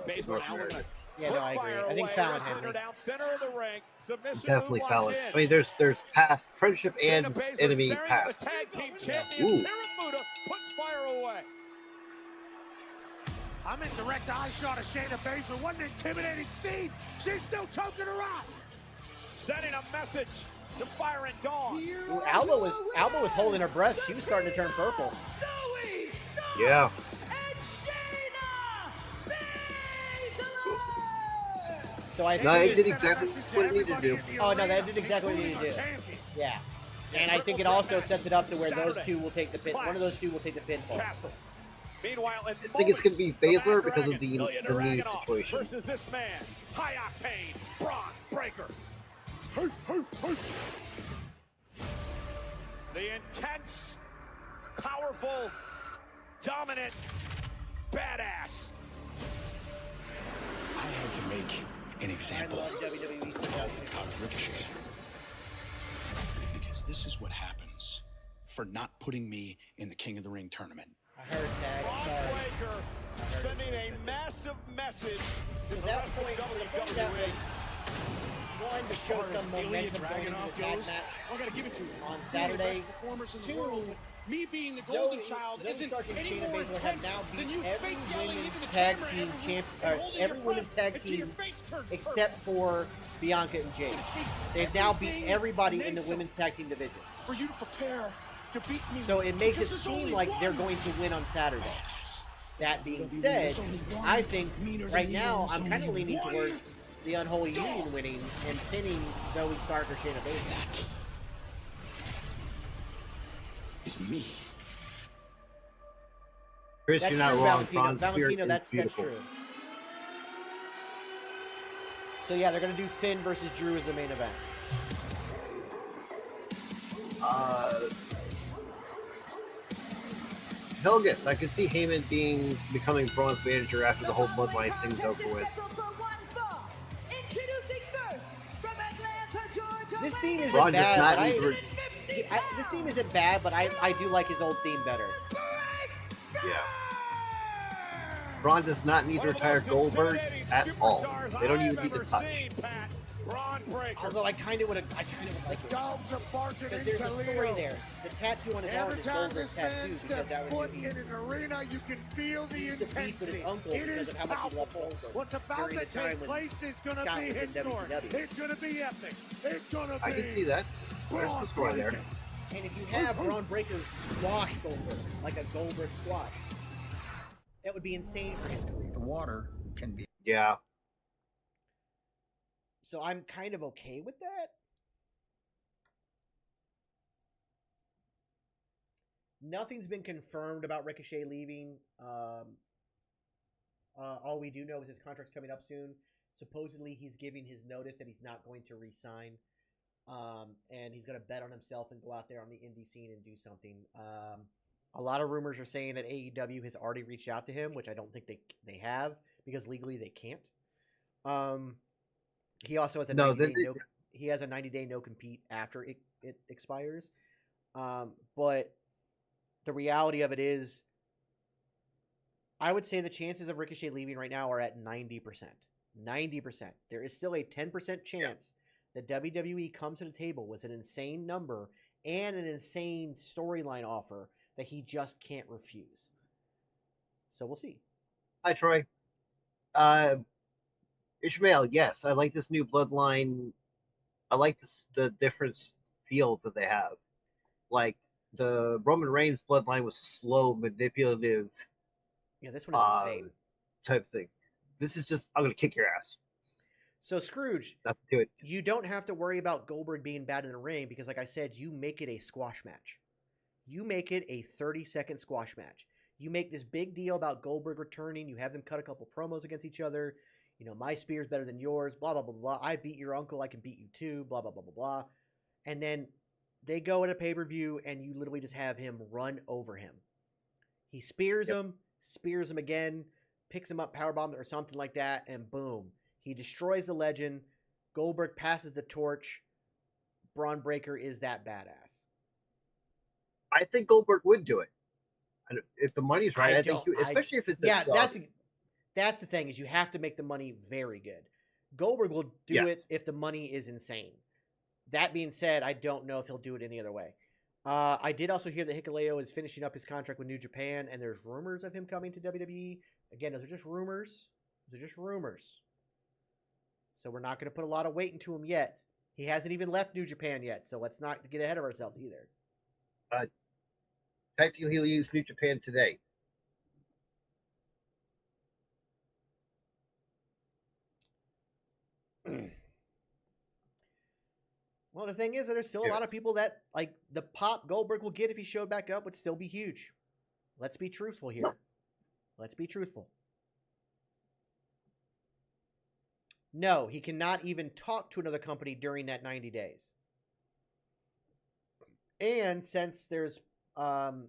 Baszler North now American. Yeah, no, I agree. I think Fallon had me. Down center of the ring. Submission Definitely move Fallon. locked in. I mean, there's past friendship and Shayna Baszler enemy staring at past. the tag team champion Ooh. Muda puts Fire away. I'm in direct eye shot of Shayna Baszler. What an intimidating scene. She's still choking her out. Sending a message to Fire and Dawn. Ooh, Alba was holding her breath. She was starting to turn purple. Yeah. So I No, it think did exactly what it needed to do. Oh no, that did exactly what it needed to do. Yeah. And I think it also sets it up to where those two will take the pin. One of those two will take the pinfall. Castle. Meanwhile, I think it's going to be Baszler because of the knee situation. Versus this man, high octane, Bron Breakker. The intense, powerful, dominant, badass. I had to make an example out of Ricochet. Because this is what happens for not putting me in the King of the Ring tournament. I heard tag. Bron Breakker sending a massive message to the rest of WWE. One, to show some momentum going into the tag match I gotta give it to you. on Saturday. Two, me being the golden child Zoe isn't Stark and any Shayna more Baszler have intense now than beat you every fake yelling women's into the tag camera team and champ, holding every your women's breath tag until your team face turns except for Bianca and Jade. They've now beat everybody in the women's tag team division. for you to prepare to beat me. So it makes it Because there's seem only like they're one. going to win on Saturday. That being said, I think right now I'm kind of leaning towards the Unholy Union winning and pinning Zoe Stark or Shayna Baszler. It's me. Chris, That's you're not true, wrong. Valentino. Bron's Valentino, spirit is that's beautiful. true. So yeah, they're going to do Finn versus Drew as the main event. Helgus, I could see Heyman becoming Braun's manager after the whole bloodline thing's over with. This theme isn't Braun does bad, not but need this theme isn't bad, but I do like his old theme better. Yeah. Braun does not need to retire Goldberg at all. They don't even need to touch. Although I kind of would like it. Dogs are barking Because in there's a story Toledo. there. The tattoo on his arm Every is time Goldberg's this man tattoo because steps that was foot who in an arena, you can feel the used to beef with his intensity. uncle It because is of how much he loved palpable. Goldberg. What's about during to the time take when place is going to Scott be was in historic. WCW. It's going to be epic. It's going to be. I can see that. There's Braun the story there. Breakker. And if you have Bron Breakker squash Goldberg, like a Goldberg squash, that would be insane for his career. The water can be. Yeah. So I'm kind of okay with that. Nothing's been confirmed about Ricochet leaving. All we do know is his contract's coming up soon. Supposedly, he's giving his notice that he's not going to re-sign. And he's going to bet on himself and go out there on the indie scene and do something. A lot of rumors are saying that AEW has already reached out to him, which I don't think they have because legally they can't. He also has a 90-day no compete after it expires. But the reality of it is, I would say the chances of Ricochet leaving right now are at 90%. 90%. There is still a 10% chance that WWE comes to the table with an insane number and an insane storyline offer that he just can't refuse. So we'll see. Hi, Troy. Ishmael, yes, I like this new bloodline. I like the different fields that they have. Like, the Roman Reigns bloodline was slow, manipulative. Yeah, this one is insane. Type thing. This is just, I'm going to kick your ass. So, Scrooge, That's good. You don't have to worry about Goldberg being bad in the ring because, like I said, you make it a squash match. You make it a 30-second squash match. You make this big deal about Goldberg returning. You have them cut a couple promos against each other. You know, my spear's better than yours, blah, blah, blah, blah. I beat your uncle, I can beat you too, blah, blah, blah, blah, blah. And then they go at a pay-per-view, and you literally just have him run over him. He spears him again, picks him up, powerbomb or something like that, and boom. He destroys the legend. Goldberg passes the torch. Bron Breakker is that badass. I think Goldberg would do it. If the money's right, I think, especially if it's that's the thing, is you have to make the money very good. Goldberg will do it if the money is insane. That being said, I don't know if he'll do it any other way. I did also hear that Hikuleo is finishing up his contract with New Japan, and there's rumors of him coming to WWE. Again, those are just rumors. Those are just rumors. So we're not going to put a lot of weight into him yet. He hasn't even left New Japan yet, so let's not get ahead of ourselves either. Technically, he'll use New Japan today. Well, the thing is that there's still a lot of people that, like, the pop Goldberg will get if he showed back up would still be huge. Let's be truthful here. Let's be truthful. No, he cannot even talk to another company during that 90 days. And since there's, while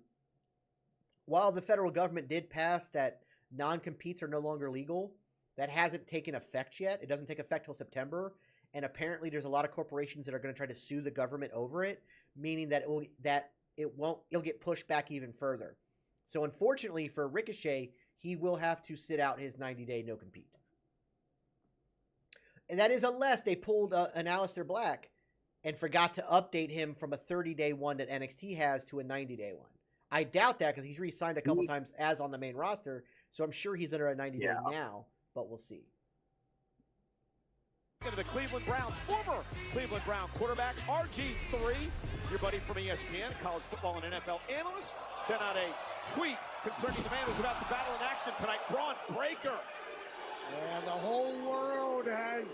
the federal government did pass that non-competes are no longer legal, that hasn't taken effect yet. It doesn't take effect till September. And apparently there's a lot of corporations that are going to try to sue the government over it, meaning that it'll get pushed back even further. So unfortunately for Ricochet, he will have to sit out his 90-day no-compete. And that is unless they pulled an Aleister Black and forgot to update him from a 30-day one that NXT has to a 90-day one. I doubt that because he's re-signed a couple times as on the main roster, so I'm sure he's under a 90-day now, but we'll see. Into the Cleveland Browns, former Cleveland Brown quarterback, RG3, your buddy from ESPN, college football and NFL analyst, sent out a tweet concerning the man who's about to battle in action tonight, Bron Breakker. And the whole world has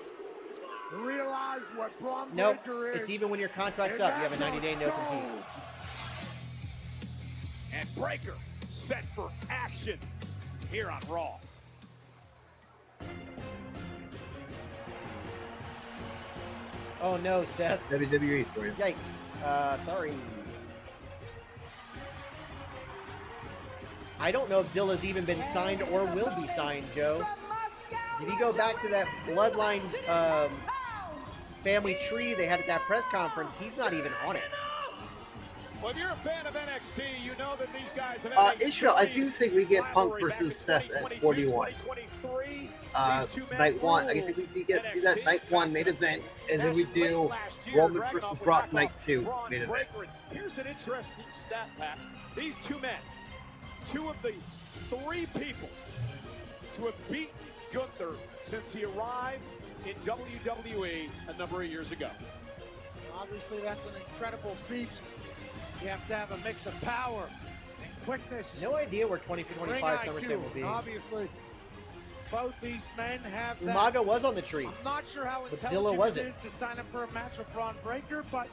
realized what Bron Nope, Breakker is. it's even when your contract's up, you have a 90-day no-compete. And Breakker set for action here on Raw. Oh no, Seth. WWE for you. Yikes. Sorry. I don't know if Zilla's even been signed or will be signed, Joe. Did you go back to that Bloodline family tree they had at that press conference? He's not even on it. Well, if you're a fan of NXT, you know that these guys have Israel, I do think we get Punk versus Seth at 41. Night one, I think we do that night one main event, and then we do Roman versus Brock night 2 main event. Here's an interesting stat, Pat. These two men, two of the 3 people to have beaten Gunther since he arrived in WWE a number of years ago. Obviously, that's an incredible feat. You have to have a mix of power and quickness. No idea where 2025 SummerSlam will be. Obviously, both these men have that. Umaga was on the tree. I'm not sure how but Zilla wasn't. it is to sign up for a match with Bron Breakker, but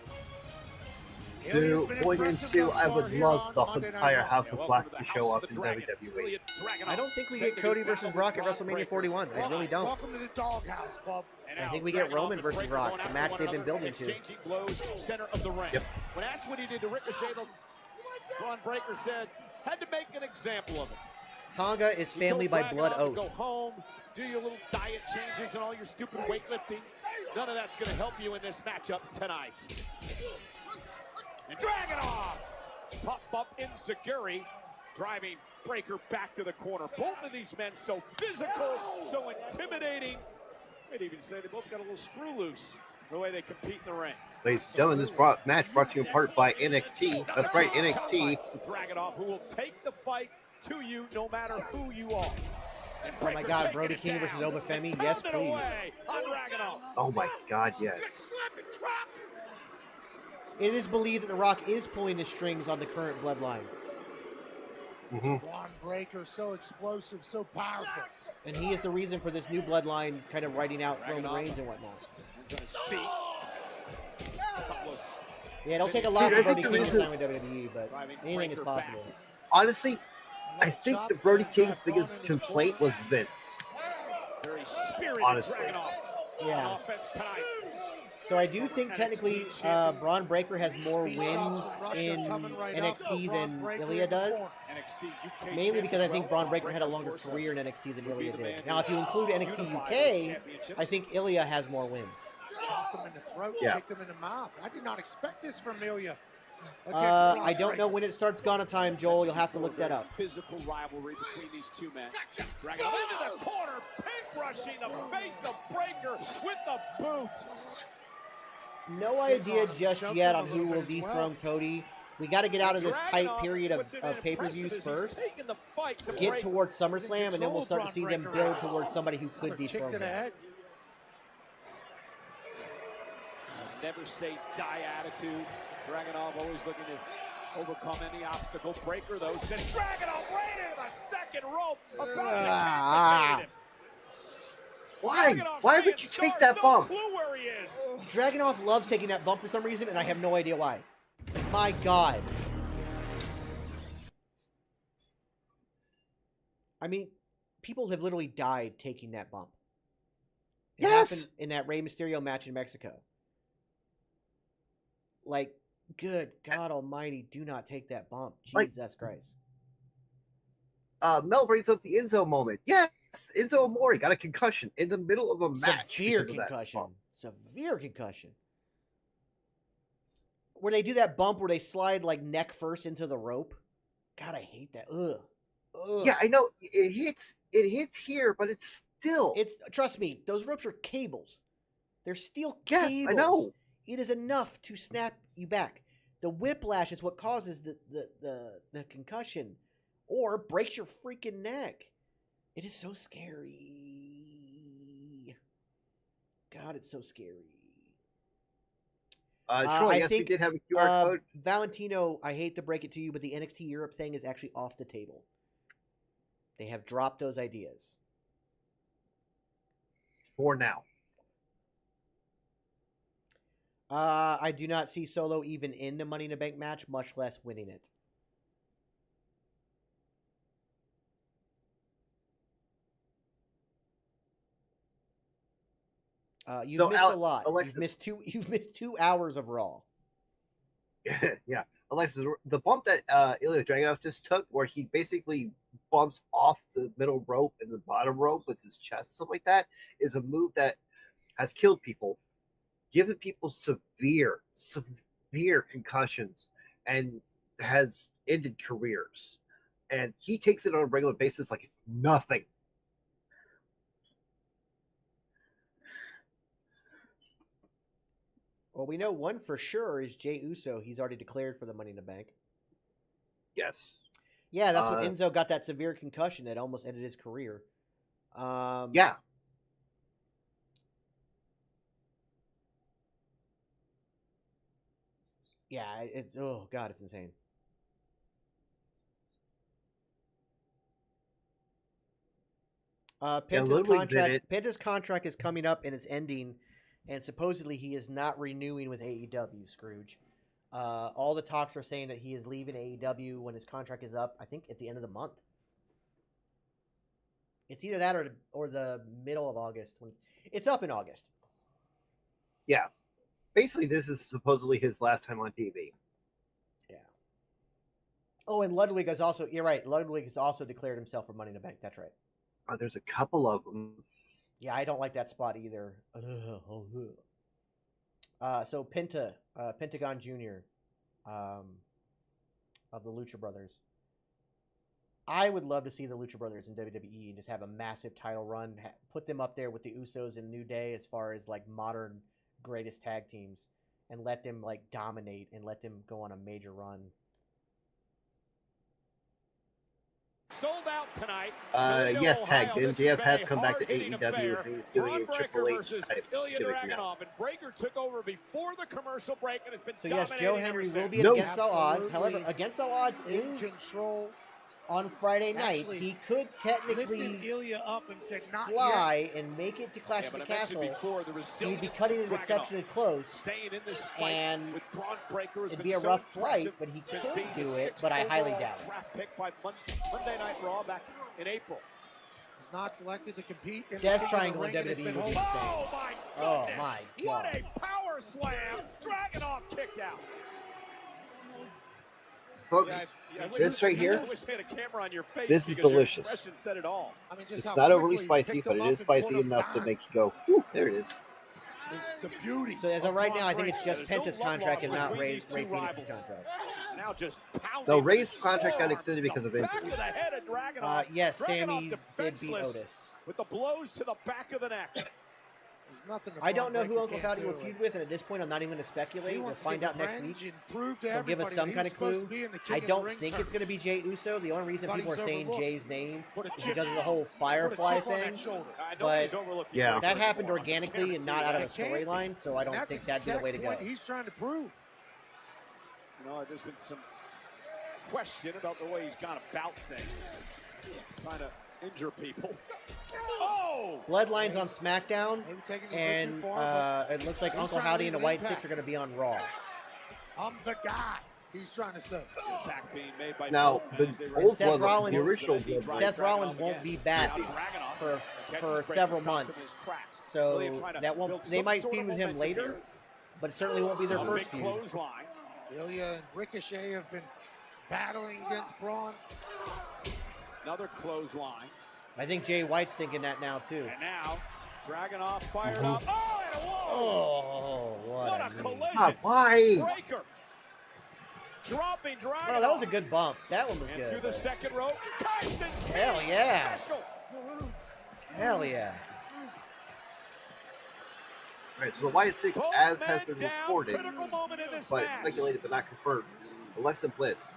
Going into, I would love the entire House of Black to show up in WWE. I don't think we get Cody versus Rock at WrestleMania 41. I really don't. Welcome to the doghouse, Bob. I think we get Roman versus Rock, the match they've been building to. Blows, center of the ring. Yep. When asked what he did to Ricochet, Bron Breakker said, had to make an example of it. Tonga is family by blood oath. Go home, do your little diet changes and all your stupid weightlifting. None of that's going to help you in this matchup tonight. And Dragonov! Pop up Inzaguri, driving Breakker back to the corner. Both of these men so physical, so intimidating. I'd even say they both got a little screw loose the way they compete in the ring. Ladies and gentlemen, this match brought to you in part by NXT. That's right, NXT. Dragonov, who will take the fight to you no matter who you are. Oh my God, Brody King versus Obafemi? Yes, please. Oh my God, yes. It is believed that The Rock is pulling the strings on the current bloodline. Bron Breakker, so explosive, so powerful. And he is the reason for this new bloodline kind of writing out Roman Reigns and whatnot. Yeah, it'll take a lot for Brody King to sign with WWE, but anything is possible. Honestly, I think the Brody King's biggest complaint was Vince. Honestly. Yeah. So I do think technically Bron Breakker has more wins in NXT than Ilya does. Mainly because I think Bron Breakker had a longer career in NXT than Ilya did. Now, if you include NXT UK, I think Ilya has more wins. Chopped him in the throat, kicked him in the mouth. I did not expect this from Ilya. I don't know when it starts Ghana time, Joel. You'll have to look that up. Physical rivalry between these two men. Dragonov into the corner, pin brushing the face of Breakker with the boot. No idea just yet on who will dethrone Cody. We got to get out of this tight period of pay-per-views first. Get towards SummerSlam, and then we'll start to see them build towards somebody who could dethrone him. Never say die attitude. Dragonov always looking to overcome any obstacle. Breakker, though, sends Dragonov right into the second rope. About to Why? Why would you take that bump? No clue where he he is. Dragonov loves taking that bump for some reason, and I have no idea why. My God. I mean, people have literally died taking that bump. It happened in that Rey Mysterio match in Mexico. Like, good God Almighty, do not take that bump. Jesus Christ. Mel brings up the Enzo moment. Yes, Enzo Amore got a concussion in the middle of a match. Severe concussion. Severe concussion. Where they do that bump where they slide like neck first into the rope. God, I hate that. Ugh. Ugh. Yeah, I know it hits here, but it's still. Trust me, those ropes are cables. They're steel cables. Yes, I know. It is enough to snap you back. The whiplash is what causes the concussion, or breaks your freaking neck. It is so scary. God, it's so scary. Troy, yes, we did have a QR code. Valentino, I hate to break it to you, but the NXT Europe thing is actually off the table. They have dropped those ideas. For now. I do not see Solo even in the Money in the Bank match, much less winning it. You've missed a lot. Alexis, you've missed 2 hours of Raw. Yeah, Alexis, the bump that Ilya Dragunov just took, where he basically bumps off the middle rope and the bottom rope with his chest, stuff like that, is a move that has killed people, given people severe concussions, and has ended careers. And he takes it on a regular basis like it's nothing. Well, we know one for sure is Jey Uso. He's already declared for the Money in the Bank. Yes. Yeah, that's when Enzo got that severe concussion that almost ended his career. Yeah. Yeah, oh God, it's insane. Penta's contract is coming up and it's ending, and supposedly he is not renewing with AEW, Scrooge. All the talks are saying that he is leaving AEW when his contract is up, I think at the end of the month. It's either that or the middle of August. It's up in August. Yeah. Basically, this is supposedly his last time on TV. Yeah. Oh, and Ludwig is also... You're right. Ludwig has also declared himself for Money in the Bank. That's right. There's a couple of them. Yeah, I don't like that spot either. So Pentagon Jr. Of the Lucha Brothers. I would love to see the Lucha Brothers in WWE and just have a massive title run. Put them up there with the Usos and New Day as far as like modern greatest tag teams, and let them like dominate and let them go on a major run. Sold out tonight. Yes, tag. MJF has come back to AEW and he's doing a Triple H type Ilya gimmick now. Dragonov, and Breakker took over before the commercial break and has been So yes, dominating Joe Henry will be ever Against All Odds. However, Against All Odds is control on Friday night. Actually, he could technically lifted Ilya up and said, "Not fly yet." and make it to Clash of the Castle. Before, He'd be cutting it exceptionally close, staying in this fight and with Bron Breakker it'd be a rough flight, but he could do it. But I highly doubt it. Draft pick by Monday Night Raw back in April. He's not selected to compete in Death the Triangle in ring, WWE would be and insane. Oh my goodness! Oh my God! What a power slam! Dragonov kicked out. Folks, this right here, I wish they had a camera on your face, this is because your delicious. expression said it all. I mean, just It's how not overly quickly he spicy, picked but him it up is and put spicy him enough to down. make you go, whew, there it is. The beauty. So as of right now, I think it's Yeah, just there's no Penta's love contract lost and not between Ray these two Phoenix's rivals. contract. Now just pounding No, with Ray's his contract got forearms extended to because the of back injuries. of the head of Dragonov. Yes, Dragonov Sami did beat defenseless Otis. with the blows to the back of the neck. There's nothing I don't know who Bron Uncle Breakker Fauci will can't feud do. with, and at this point, I'm not even going to speculate. He We'll wants to find get out next revenge week. and prove to He'll give us everybody some that kind he of was supposed clue. to be in the I King of the don't Ring think it's going to be Jey Uso. The only reason Thought people he are was saying overlooked. Jay's name Put a is chip because of the whole Put a Firefly chip on that thing. shoulder. But Yeah. that happened organically and not out of a It can't be. storyline, so I don't And that's think that'd be the way to go. exact point he's trying to prove. You know, there's been some question about the way he's gone about things, trying to injure people. Oh! Bloodline's on SmackDown, Maybe taking it a bit too and far, but it looks like he's Uncle trying to Howdy leave and the an White impact. Six are going to be on Raw. I'm the guy. He's trying to say. Attack being made by Now, both the men as they old Seth bloodline, Rollins, the original bloodline. Seth Rollins won't be back for several months, so that won't. They might feud with him later, but it certainly won't be their first feud. Clothesline. Ilya and Ricochet have been battling against Braun. Another clothesline. I think Jay White's thinking that now too. And now, Dragonov fired up. Oh, and a whoa! Oh, what a knee. collision! Why? Breaker. Dropping Dragonov. Oh, that was a good bump. That one was and good. through the second rope. Hell yeah! Special. Hell yeah! All right, so the White Six, as has been reported, but match. speculated but not confirmed, Alexa Bliss,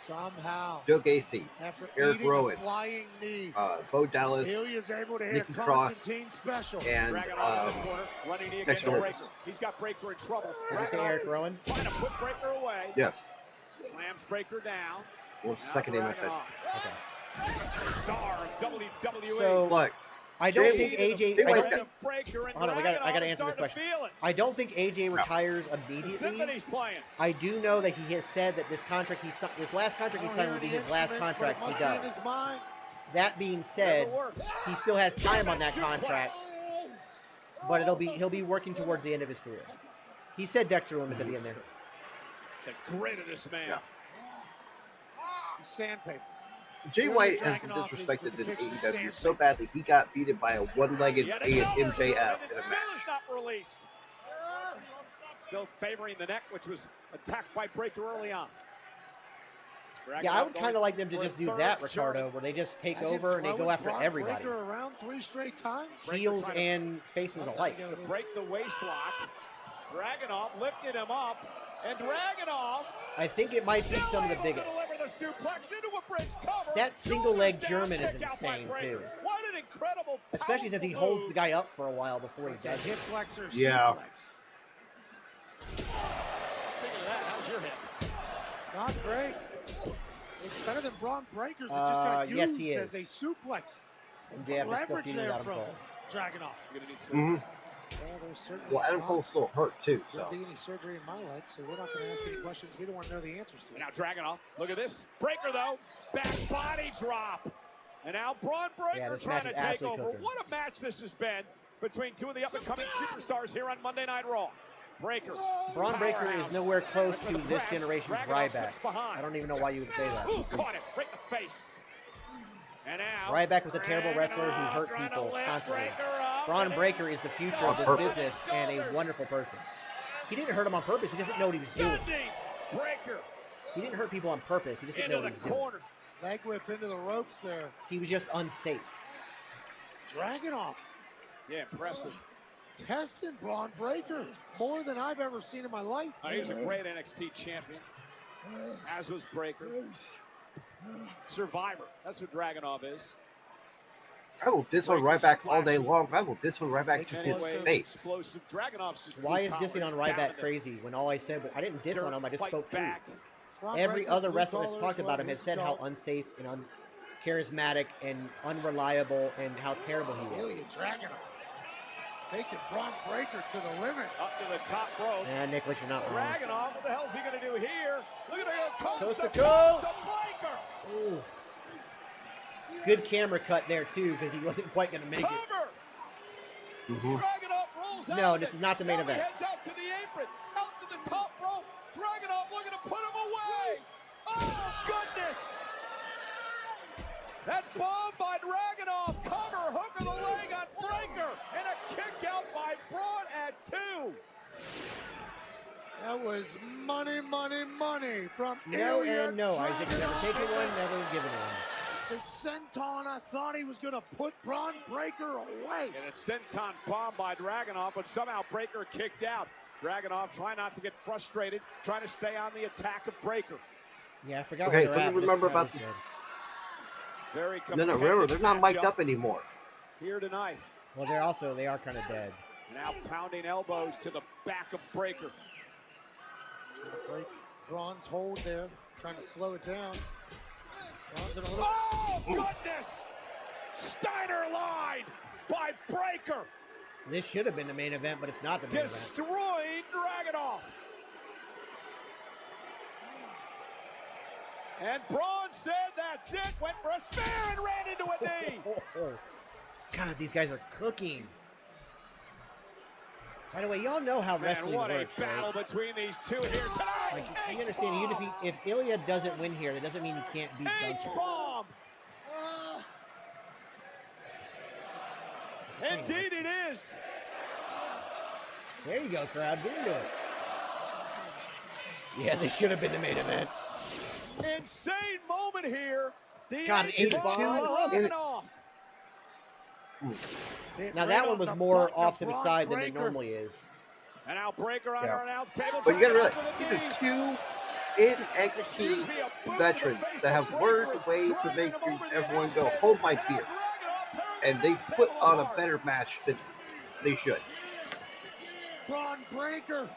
Somehow, Joe Gacy, after Eric eating Rowan, a flying knee, Bo Dallas, Ilya's able to hit Nikki a Cross, Constantine special. and Dragonov in the corner, running knee against Dexter Breaker. Lopez. He's got Breaker in trouble. Did you say Eric Rowan? Trying to put Breaker away. Yes. Slams Breaker down. What's the second name I said? Okay. Czar of WWE. So Look, I don't think AJ. Hold on, I got to answer the question. I don't think AJ retires immediately. I do know that he has said that this contract this last contract he signed will be his last contract he does. That being said, he still has time on that contract, but he'll be working towards the end of his career. He said Dexter Lumis at the end there. The grit of this man. Yeah. Sandpaper. Jay White has been disrespected in AEW so badly he got beaten by a one-legged MJF in a match. Not released. Still favoring the neck, which was attacked by Breaker early on. Yeah, I would kind of like them to just do that, Ricardo, where they just take over and they go after everybody. Around 3 straight times. Heels and faces alike. To break the waist lock. Dragonov lifted him up, and Dragonov. I think it might be some of the biggest. That single leg German is insane too. What an incredible, especially since he holds the guy up for a while before he does. Hip flexor. Yeah. Speaking of that, how's your hip? Not great. It's better than Bron Breakker's. It just got used as a suplex. MJF is still Leverage feeding there Adam from Cole. Dragonov. You're gonna need surgery. Well, Adam Cole's still hurt too, so. There won't be any surgery in my life, so we're not going to ask any questions we don't want to know the answers to. And now Dragonov, look at this. Breaker though, back body drop. And now Bron Breakker trying to take over. Cooking. What a match this has been between two of the up-and-coming superstars here on Monday Night Raw. Breaker. Bron Breakker is nowhere close to this generation's Ryback. I don't even know why you would say that. Ooh, caught him right in the face. And now Ryback was a terrible wrestler who hurt people constantly. Bron Breakker is the future of this business and a wonderful person. He didn't hurt him on purpose. He doesn't know what he was doing. Breaker. He didn't hurt people on purpose. He just didn't know what he was doing. Leg whip into the ropes there. He was just unsafe. Dragonov. Yeah, impressive. Testing Bron Breakker more than I've ever seen in my life. He's a great NXT champion, as was Breakker. Survivor. That's what Dragonov is. I will diss on Ryback all day long. I will diss on Ryback to his face. Explosive. Dragonov's just why is dissing on Ryback crazy when all I said was I didn't diss on him, I just spoke truth. Every other wrestler that's talked about him has said how unsafe and uncharismatic and unreliable and how terrible he was. Ilya Dragonov taking Bron Breakker to the limit. Up to the top rope. Yeah, Nicholas, you're not wrong. Dragonov, what the hell is he going to do here? Look at him go coast to coast. Breakker. Ooh. Good camera cut there too, because he wasn't quite going to make it. Dragonov rolls out. No, this is not the main event. He heads out to the apron, out to the top rope. Dragonov looking to put him away. Oh goodness! That bomb by Dragonov, cover, hook of the leg on Breakker, and a kick out by Braun at 2. That was money, money, money from No Ilya and no. Dragunov. Isaac never taken one, never given one. The senton, I thought he was going to put Bron Breakker away. And it's senton bomb by Dragonov, but somehow Breakker kicked out. Dragonov trying not to get frustrated, trying to stay on the attack of Breakker. Yeah, I forgot. Okay, so remember about this. Very No, remember, they're not mic'd up anymore. Here tonight. Well, they are kind of dead. Now pounding elbows to the back of Breakker. Break Braun's hold there, trying to slow it down. Braun's in a little... Oh, goodness! Steiner line by Breakker. This should have been the main event, but it's not the main event. Destroyed Dragonov. And Braun said that's it, went for a spear and ran into a knee. God, these guys are cooking. By the way, y'all know how wrestling what works, a battle right? between these two here tonight. Like, you understand, even if Ilya doesn't win here, that doesn't mean he can't beat Gunther. H-bomb. Indeed it is. There you go, crowd. Get into it. Yeah, this should have been the main event. Insane moment here. The God, H-bomb broken off. Now that one was more off to the side than it normally is. And now Breakker on our announce table. But you gotta realize, these are two NXT veterans that have learned a way to make everyone go, hold my beer. And they put on a better match than they should. Bron Breakker,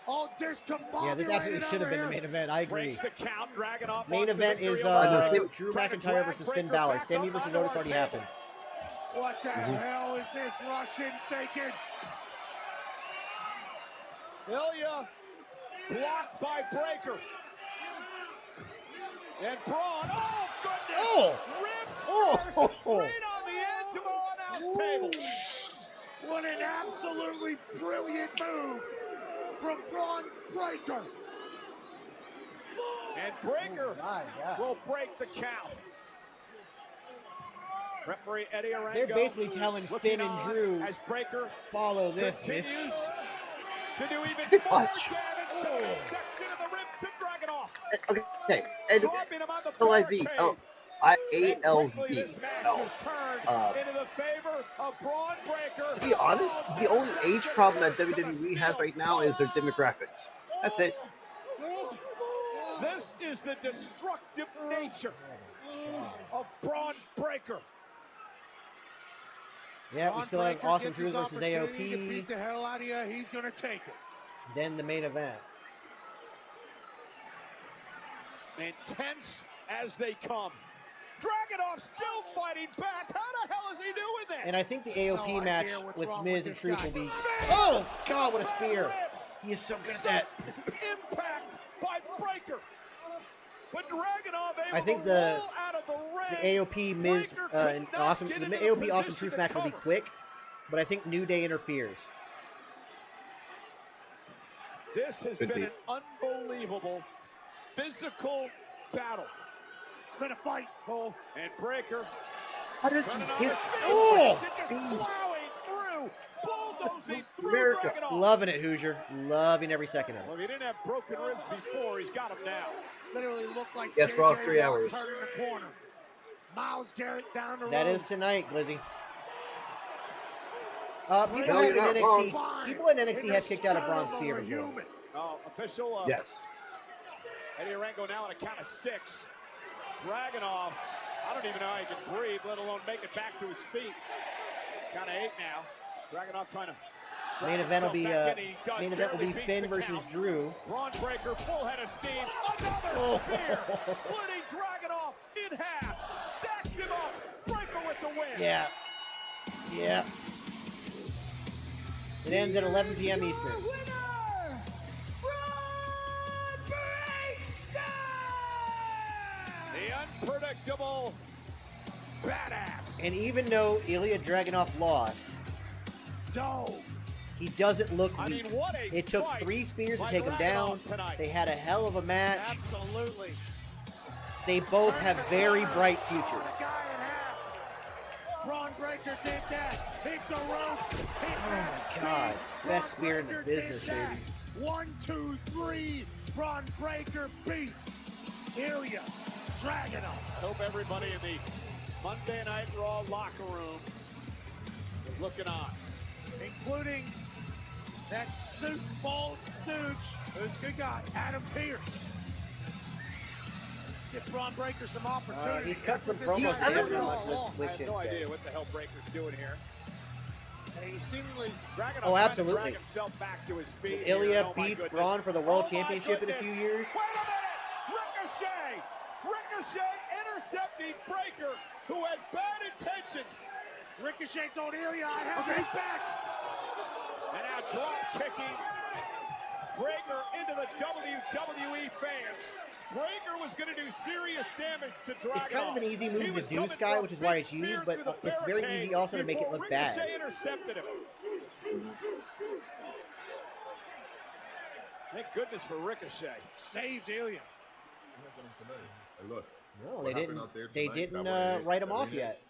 all discombobulated. Yeah, this absolutely should have been the main event. I agree. The count, Dragonov Main event is Drew McIntyre versus Finn Balor. Sammy versus Otis already happened. What the hell is this Russian thinking? Ilya blocked by Breakker. And Braun, oh goodness! Oh! Ribs first, right on the edge of our announce table. What an absolutely brilliant move from Bron Breakker. And Breakker will break the count. Referee Eddie Arango. They're basically telling Finn and Drew, as Breakker follow this, bitch. continues to do even more damage to the section of the ribs of Dragonov. Okay, and LIV, ALV. Into the favor of Bron Breakker. To be honest, the only age problem that WWE has right now is their demographics. That's it. This is the destructive nature of Bron Breakker. Yeah, we still have Austin Cruz versus To AOP. beat the hell out of you, he's gonna take it. Then the main event. Intense as they come. Dragonov still fighting back. How the hell is he doing this? And I think the AOP match with Miz and Truth will be... Oh, God, what a spear. He is so good at that. Impact by Breakker. But Dragonov able I think to roll out of the ring. AOP Miz and Awesome, the AOP Awesome Truth match will be quick, but I think New Day interferes. This has been an unbelievable physical battle. It's been a fight, Cole. And Breakker. How does he hit just plowing through, bulldozing through America. Dragonov. Loving it, Hoosier. Loving every second of it. Well, if he didn't have broken ribs before, he's got them now. Literally looked like Yes, JJ Ross, 3 Watt hours. turning the corner. Miles Garrett down the road. That is tonight, Glizzy. People No, in you're not NXT, wrong. people in NXT have kicked out of Braun Spear before. Oh, official. Yes. Eddie Arango now on a count of 6. Dragonov, I don't even know how he can breathe, let alone make it back to his feet. Count of 8 now. Dragonov trying to. Main event will be Finn versus Drew. Bron Breakker, full head of steam. Another spear, splitting Dragonov in half. Stacks him up. Breakker with the win. Yeah. Yeah. It ends at 11 p.m. Eastern. The unpredictable badass. And even though Ilya Dragunov lost, he doesn't look weak. I mean, what a It took fight 3 spears to by take him down. Dragunov tonight. They had a hell of a match. Absolutely. They both have very bright futures. Bron Breakker did that. Hit the ropes. Hit Oh my God. Best spear in the business, baby. 1, 2, 3. Bron Breakker beats Ilya Dragunov. Hope everybody in the Monday Night Raw locker room is looking on. Including that suit bald stooge who's a good guy, Adam Pearce. Give Bron Breakker some opportunity. He's cut some This promos guy together did it all with along. I have no Shinsuke. idea what the hell Breaker's doing here. And he seemingly Dragunov Oh, trying to absolutely. drag himself back to his feet. Ilya here. Oh, my beats goodness. Braun for the World Oh, my Championship in a goodness. few years. Wait a minute! Ricochet intercepting Breakker, who had bad intentions. Ricochet told Ilya, I have your back. And now drop kicking Breakker into the WWE fans. Breakker was going to do serious damage to Dragonov. It's kind of an easy move to do, Sky, which is why it's used, but it's very easy also to make it look bad. Ricochet intercepted him. Thank goodness for Ricochet. Saved Ilya. Hey, look. No, what they happened didn't. out there They tonight, didn't that way, write him that off ain't yet. it.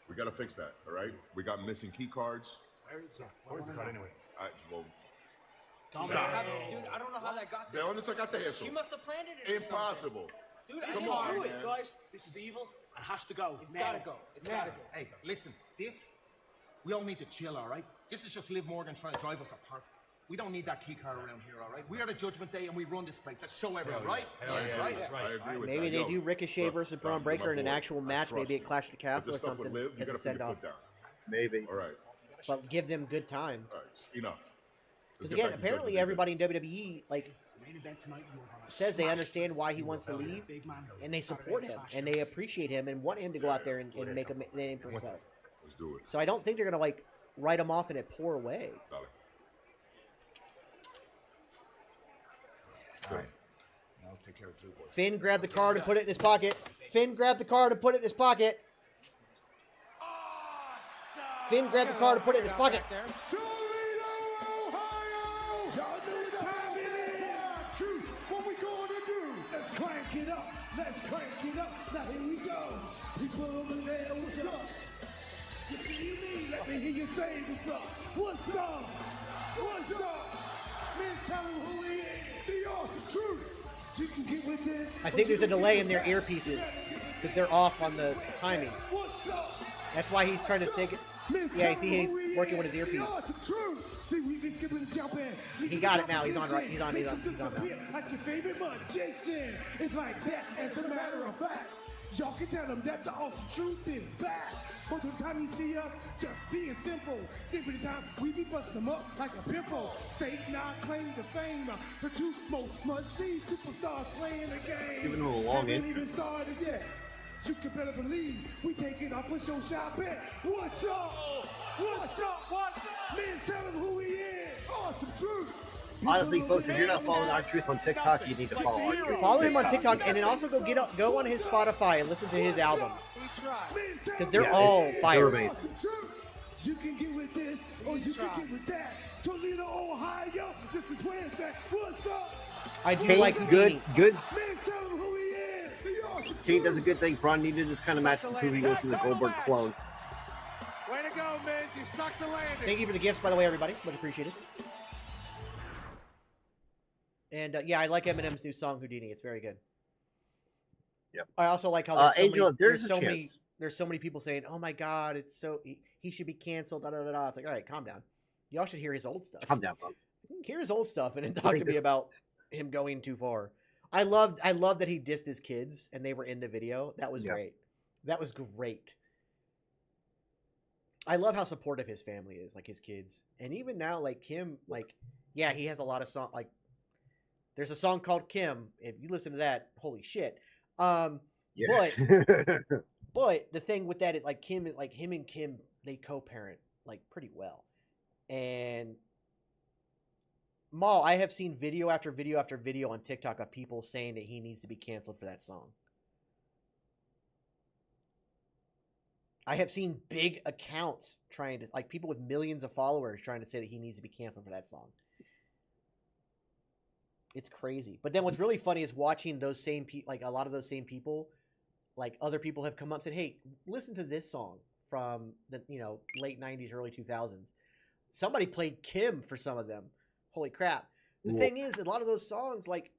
We got to fix that, all right? We got missing key cards. Where's the card anyway? Well, Dude, I don't know how that got there. ¿De dónde sacaste eso? She must have planted it. Or Impossible. Dude, I Come can't on, do it, man. guys. This is evil and has to go. It's now. gotta go. It's Now. gotta go. Hey, listen, we all need to chill, all right? This is just Liv Morgan trying to drive us apart. We don't need that key card around here, all right? We are the Judgment Day and we run this place. Let's show everyone, right? That's right. I agree with Maybe that. they Yo, do Ricochet look, versus Don, Bron you're Breakker my in an boy. actual I match, trust maybe you. at Clash of the But Castle or this stuff with something Liv, you as got a to put your send-off. foot down. Maybe. All right. But give them good time. All right. Enough. Because again, apparently everybody in WWE says they understand why he wants to leave, and they support him, and they appreciate him, and want him to go out there and make a name for himself. Let's do it. So I don't think they're gonna like write him off in a poor way. Dale. All right. I'll take care of Drew, boys. Finn grabbed the card and put it in his pocket. Finn grabbed the card and put it in his pocket. Finn grabbed the card and put it in his pocket. Y'all know what time it is. True. What we gonna do? Let's crank it up. Let's crank it up. Now here we go. People over there, what's up? You feel me? Let me hear you say what's up. What's up? What's up? Man, tell them who he is. The awesome truth. You can get with this. I think there's a delay in their earpieces because they're off on the timing. What's up? That's why he's trying to take it. Yeah, you see he's working with his earpiece. He got it now. He's on right. He's on now. Like your favorite magician. It's like that. As a matter of fact, y'all can tell them that the awesome truth is back. Most of the time you see us just being simple. Think of the time we be busting them up like a pimple. State now claim the fame. The two most must-see superstars playing the game. Giving them a long Haven't intro. even started yet. You can better believe we take it off for show shop bet. What's up? What's up? What's up? Man, tell him who he is. Awesome truth. Honestly, folks, if you're not following our truth on TikTok, you need to follow our truth. Follow him on TikTok, and then also go on his Spotify and listen to his albums because they're all fire. They're Awesome truth. You can get with this, or you can get with that. Toledo, Ohio. This is Wednesday. What's up? I do Kane's like good. Man, tell him who he is. The awesome Kane does a good thing. Braun needed this kind of match until he goes to the Goldberg clone. Way to go, Miz. You stuck the landing. Thank you for the gifts, by the way, everybody. Much appreciated. And yeah, I like Eminem's new song Houdini. It's very good. Yep. I also like how there's so Angela, many, there's there's a so many chance. there's so many people saying, "Oh my God, it's so he should be canceled." Da da da da. It's like, all right, calm down. Y'all should hear his old stuff. Calm down, bro. Hear his old stuff and then talk to me about him going too far. I love that he dissed his kids and they were in the video. That was great. That was great. I love how supportive his family is, like his kids. And even now, like Kim, like, yeah, he has a lot of song. Like, there's a song called Kim. If you listen to that, holy shit. Yeah. But the thing with that is, like, him and Kim, they co-parent like pretty well. And Maul, I have seen video after video after video on TikTok of people saying that he needs to be canceled for that song. I have seen big accounts trying to, like, people with millions of followers trying to say that he needs to be canceled for that song. It's crazy. But then what's really funny is watching those same people, like a lot of those same people, like other people have come up and said, hey, listen to this song from the, late 90s, early 2000s. Somebody played Kim for some of them. Holy crap. The thing is, a lot of those songs, like,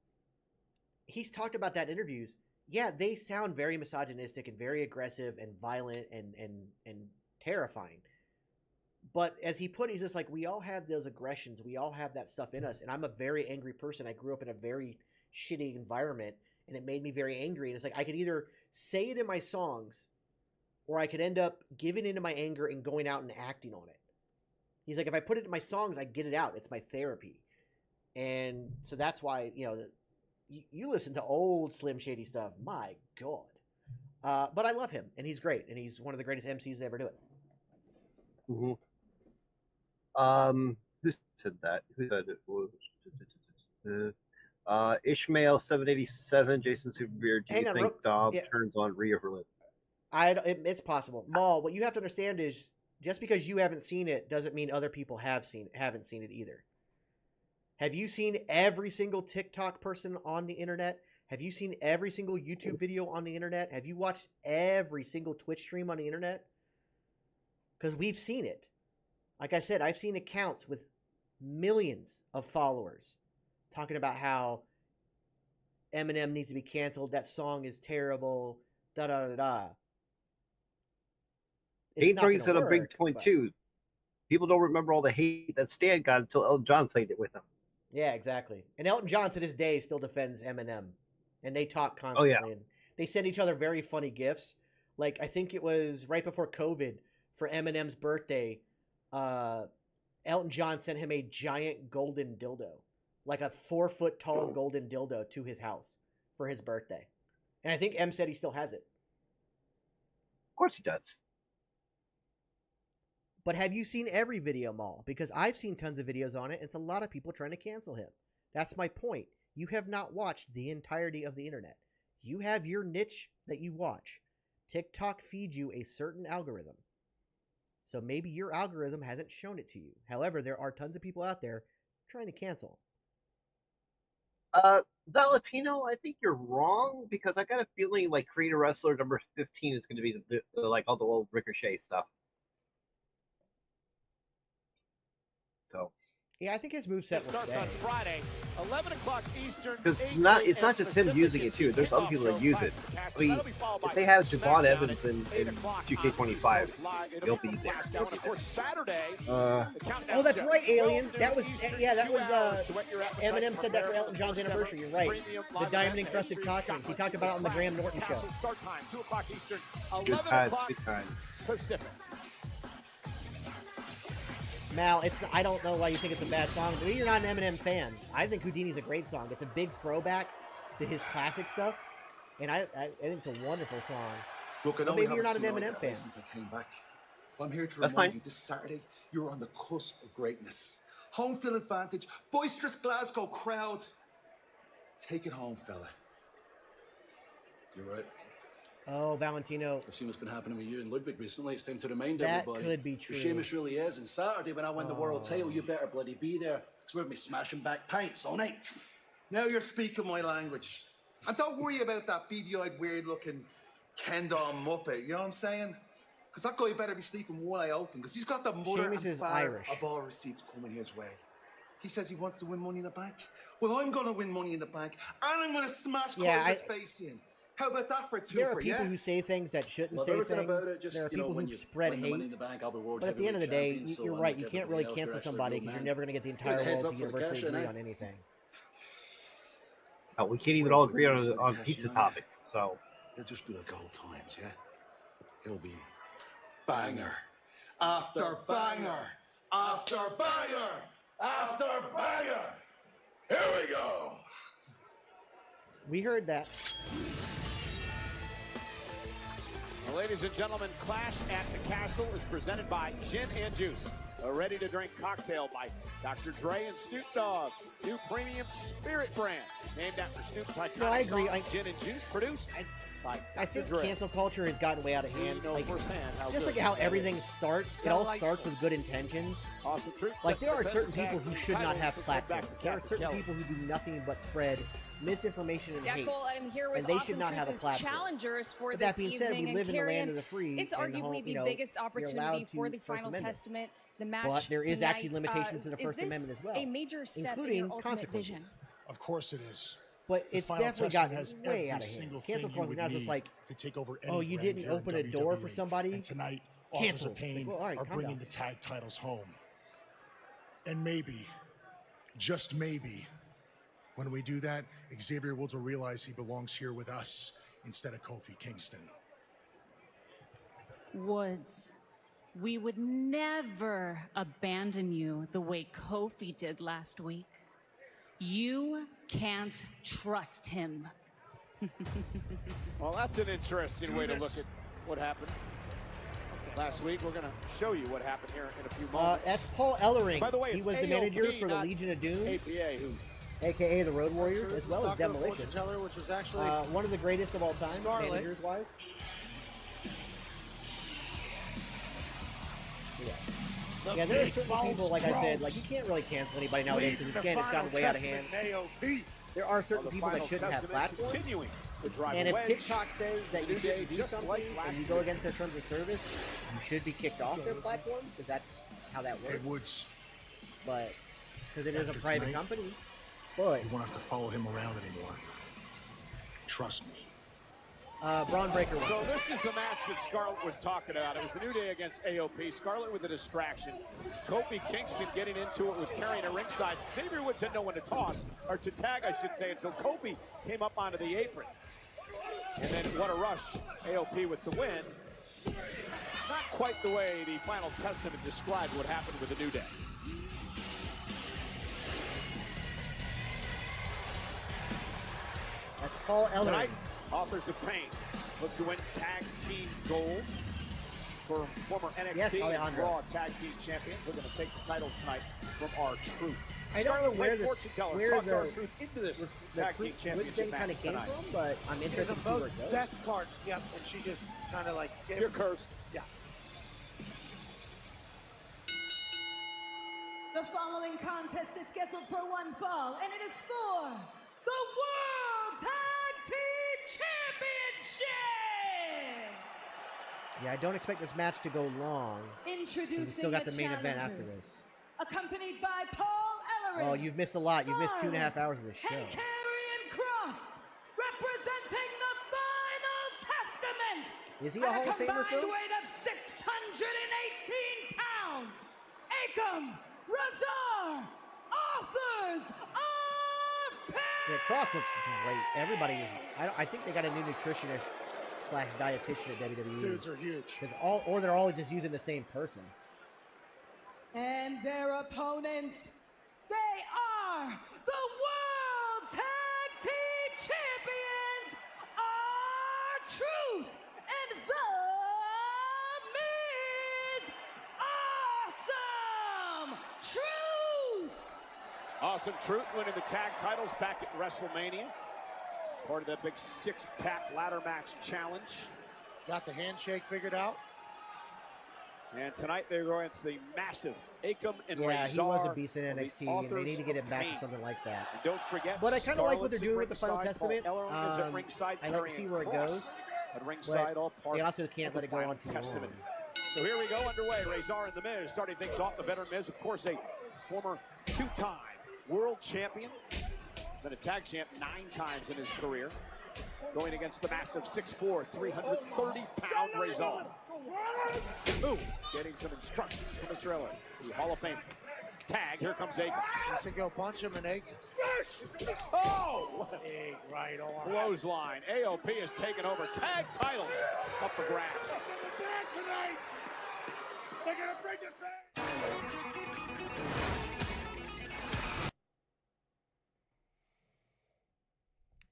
he's talked about that in interviews. Yeah, they sound very misogynistic and very aggressive and violent and terrifying. But as he put it, he's just like, we all have those aggressions. We all have that stuff in us. And I'm a very angry person. I grew up in a very shitty environment, and it made me very angry. And it's like, I could either say it in my songs, or I could end up giving into my anger and going out and acting on it. He's like, if I put it in my songs, I get it out. It's my therapy. And so that's why, you listen to old Slim Shady stuff. My God. But I love him, and he's great, and he's one of the greatest MCs to ever do it. Mm-hmm. Who said that? Who said it? Ishmael 787, Jason Superbeard. Do you think Dom turns on Rhea Ripley? It's possible. Maul, what you have to understand is just because you haven't seen it doesn't mean other people haven't seen it either. Have you seen every single TikTok person on the internet? Have you seen every single YouTube video on the internet? Have you watched every single Twitch stream on the internet? Because we've seen it. Like I said, I've seen accounts with millions of followers talking about how Eminem needs to be canceled. That song is terrible. Da da da da. He brings in a big point too. People don't remember all the hate that Stan got until Elton John played it with him. Yeah, exactly. And Elton John to this day still defends Eminem, and they talk constantly. Oh, yeah. And they send each other very funny gifts. Like I think it was right before COVID for Eminem's birthday. Elton John sent him a giant golden dildo, like a 4-foot tall golden dildo, to his house for his birthday. And I think M said he still has it. Of course he does. But have you seen every video, Maul? Because I've seen tons of videos on it. It's a lot of people trying to cancel him. That's my point. You have not watched the entirety of the internet. You have your niche that you watch. TikTok feeds you a certain algorithm. So maybe your algorithm hasn't shown it to you. However, there are tons of people out there trying to cancel. Valentino, I think you're wrong because I got a feeling like Creator Wrestler number 15 is going to be the like all the old Ricochet stuff. So. Yeah, I think his moveset will stay. On Friday, 11 o'clock Eastern. Because it's not just him using it too. There's other people that use it. I mean, if they have Javon Evans in 2K25, he'll be there. Oh, that's right, Alien. That was Eminem said that for Elton John's anniversary. You're right. The diamond encrusted costumes. He talked about it on the Graham Norton show. Start time 2 o'clock Eastern. Good times, good times. Pacific. Mal, I don't know why you think it's a bad song, but you're not an Eminem fan. I think Houdini's a great song. It's a big throwback to his classic stuff, and I think it's a wonderful song. Look, I know but maybe you're not an Eminem fan. Since I came back. I'm here to remind you this Saturday, you're on the cusp of greatness. Home field advantage, boisterous Glasgow crowd. Take it home, fella. You're right. Oh, Valentino. I've seen what's been happening with you and Ludwig recently. It's time to remind that everybody. That could be true. Seamus really is. And Saturday when I win the world title, you better bloody be there. It's where me smashing back pints all night. Now you're speaking my language. And don't worry about that beady-eyed, weird-looking Ken doll Muppet. You know what I'm saying? Because that guy better be sleeping one eye open. Because he's got the mother Seamus and father of all receipts coming his way. He says he wants to win Money in the Bank. Well, I'm going to win Money in the Bank. And I'm going to smash Kaiser's face in. How about that for two? There are people who say things that shouldn't say things. There are people who spread hate. But at the end of the day, you're right. You can't really cancel somebody because you're never going to get the entire world to universally agree on anything. We can't even all agree on pizza topics. So it'll just be like old times, yeah. It'll be banger after banger after banger after banger. Here we go. We heard that. Well, ladies and gentlemen, Clash at the Castle is presented by Gin and Juice, a ready-to-drink cocktail by Dr. Dre and Snoop Dogg, new premium spirit brand named after Snoop's iconic song, Gin and Juice, produced by Dr. I think Dre. cancel culture has gotten way out of hand. Just like how everything starts, it all starts with good intentions. Awesome truth. Like there are certain people who should not have platforms. There are certain people who do nothing but spread misinformation and hate, Cole, I'm here with and they Awesome should not have a Truth's platform. challengers for But this that being said, evening. we live in the land of the free. It's and arguably the biggest opportunity for the Final Testament. The match but there is actually tonight, limitations to the First Amendment as well, a major step including in your ultimate consequences. vision? Of course it is. But it's definitely gotten way out of hand. Single Cancel thing you culture would now is just need like, to take over any oh, you brand didn't here in open a door for WWE. somebody? And tonight, Authors Cancel. of Pain Like, well, all right, are calm bringing down. the tag titles home. And maybe, just maybe, when we do that, Xavier Woods will realize he belongs here with us instead of Kofi Kingston. Woods, we would never abandon you the way Kofi did last week. You can't trust him. Well, that's an interesting way to look at what happened last week. We're going to show you what happened here in a few moments. That's Paul Ellering. By the way, he was the manager for the Legion of Doom, a.k.a. the Road Warriors, as well as Demolition. Which is actually one of the greatest of all time, managers-wise. Yeah, there are certain people, like I said, like you can't really cancel anybody nowadays because again, it's gotten way out of hand. There are certain people that shouldn't have platforms. And if TikTok says that you shouldn't do something and you go against their terms of service, you should be kicked off their platform because that's how that works. But because it is a private company, but you won't have to follow him around anymore. Trust me. Bron Breakker. So this is the match that Scarlett was talking about. It was the New Day against AOP. Scarlett with a distraction. Kofi Kingston getting into it, was carrying her ringside. Xavier Woods had no one to toss, or to tag, I should say, until Kofi came up onto the apron. And then what a rush. AOP with the win. Not quite the way the Final Testament described what happened with the New Day. That's Paul Ellering. Tonight, Authors of Pain look to win tag team gold for former NXT and Raw tag team champions. They're going to take the titles tonight from R-Truth. I don't know where the into this tag team championship thing kind of came from, but I'm interested to see where it goes. That's cards, yeah, and she just kind of like gave You're cursed. Yeah. The following contest is scheduled for one fall, and it is for the World Tag Team Championship! Yeah, I don't expect this match to go long. Introducing we still got the main event after this. Accompanied by Paul Ellering. Oh, you've missed a lot. You've missed 2.5 hours of the show. And Karrion Kross, representing the Final Testament. Is he a Hall of Famer, Phil? A combined weight of 618 pounds. Akam Razar, Authors of Pain. Yeah, Kross looks great. Everybody is. I think they got a new nutritionist / dietitian at WWE. Dudes are huge. Or they're all just using the same person. And their opponents, they are the World Tag Team Champions, R-Truth and the Miz Awesome Truth. Awesome Truth winning the tag titles back at WrestleMania. Part of that big six-pack ladder match challenge. Got the handshake figured out. And tonight they're going against the massive Akam and Razor. Yeah, he was a beast in NXT, and they need to get him back to something like that. And don't forget, but I kind of like what they're doing with the Final Testament. I like to see where it goes. At ringside, all part they also can't let it go on too long. So here we go underway. Razor and the Miz starting things off. The veteran Miz, of course, a former two-time world champion. Been a tag champ 9 times in his career. Going against the massive 6'4", 330-pound Razor. Ooh, getting some instructions from Mr. Eller, the Hall of Fame. Tag, here comes Akam. Let's go punch him and Akam. Oh! Big right arm. Clothesline. AOP is taking over. Tag titles up for grabs. Tonight. They're gonna bring it back.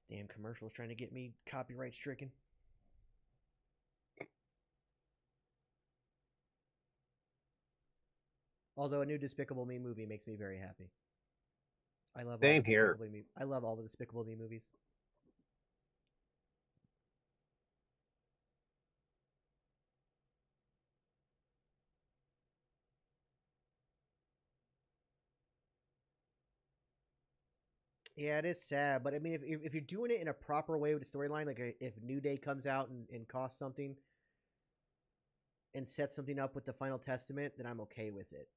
Damn commercials trying to get me copyright stricken. Although a new Despicable Me movie makes me very happy. I love Same here. I love all the Despicable Me movies. Yeah, it is sad, but I mean, if you're doing it in a proper way with the storyline, like if New Day comes out and costs something and sets something up with the Final Testament, then I'm okay with it.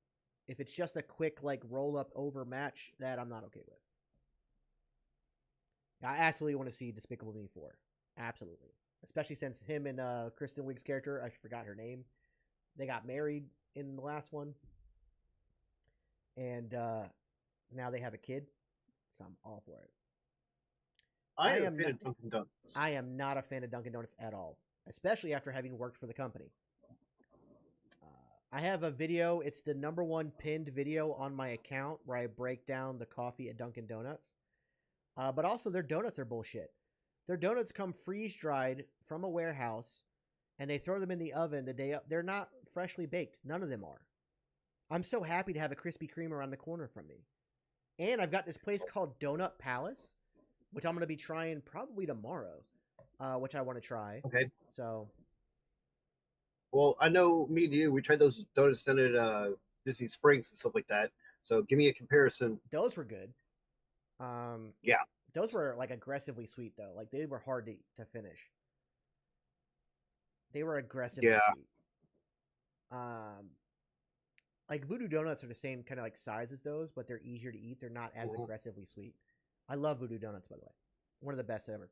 If it's just a quick like roll up over match, that I'm not okay with. I absolutely want to see Despicable Me 4, absolutely, especially since him and Kristen Wiig's character, I forgot her name, they got married in the last one, and now they have a kid. So I'm all for it. I am not a fan of Dunkin' Donuts at all, especially after having worked for the company. I have a video. It's the #1 pinned video on my account where I break down the coffee at Dunkin' Donuts. But also their donuts are bullshit. Their donuts come freeze-dried from a warehouse, and they throw them in the oven the day up. They're not freshly baked. None of them are. I'm so happy to have a Krispy Kreme around the corner from me. And I've got this place called Donut Palace, which I'm going to be trying probably tomorrow, which I want to try. Okay. So. Well, I know me and you, we tried those donuts down at Disney Springs and stuff like that. So give me a comparison. Those were good. Yeah. Those were like aggressively sweet though. Like they were hard to finish. They were aggressively sweet. Like Voodoo Donuts are the same kind of like size as those, but they're easier to eat. They're not as aggressively sweet. I love Voodoo Donuts, by the way. One of the best ever.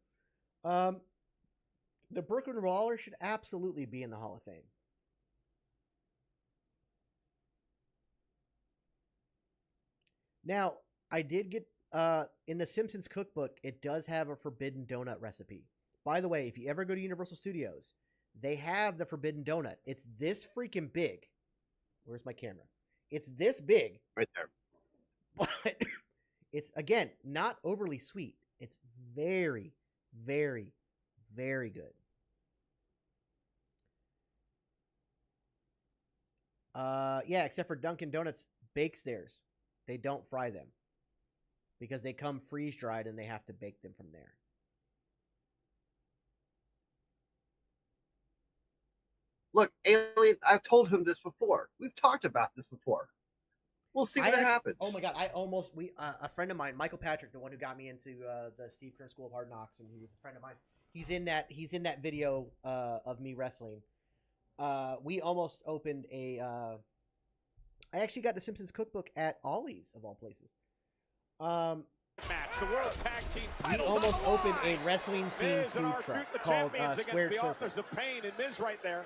The Brooklyn Brawler should absolutely be in the Hall of Fame. Now, I did get, in the Simpsons cookbook, it does have a forbidden donut recipe. By the way, if you ever go to Universal Studios, they have the forbidden donut. It's this freaking big. Where's my camera? It's this big. Right there. But it's, again, not overly sweet. It's very, very, very good. Yeah, except for Dunkin' Donuts bakes theirs. They don't fry them. Because they come freeze-dried and they have to bake them from there. Look, Alien, I've told him this before. We've talked about this before. We'll see what happens. Oh my god, a friend of mine, Michael Patrick, the one who got me into the Steve Kerr School of Hard Knocks, and he was a friend of mine. He's in that video of me wrestling. We almost opened a I actually got the Simpsons cookbook at Ollie's, of all places. Match. The World Tag Team We titles almost on the opened line. a wrestling themed Miz and food R-Truth, truck the called champions Square against the Circle. Authors of Pain, and Miz right there.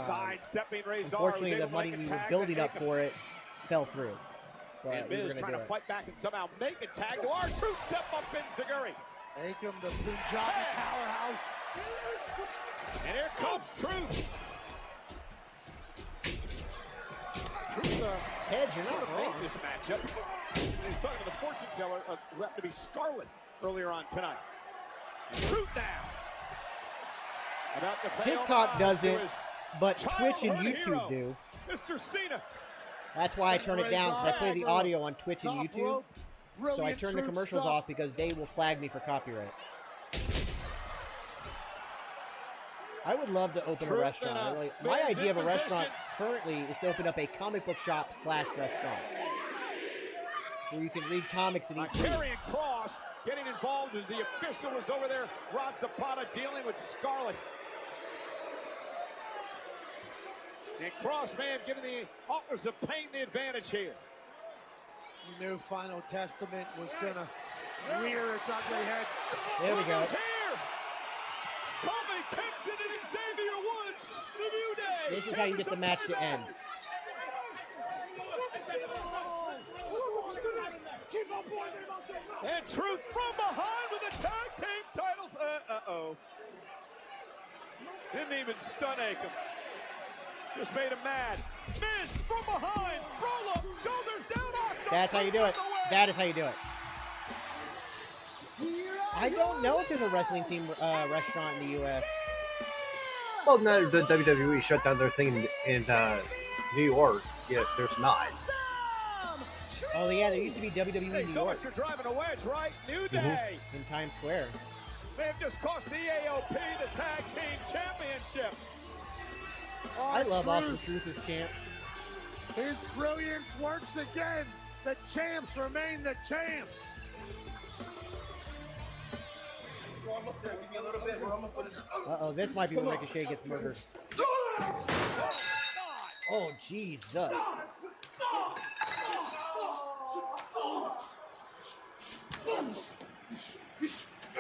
Sidestepping Razor. Unfortunately, the money we were building up for it fell through. But And we were Miz gonna trying do to it. fight back and somehow make a tag to R-Truth. Step up in Zaguri. Akam, the Punjabi powerhouse. And here comes Truth. Ted, you're not made wrong. this matchup. He's talking to the fortune teller, who happened to be Scarlet earlier on tonight. Truth now. About to pay TikTok homage doesn't, to his but Twitch and childhood YouTube hero, do. Mr. Cena. That's why I turn it down, because I play the audio on Twitch and Top YouTube. rope, So I brilliant turn the Truth commercials stuff. off because they will flag me for copyright. I would love to open a Truth restaurant. and, I really, my Miz idea in of a restaurant position. currently is to open up a comic book shop / restaurant. Where you can read comics and eat food. Karrion Kross getting involved as the official was over there. Rod Zapata dealing with Scarlet. And Kross may have given the Authors of Pain the advantage here. You knew Final Testament was gonna rear its ugly head. There we go. Who's here? Kobe Kingston and Xavier Woods, the New Day. This is how you get the match to end. And Truth from behind with the tag team titles. Uh-oh. Didn't even stun Akam. Just made him mad. Miz from behind. Roll up. Shoulders down. Awesome. That's how you do it. That is how you do it. I don't know if there's a wrestling themed restaurant in the U.S. Well, now the WWE shut down their thing in New York. Yeah, there's not. Oh yeah, there used to be WWE Hey, New so York much for driving a wedge, right? New Day. in Times Square. May have just cost the AOP the tag team championship. I love Truth. Awesome Truth as champs. His brilliance works again. The champs remain the champs. We're almost there. Give me a little bit. We're almost there. Uh-oh, this might be when Ricochet gets murdered. Oh, Jesus.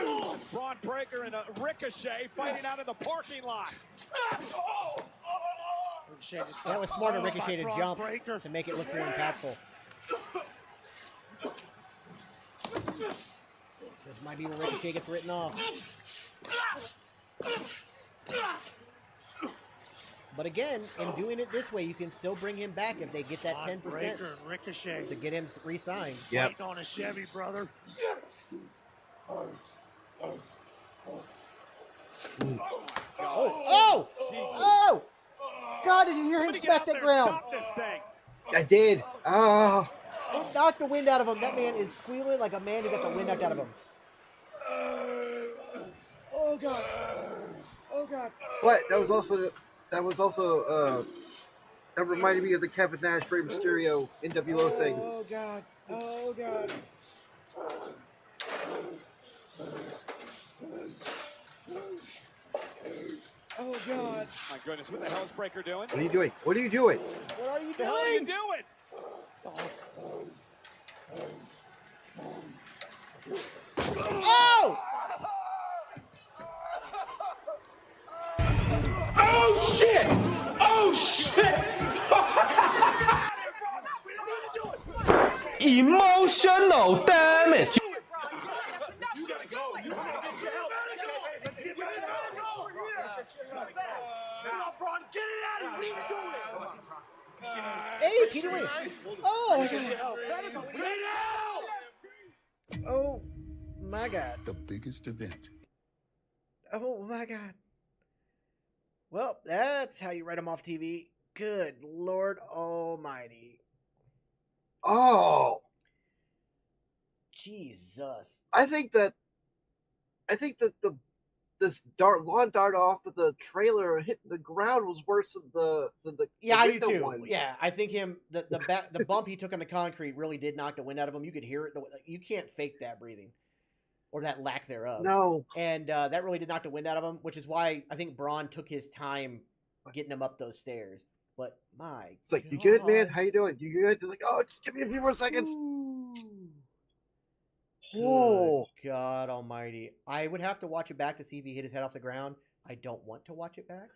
It's Bron Breakker and Ricochet fighting out in the parking lot. That was smart of Ricochet to jump to make it look more impactful. This might be when Ricochet gets written off. But again, in doing it this way, you can still bring him back if they get that 10% Breakker and Ricochet to get him re-signed. Yep. fighting on a Chevy, brother. Oh! God, did you hear him smack that ground? Stop this thing. I did. Ah. It knocked the wind out of him. That man is squealing like a man who got the wind knocked out of him. Oh God. Oh God. But that was also that reminded me of the Kevin Nash Rey Mysterio NWO thing. Oh God. Oh God. Oh God. My goodness, what the hell is Breakker doing? What are you doing? What are you doing? What are you What the hell are you doing? Oh! Oh shit! Oh shit! Emotional damage. Hey, Peter Wayne. Oh, oh my God. The biggest event. Oh my God. Well, that's how you write them off TV. Good Lord Almighty. Oh. Jesus. I think that this lawn dart off of the trailer hitting the ground was worse than the Yeah, I do window too. one. Yeah, I think the bump he took on the concrete really did knock the wind out of him. You could hear it. You can't fake that breathing or that lack thereof. No. And that really did knock the wind out of him, which is why I think Bron took his time getting him up those stairs. But my It's like, God. you good, man? How you doing? You good? They're like, oh, just give me a few more seconds. Oh God Almighty! I would have to watch it back to see if he hit his head off the ground. I don't want to watch it back.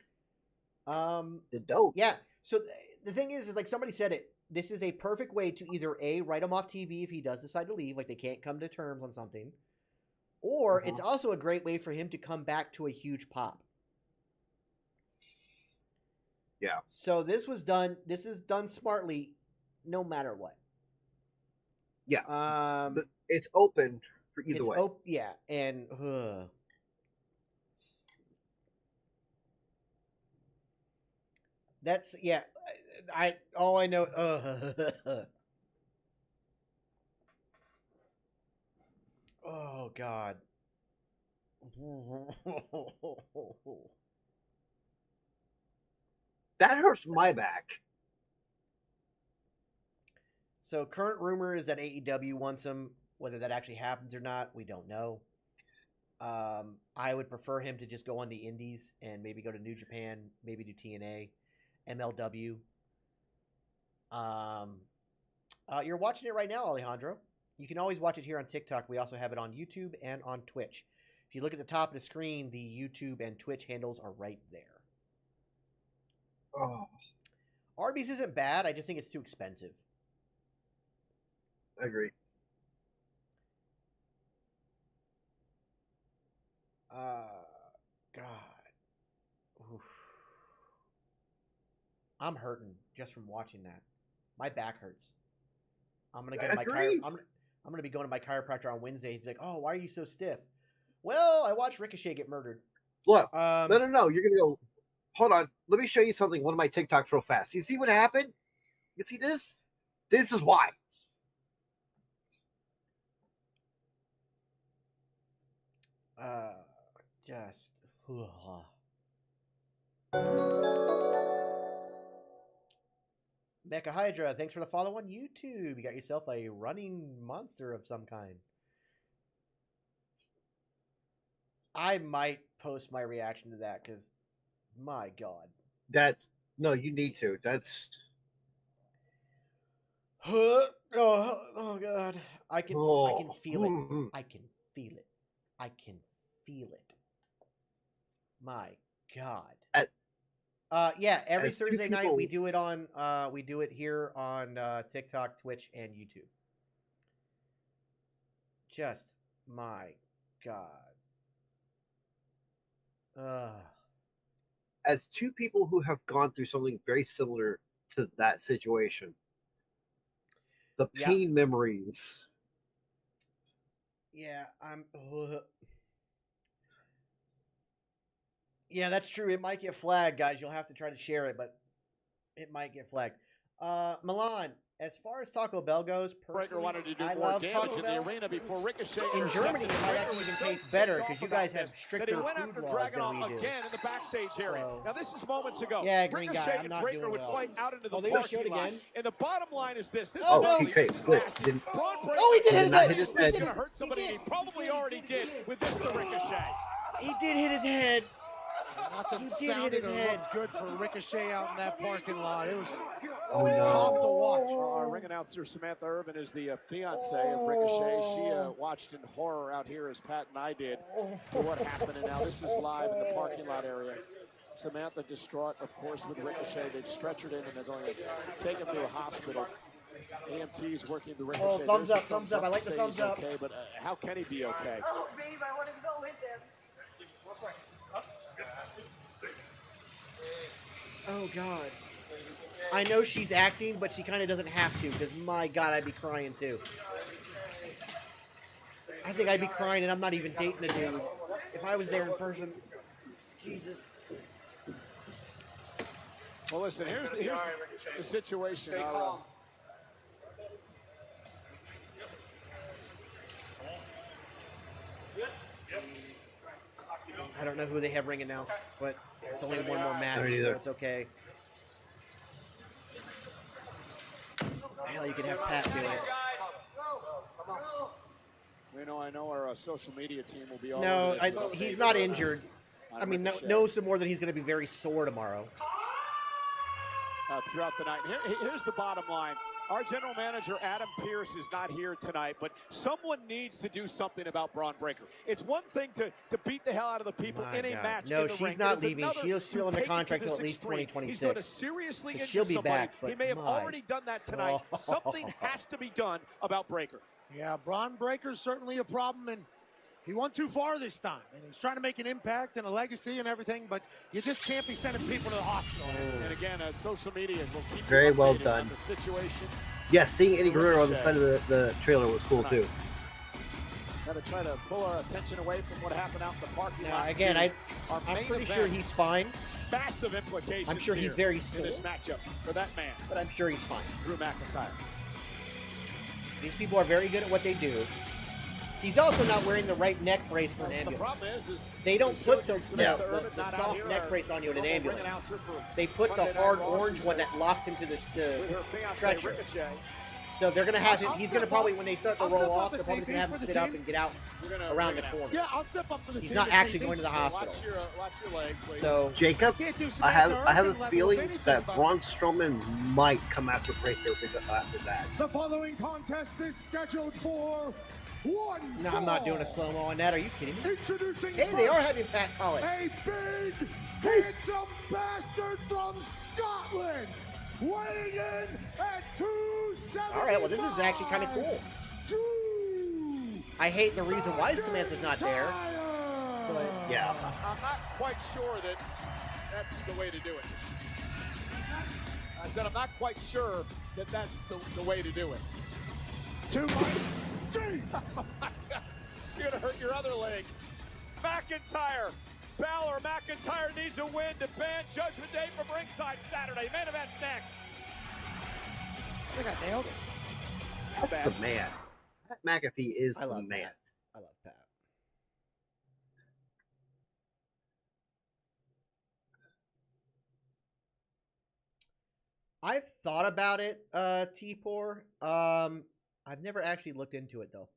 Don't. Yeah. So the thing is like somebody said it. This is a perfect way to either A, write him off TV if he does decide to leave, like they can't come to terms on something, or it's also a great way for him to come back to a huge pop. Yeah. So this is done smartly, no matter what. Yeah. It's open for either way. Yeah, and that's all I know. Oh God. That hurts my back. So current rumor is that AEW wants him. Whether that actually happens or not, we don't know. I would prefer him to just go on the indies and maybe go to New Japan, maybe do TNA, MLW. You're watching it right now, Alejandro. You can always watch it here on TikTok. We also have it on YouTube and on Twitch. If you look at the top of the screen, the YouTube and Twitch handles are right there. Oh. Arby's isn't bad. I just think it's too expensive. I agree. God. Oof. I'm hurting just from watching that. My back hurts. I'm gonna go to I'm gonna be going to my chiropractor on Wednesday. He's like, "Oh, why are you so stiff?" Well, I watched Ricochet get murdered. Look, no. You're gonna go. Hold on. Let me show you something. One of my TikToks real fast. You see what happened? You see this? This is why. Just. Mecha Hydra, thanks for the follow on YouTube. You got yourself a running monster of some kind. I might post my reaction to that because, my God. No, you need to. That's. Oh God. I can feel it. I can feel it. I can feel it. My God. Every Thursday night we do it on we do it here on TikTok, Twitch, and YouTube. Just my God. As two people who have gone through something very similar to that situation, the pain memories. Yeah, I'm. Yeah, that's true. It might get flagged, guys. You'll have to try to share it, but it might get flagged. Milan, as far as Taco Bell goes, Breakker personally, wanted to do I more love damage Taco in Bell. the arena before Ricochet. In Germany, it might actually even taste better because you guys have stricter went food after laws than Dragonov we do. again in the backstage area. So- Now this is moments ago. Yeah, green guy, Ricochet I'm and not Breakker doing would well. fight out into the Oh, they just parking showed lot. again? And the bottom line is this. This Oh, is no. ugly. This is nasty. Didn't- Bron Breakker Oh, he did hit his head. his He's head. going to hurt somebody. He probably already did with this to Ricochet. He did hit his head. Nothing He did hit sounded his or head. looked good for Ricochet out in that parking lot. It was Oh, no. tough to watch. Our ring announcer Samantha Irvin is the fiance of Ricochet. She watched in horror out here as Pat and I did to what happened, and now this is live in the parking lot area. Samantha distraught, of course, with Ricochet. They've stretchered him and they're going to take him to a hospital. AMT's working the Ricochet. Oh, thumbs There's up, the thumbs up. I like to the say thumbs he's up. okay, but how can he be okay? Oh, babe, I want to go with him. Oh, God. I know she's acting, but she kind of doesn't have to because, my God, I'd be crying, too. I think I'd be crying, and I'm not even dating the dude. If I was there in person, Jesus. Well, listen, here's the situation. I don't know who they have ring announced, but it's only one more match, I don't so either. it's okay. Hell, you could have Pat do it. I know our social media team will be all No, over this. he's not injured. on I mean, Ricochet. no some more than he's going to be very sore tomorrow. Throughout the night. Here's the bottom line. Our general manager, Adam Pearce, is not here tonight, but someone needs to do something about Bron Breakker. It's one thing to beat the hell out of the people My in a God. match No, in the she's ring. not It is leaving. another She's still to under take it to contract this till at least extreme. 2026. He's going to seriously injure she'll be somebody. back, but He may have my. already done that tonight. Oh. Something has to be done about Breakker. Yeah, Bron Breakker's certainly a problem, and he went too far this time. And he's trying to make an impact and a legacy and everything, but you just can't be sending people to the hospital. And again, social media will keep Very you well updated done. on the situation. Yes, seeing Eddie Guerrero on the side of the trailer was cool, too. Got to try to pull our attention away from what happened out in the parking Now, lot. again, to our I'm main pretty event. sure he's fine, Massive implications. I'm sure he's here very in this sore. matchup for that man, but I'm sure he's fine. Drew McIntyre. These people are very good at what they do. He's also not wearing the right neck brace for an The ambulance. problem is They don't put the Samantha Irvin not out soft here, neck our brace on you in an ring ambulance. announcer for They put the Monday Night hard Raw. orange She's one that locks into the with her fiance stretcher. Ricochet. So they're going to have him. I'll He's going to step probably, up. when they start to I'll roll step up off, they're if probably need going to have be him for the sit up team. and get out We're gonna around ring the it out. corner. Yeah, I'll step up for the He's team not if actually need going to be. the hospital. Watch your leg, please. So Jacob, Can't do I have Samantha a Irvin level feeling of anything that about Braun Strowman might come after Breakker after that. The following contest is scheduled for one no, I'm not doing a slow-mo on that. Are you kidding me? Introducing Hey, they are having Pat call it. a big, handsome bastard from Scotland, weighing in at 275. All right, well, this is actually kind of cool. I hate the reason why Samantha's not there. But yeah. I'm not quite sure that that's the way to do it. I said I'm not quite sure that that's the way to do it. Too much. You're going to hurt your other leg. McIntyre. Balor. McIntyre needs a win to ban Judgment Day from ringside Saturday. Main event's next. I think I nailed it. That's the man. Pat McAfee is I the love man. Pat. I love Pat. I've thought about it, T-Por. I've never actually looked into it, though.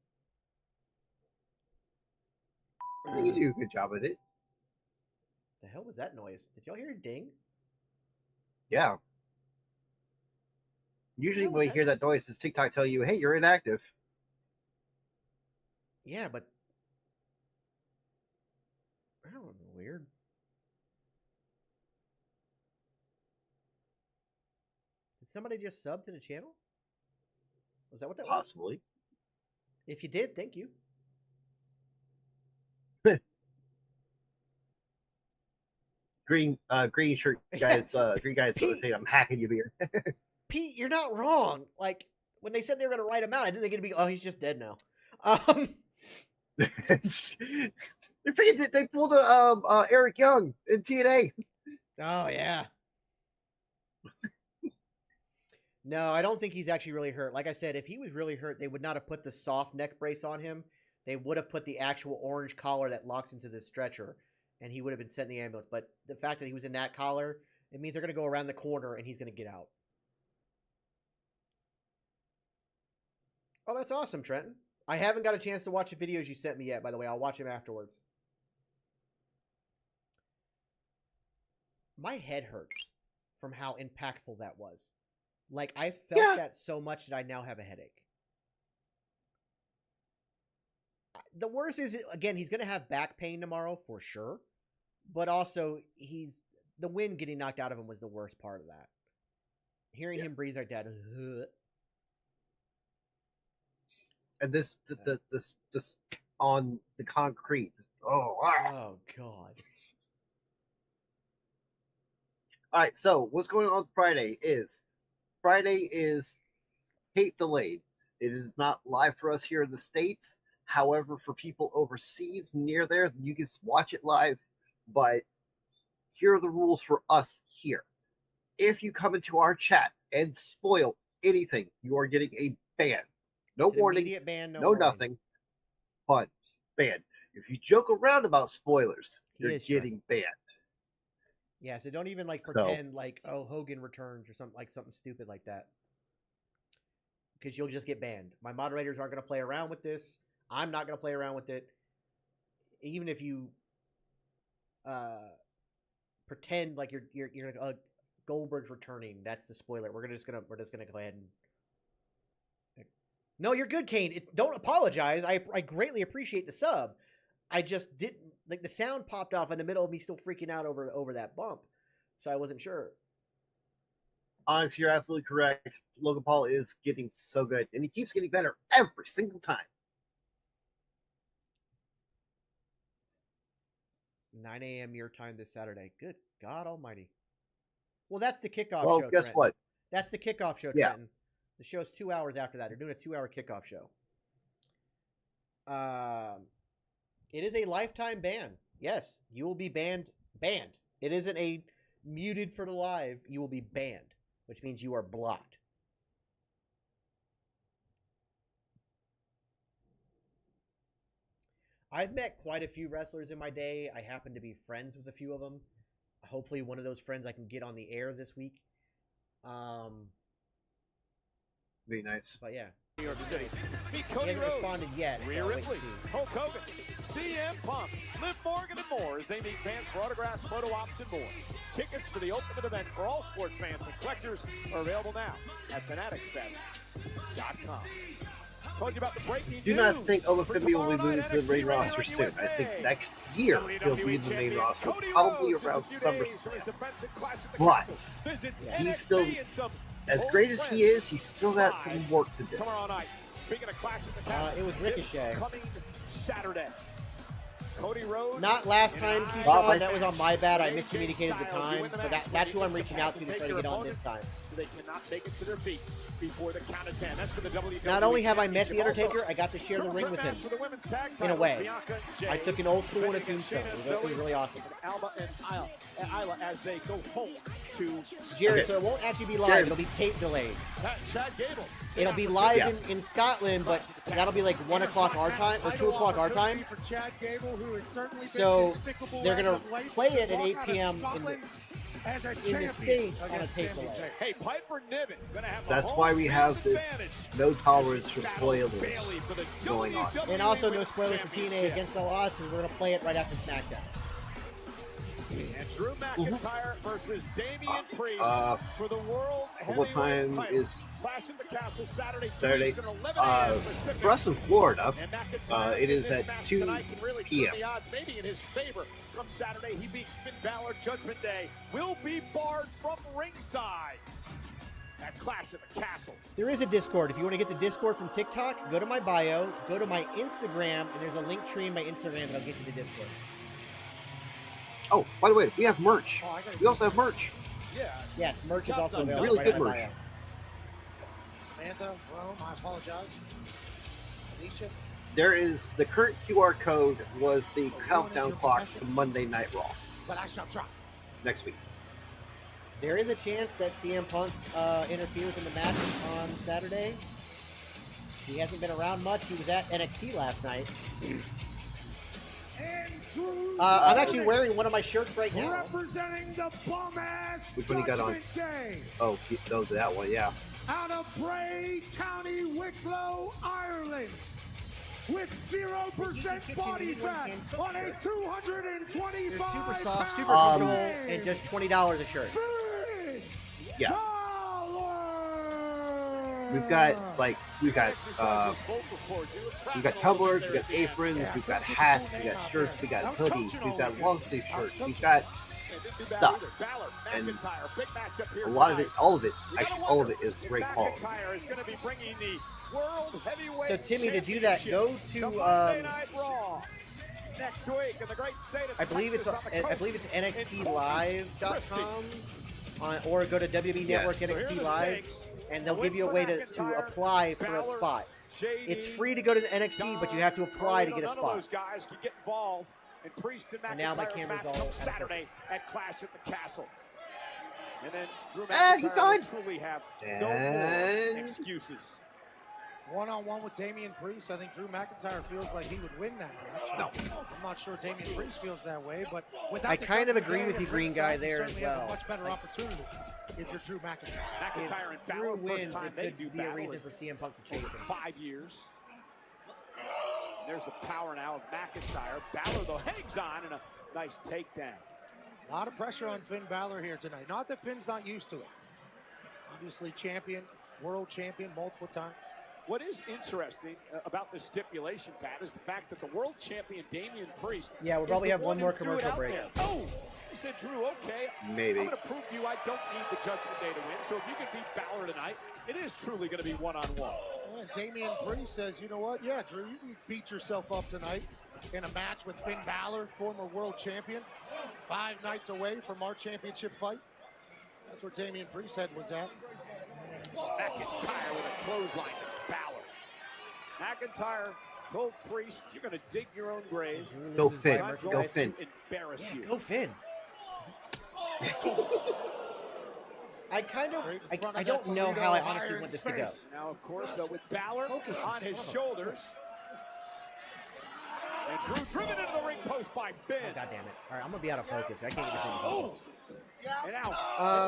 I think you do a good job at it. The hell was that noise? Did y'all hear a ding? Yeah. Usually when you hear that noise, does TikTok tell you, hey, you're inactive? Yeah, but I don't know, weird. Did somebody just sub to the channel? Was that what that was? Possibly. If you did, thank you. Green shirt guys, green guys sort of saying, I'm hacking you beer. Pete, you're not wrong. Like, when they said they were going to write him out, I didn't think it'd be, oh, he's just dead now. They pulled a Eric Young in TNA. Oh yeah. No, I don't think he's actually really hurt. Like I said, if he was really hurt, they would not have put the soft neck brace on him. They would have put the actual orange collar that locks into the stretcher, and he would have been sent in the ambulance. But the fact that he was in that collar, it means they're going to go around the corner and he's going to get out. Oh, that's awesome, Trenton. I haven't got a chance to watch the videos you sent me yet, by the way. I'll watch them afterwards. My head hurts from how impactful that was. Like, I felt that so much that I now have a headache. The worst is, again, he's going to have back pain tomorrow for sure. But also, the wind getting knocked out of him was the worst part of that. Hearing him breathe like that. And this on the concrete. Oh God. All right, so what's going on Friday is tape delayed. It is not live for us here in the States. However, for people overseas near there, you can watch it live. But here are the rules for us here. If you come into our chat and spoil anything, you are getting a ban. No warning, ban, no nothing, but ban. If you joke around about spoilers, you're getting banned. Yeah, so don't even pretend like, oh, Hogan returns or something stupid like that. Because you'll just get banned. My moderators aren't going to play around with this. I'm not going to play around with it. Even if you pretend like you're Goldberg's returning, that's the spoiler. We're just gonna go ahead and. No, you're good, Kane. Don't apologize. I greatly appreciate the sub. I just didn't the sound popped off in the middle of me still freaking out over that bump, so I wasn't sure. Onyx, you're absolutely correct. Logan Paul is getting so good, and he keeps getting better every single time. 9 a.m. your time this Saturday. Good God Almighty. Well, that's the kickoff show. Well, guess Trenton. what? That's the kickoff show, Yeah. Trenton. The show's 2 hours after that. They're doing a 2-hour kickoff show. It is a lifetime ban. Yes, you will be banned. Banned. It isn't a muted for the live. You will be banned, which means you are blocked. I've met quite a few wrestlers in my day. I happen to be friends with a few of them. Hopefully one of those friends I can get on the air this week. Be nice. But yeah. New York City. Meet He Cody hasn't Rhodes, responded yet. Rhea so I'll wait and Ripley, see. Hulk Hogan, CM Punk, Liv Morgan, and more as they meet fans for autographs, photo ops, and more. Tickets for the ultimate event for all sports fans and collectors are available now at fanaticsfest.com. Told you about the breaking Do not think Olafemi will be moving to the main roster soon. I think next year he'll be in the main roster, probably around SummerSlam. But he's still, as great as he is, he's still got some work to do. Tomorrow night, speaking of Clash at the Castle, it was Ricochet. coming Saturday. Cody Rhodes. Not last time, Keyshawn. That was on my bad. I miscommunicated the time. But that's who I'm reaching out to try to get on this time. So they cannot make it to their feet before the count of 10. That's for the WWE. Not only have I met The Undertaker, I got to share the ring with him. In a way. I took an old school and a tombstone. It was really awesome. Alba and Isla as they go home to Jared, so it won't actually be live. It'll be tape delayed. Chad Gable. It'll be live in Scotland, but that'll be like 1 o'clock our time or 2 o'clock our time. So they're gonna play it at 8 p.m. in the States on a tape delay. Hey, Piper Niven gonna have That's why we have this no tolerance for spoilers going on. And also no spoilers for TNA Against All Odds, because we're going to play it right after SmackDown. And Drew McIntyre versus Damian Priest for the World What time Heavyweight is Clash at the Castle Saturday? for us in Florida, it is at 2 p.m. The odds maybe in his favor. Come Saturday, he beats Finn Balor. Judgment Day will be barred from ringside at Clash at the Castle. There is a Discord. If you want to get the Discord from TikTok, go to my bio, go to my Instagram, and there's a link tree in my Instagram that'll get you the Discord. Oh, by the way, we have merch. We also have merch. Yeah. Yes, merch is also available. Really right good on my merch. bio. Samantha, well, I apologize. Alicia, there is the current QR code was the countdown clock to Monday Night Raw. But I shall try. Next week. There is a chance that CM Punk interferes in the match on Saturday. He hasn't been around much. He was at NXT last night. I'm actually wearing one of my shirts right now. Representing the bum-ass Which one you got on? Day. Oh, that one, yeah. Out of Bray, County Wicklow, Ireland. With 0% body fat on a 225 They're super soft, super comfortable, and just $20 a shirt. Yeah. We've got tumblers, we've got aprons, we've got hats, we've got shirts, we got hoodies, we've got long sleeve shirts, we've got stuff, and a lot of it, all of it is great quality. So Timmy, to do that, go to next week in the great state of I believe it's NXTLive.com or go to WWE Network NXT Live, and they'll give you a way to apply for a spot. It's free to go to the NXT, but you have to apply to get a spot. Those guys can get involved in Priest and now my McIntyre's camera's match all comes Saturday at Clash at the Castle. And then Drew he's McIntyre gone. will truly have no more excuses. One-on-one with Damian Priest, I think Drew McIntyre feels like he would win that match. No. I'm not sure Damian Priest feels that way, but without I kind of agree with you, Green Guy, there as you certainly have a well. much better opportunity if you're Drew McIntyre. McIntyre and Drew Balor, wins, first time it they could do be a battle reason in for CM Punk to chase him. 5 years. And there's the power now of McIntyre. Balor, though, hangs on, and a nice takedown. A lot of pressure on Finn Balor here tonight. Not that Finn's not used to it. Obviously champion, world champion multiple times. What is interesting about this stipulation, Pat, is the fact that the world champion Damian Priest. Yeah, we'll probably have one more commercial break. Oh, he said, Drew, okay. Maybe. I'm going to prove to you I don't need the Judgment Day to win. So if you can beat Balor tonight, it is truly going to be one-on-one. And Damian Priest says, you know what? Yeah, Drew, you can beat yourself up tonight in a match with Finn Balor, former world champion, 5 nights away from our championship fight. That's where Damian Priest's head was at. McIntyre with a clothesline to Balor. McIntyre told Priest, you're going to dig your own grave. Go Finn. Go To Finn. embarrass you. Go Finn. I don't know how I honestly want this to go. Now, of course, with Balor on his shoulders. And Drew driven into the ring post by Finn. Oh, God damn it. All right, I'm going to be out of focus. I can't get this in focus. And now,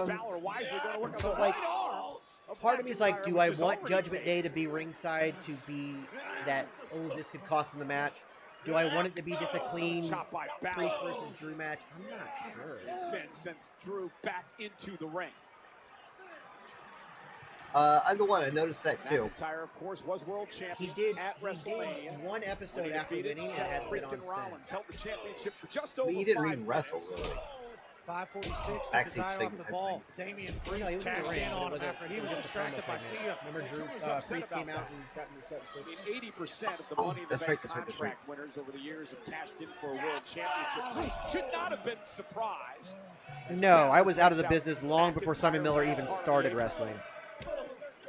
Balor wisely going to work on the right arm. Part of me is like, do I want Judgment Day to be ringside to be that, oh, this could cost him the match? Do I want it to be just a clean Priest versus Drew match? I'm not sure. Finn sends Drew back into the ring. I'm the one. I noticed that too. McIntyre, of course, was world champion at WrestleMania. He did one episode after winning and has been on Rollins held the championship for just over He didn't 5 even wrestle, really. 5:46 Backstage to dial segment, up the ball. Damian Priest he was in the cashed ring, in on but him after he was just a distracted by promo Sia. Remember Drew Priest came out and got in the 80% of the Money in the that's Bank right, that's right, that's contract winners over the years have cashed in for a world championship. Should not have been surprised. No, I was out of the business long before Simon Miller even started wrestling.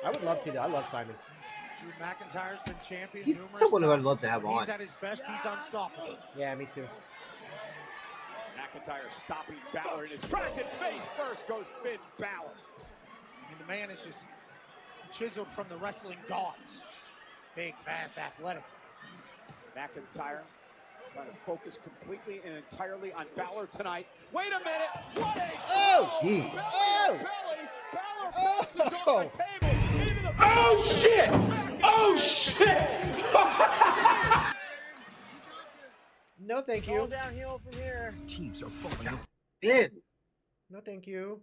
I would love to, though. I love Simon. Drew McIntyre's been champion. He's numerous someone who I'd times. love to have on. He's at his best. He's unstoppable. Yeah, me too. McIntyre stopping Balor in his tracks, and face first goes Finn Balor. And the man is just chiseled from the wrestling gods. Big, fast, athletic. McIntyre trying to focus completely and entirely on Balor tonight. Wait a minute! What a Gee. Balor bounces off the table into the Oh shit! Oh shit! No, thank you. All downhill from here. Teams are falling in. No, thank you.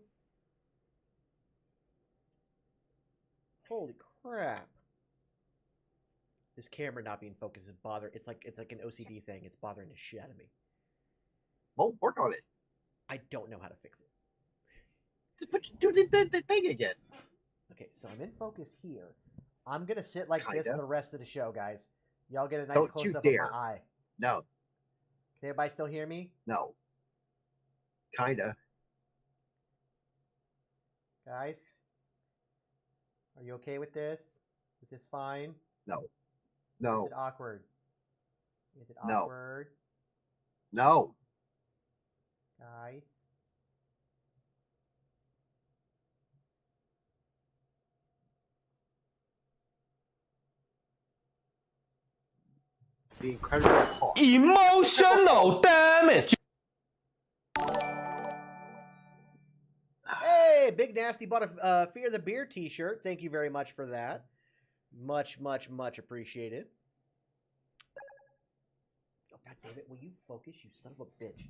Holy crap! This camera not being focused is bothering. It's like an OCD thing. It's bothering the shit out of me. Well, work on it. I don't know how to fix it. Just do the thing again. Okay, so I'm in focus here. I'm gonna sit like this Kinda. for the rest of the show, guys. Y'all get a nice Don't close you up of dare. my eye. No. Can everybody still hear me? No. Kinda. Guys? Are you okay with this? Is this fine? No. No. Is it awkward? Is it No. awkward? No. Guys. The Incredible Hulk. Emotional damage. Hey, Big Nasty bought a Fear the Beer t-shirt. Thank you very much for that. Much, much, much appreciated. Oh, God damn it. Will you focus, you son of a bitch?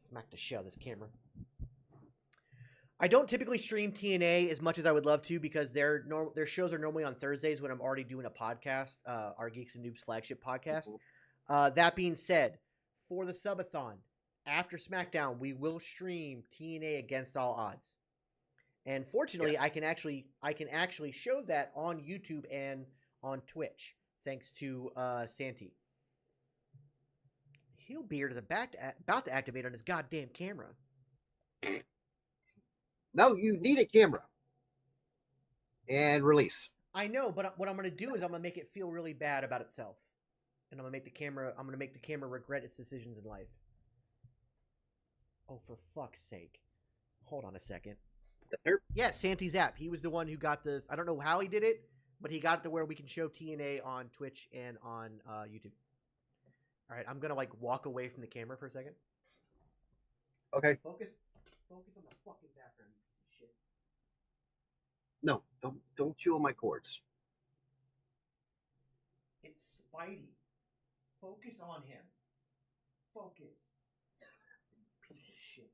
Smack the shit out of this camera. I don't typically stream TNA as much as I would love to because their shows are normally on Thursdays when I'm already doing a podcast, our Geeks and Noobs flagship podcast. That being said, for the subathon, after SmackDown, we will stream TNA Against All Odds. And fortunately, yes. I can actually show that on YouTube and on Twitch, thanks to Santi. Hillbeard is about to activate on his goddamn camera. No, you need a camera. And release. I know, but what I'm going to do is I'm going to make it feel really bad about itself. And I'm going to make the camera regret its decisions in life. Oh, for fuck's sake. Hold on a second. Yeah, Santi's app. He was the one who got the... I don't know how he did it, but he got it to where we can show TNA on Twitch and on YouTube. All right, I'm going to, like, walk away from the camera for a second. Okay. Focus on the fucking background. Shit. No, don't chew on my cords. It's Spidey. Focus on him. Focus. Piece of shit.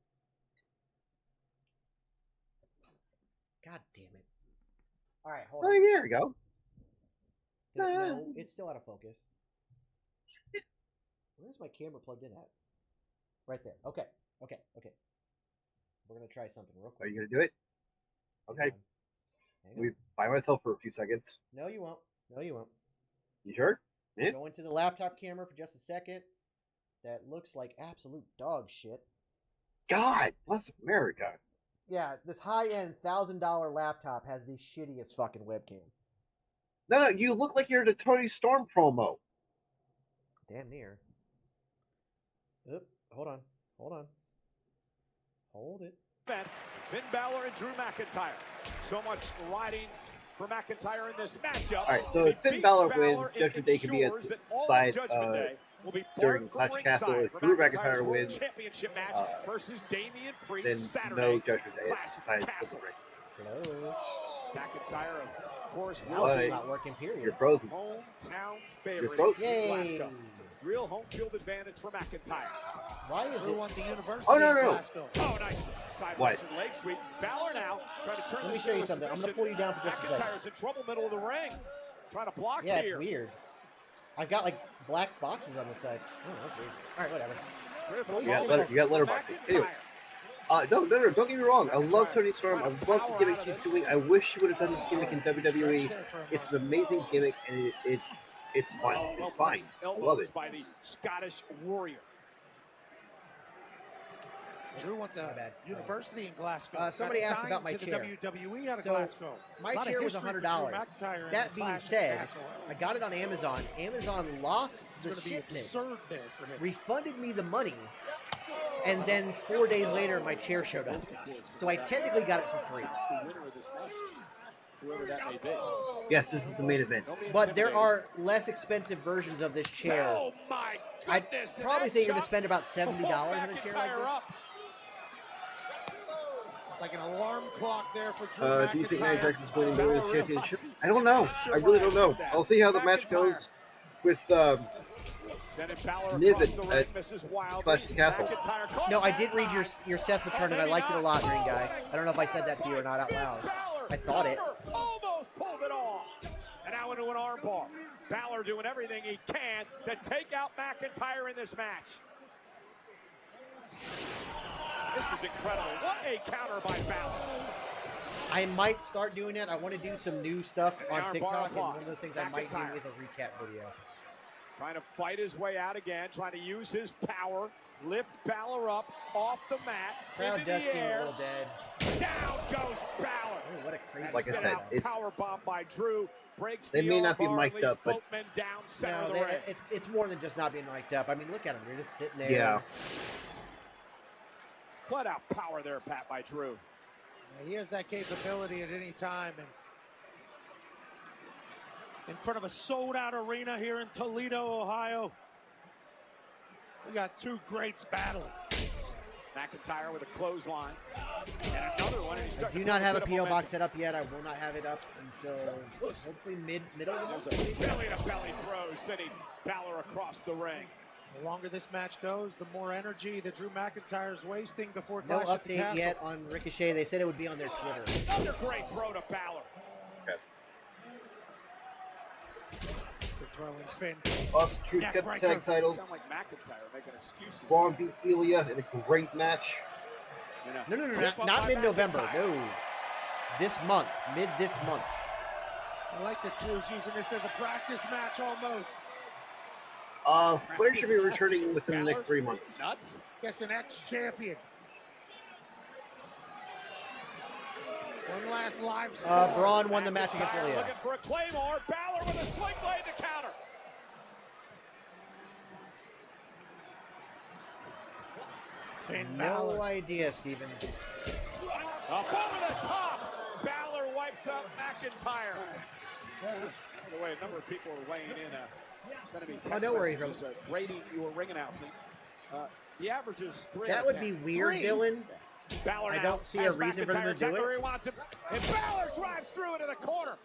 God damn it. All right, hold on. Oh, there we go. No, it's still out of focus. Where's my camera plugged in at? Right there. Okay. We're going to try something real quick. Are you going to do it? Okay. We by myself for a few seconds. No, you won't. You sure? Yeah. Go into the laptop camera for just a second. That looks like absolute dog shit. God bless America. Yeah, this high-end $1,000 laptop has the shittiest fucking webcam. No, you look like you're in a Tony Storm promo. Damn near. Oop, hold on. Hold it. Finn Balor and Drew McIntyre. So much riding for McIntyre in this matchup. All right, so if Finn Balor wins, Judgment Day can be at side during Clash Castle. If Drew McIntyre wins, versus Damian Priest then Saturday, no Judgment Day at side. Hello. McIntyre, of course, not working. Period. You're frozen. Hometown favorite. You're frozen. Yay. Glasgow. Real home field advantage for McIntyre. Why is it? Want the University Oh, no. Oh, nice. Sideways and leg sweep. Balor now trying to turn Let me this show you into a something. I'm going to submission. pull you down for just a second. McIntyre's in trouble, middle of the ring. Trying to block Yeah, here. it's weird. I've got, like, black boxes on the side. Oh, that's weird. All right, whatever. You got letterboxing. Anyways. No, don't get me wrong. I love Tony Storm. I love the gimmick she's doing. I wish she would have done this gimmick in WWE. It's an amazing gimmick, and it's fun. It's fine. I love it. By the Scottish Warrior. Drew went to University in Glasgow. Somebody asked about my chair. The WWE out of So, Glasgow. My chair was $100. That being said, I got it on Amazon. Amazon lost the shipment, refunded me the money, and then 4 days later, my chair showed up. So I technically got it for free. Yes, this is the main event. But there are less expensive versions of this chair. Oh my goodness! I'd probably say you're going to spend about $70 on a chair like this. Like an alarm clock there for Drew Do you think Nia Jackson's winning the Women's Championship? I don't know. I really don't know. I'll see how the match goes with Niv at Clash of the Castle. No, I did read your Seth return and I liked it a lot, Green Guy. I don't know if I said that to you or not out loud. I thought it. Almost pulled it off. And now into an armbar. Balor doing everything he can to take out McIntyre in this match. This is incredible. What a counter by Balor. I might start doing it. I want to do some new stuff on TikTok, and one of those things I might do is a recap video. Trying to fight his way out again, trying to use his power, lift Balor up off the mat, Crowd into does the seem a air. little dead. Down goes Balor. Ooh, what What a crazy. Like I said, it's powerbomb by Drew. Breaks they the may not be armbar, mic'd up, but both men down center no, of the ring. it's more than just not being mic'd up. I mean, look at them; they're just sitting there. yeah. Flat out power there, Pat, by Drew. Yeah, he has that capability at any time, and in front of a sold-out arena here in Toledo, Ohio, we got two greats battling. McIntyre with a clothesline. And another one. And he's I do not have a P.O. box set up yet. I will not have it up until hopefully middle of the month. Belly-to-belly throw, sending Balor across the ring. The longer this match goes, the more energy that Drew McIntyre is wasting before No Clash at the update Castle. yet on Ricochet. They said it would be on their Twitter. Another great throw to Balor. Okay. Good throw in Finn. Austin Truth got the tag titles. Sound like McIntyre making excuses. Braun beat Ilya in a great match. No, not mid-November. No, this month, this month. I like that Drew's using this as a practice match almost. Flair should be returning within the next 3 months. Nuts. Guess an ex-champion. One last live score. Braun won the match against Ilya. Looking for a Claymore. Balor with a sling blade to counter. No idea, Steven. Up over the top. Balor wipes up McIntyre. By the way, a number of people are weighing in. Sending me text no worries, messages, rating your ring announcing. The average is 3 That out of would 10. be weird, Dylan. Balor I now don't see a has reason for them to McIntyre do exactly where it. he wants him. And Balor drives through into the corner.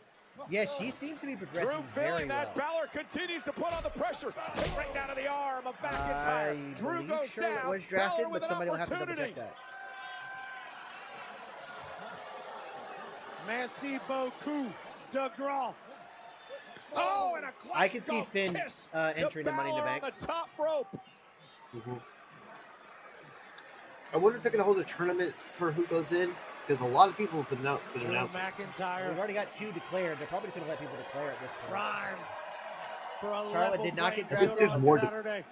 Yeah, she seems to be Drew progressing very feeling that well. Balor continues to put on the pressure. Kick right down to the arm of McIntyre. I Drew believe goes Charlotte down. was drafted, Balor with but an somebody will have to double opportunity. check that. Merci beaucoup, de Gras. Oh, and a I can see Glasgow Finn kiss entering the Money in the Balor Bank. on the top rope. I wonder if they're going to hold a tournament for who goes in, because a lot of people have been Drew announcing. McIntyre. We've already got 2 declared. They're probably just going to let people declare at this point. Primed for a Charlotte level did not get playing drafted. field There's on more Saturday.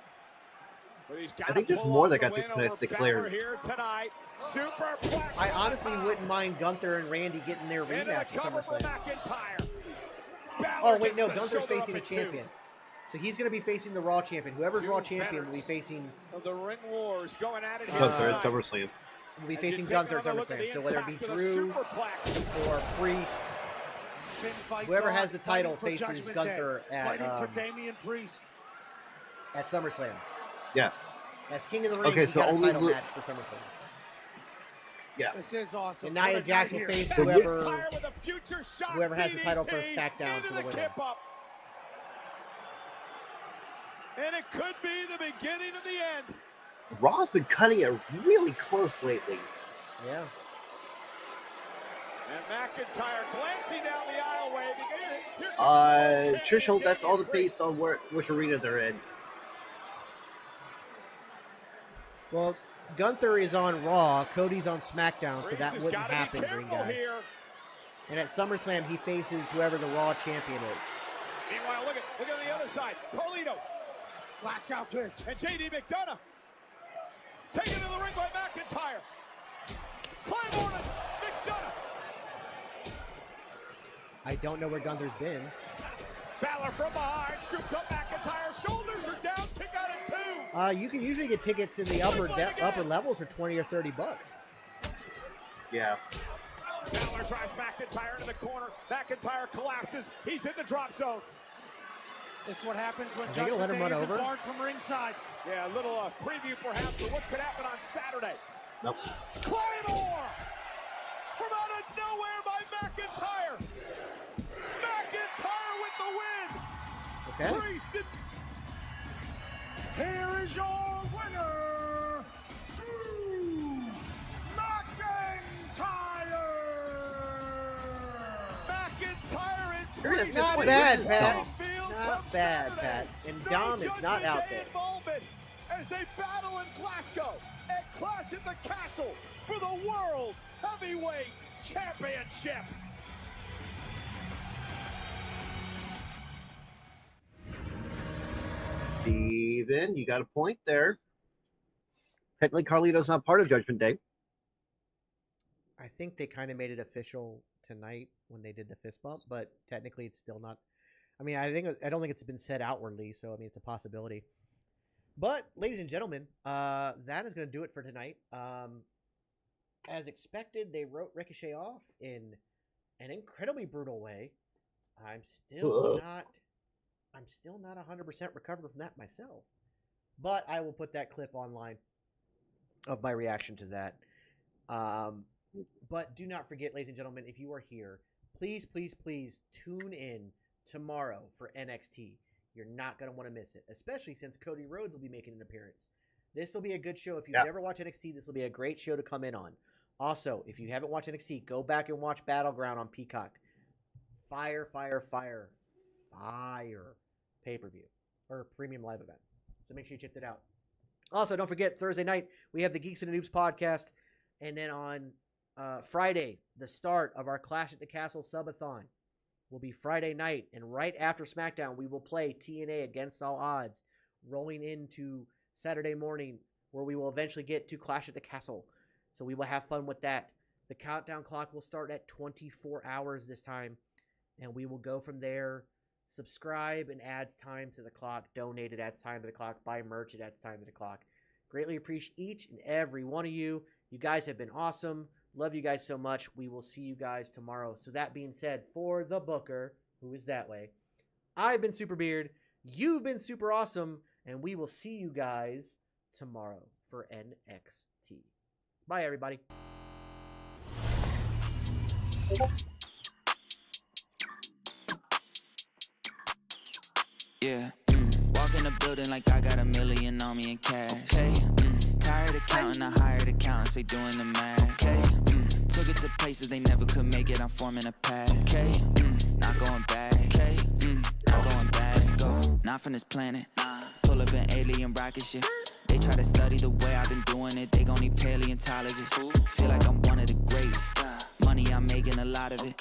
But he's I think there's more that got declared. Balor here tonight. Superplex. I honestly wouldn't mind Gunther and Randy getting their Into the rematch at cover for SummerSlam. McIntyre. Balor Oh, wait, no. gets the Gunther's shoulder facing a up at 2. champion. So he's going to be facing the Raw champion. Whoever's Two Raw champion will be veterans facing of the Ring Wars going at it here Gunther at tonight. SummerSlam. will be As you facing take Gunther at another look at SummerSlam. the So whether it be impact of the Drew superplex. or Priest, Finn fights whoever on, has the title fighting for faces Judgment Gunther Day, at fighting for Damian Priest. SummerSlam. Yeah. As King of the Ring, Okay, he's so got a only title match for SummerSlam. Yeah. This is awesome. And Nia What a Jax night will here. face So whoever With a future shot whoever has the title for DDT SmackDown into for the the winner. kip up. And it could be the beginning of the end. Raw's been cutting it really close lately. Yeah. And McIntyre glancing down the aisleway. Here comes Trish, that's all based on which arena they're in. Well, Gunther is on Raw, Cody's on SmackDown, so Priest that has wouldn't gotta be happen, Green careful Guy. here. And at SummerSlam, he faces whoever the Raw champion is. Meanwhile, look at the other side. Carlito. Glasgow kiss. And JD McDonough. Taken to the ring by McIntyre. Claymore to McDonough. I don't know where Gunther's been. Balor from behind, scoops up McIntyre. Shoulders are down, kick out at 2. You can usually get tickets in the upper levels for $20 or $30. Yeah. Balor drives McIntyre into the corner. McIntyre collapses. He's in the drop zone. This is what happens when Are they gonna let Judgment him Day run isn't over? barred from ringside. Yeah, a little preview perhaps of what could happen on Saturday. Nope. Claymore! From out of nowhere by McIntyre! McIntyre with the win! Okay. Priest did... Here is your winner, Drew McIntyre! McIntyre and Sure, Priest. Not Wait, bad, where's Pat. Dom? Not bad, Pat. And Dom is not out there. Involvement as they battle in Glasgow at Clash at the Castle for the World Heavyweight Championship. Steven, you got a point there. Technically, Carlito's not part of Judgment Day. I think they kind of made it official tonight when they did the fist bump, but technically it's still not. I mean, I don't think it's been said outwardly, so I mean it's a possibility. But ladies and gentlemen, that is going to do it for tonight. As expected, they wrote Ricochet off in an incredibly brutal way. I'm still not 100% recovered from that myself. But I will put that clip online of my reaction to that. But do not forget, ladies and gentlemen, if you are here, please, please, please tune in tomorrow for NXT. You're not going to want to miss it, especially since Cody Rhodes will be making an appearance. This will be a good show. If you've never watched NXT, this will be a great show to come in on. Also, if you haven't watched NXT, go back and watch Battleground on Peacock. Fire pay-per-view or premium live event. So make sure you check that out. Also, don't forget, Thursday night, we have the Geeks and the Noobs podcast. And then on Friday, the start of our Clash at the Castle subathon will be Friday night. And right after SmackDown, we will play TNA Against All Odds, rolling into Saturday morning, where we will eventually get to Clash at the Castle. So we will have fun with that. The countdown clock will start at 24 hours this time. And we will go from there. Subscribe and adds time to the clock. Donate it adds time to the clock. Buy merch, it adds time to the clock. Greatly appreciate each and every one of you. You guys have been awesome. Love you guys so much. We will see you guys tomorrow. So that being said, for the Booker, who is that way, I've been Super Beard. You've been super awesome. And we will see you guys tomorrow for NXT. Bye, everybody. Yeah, walk in the building like I got $1 million on me in cash. Okay, tired of counting, I hired accountants, they doing the math. Okay, took it to places they never could make it, I'm forming a path. Okay, not going back. Okay, not going back. Let's go, not from this planet. Pull up an alien rocket ship. They try to study the way I've been doing it, they gon' need paleontologists. Feel like I'm one of the greats. Money, I'm making a lot of it.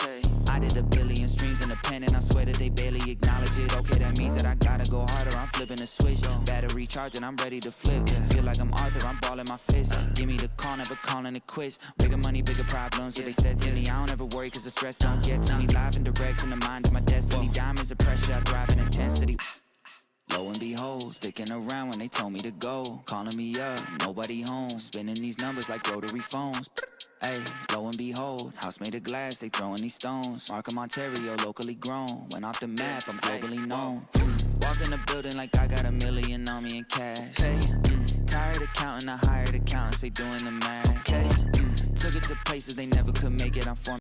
I did 1 billion streams independent. I swear that they barely acknowledge it. Okay, that means that I gotta go harder. I'm flipping the switch. Battery charging, I'm ready to flip. Feel like I'm Arthur, I'm balling my fist. Give me the call, never calling it quits. Bigger money, bigger problems. What they said to me, I don't ever worry, cause the stress don't get to me. Live and direct from the mind of my destiny. Diamonds of pressure, I thrive in intensity. Lo and behold, sticking around when they told me to go. Calling me up, nobody home. Spinning these numbers like rotary phones. Hey, lo and behold, house made of glass, they throwing these stones. Markham, Ontario, locally grown. Went off the map, I'm globally known. Walk in the building like I got $1 million on me in cash. Hey, tired of counting, I hired accountants, they doing the math. Okay, took it to places they never could make it, I'm forming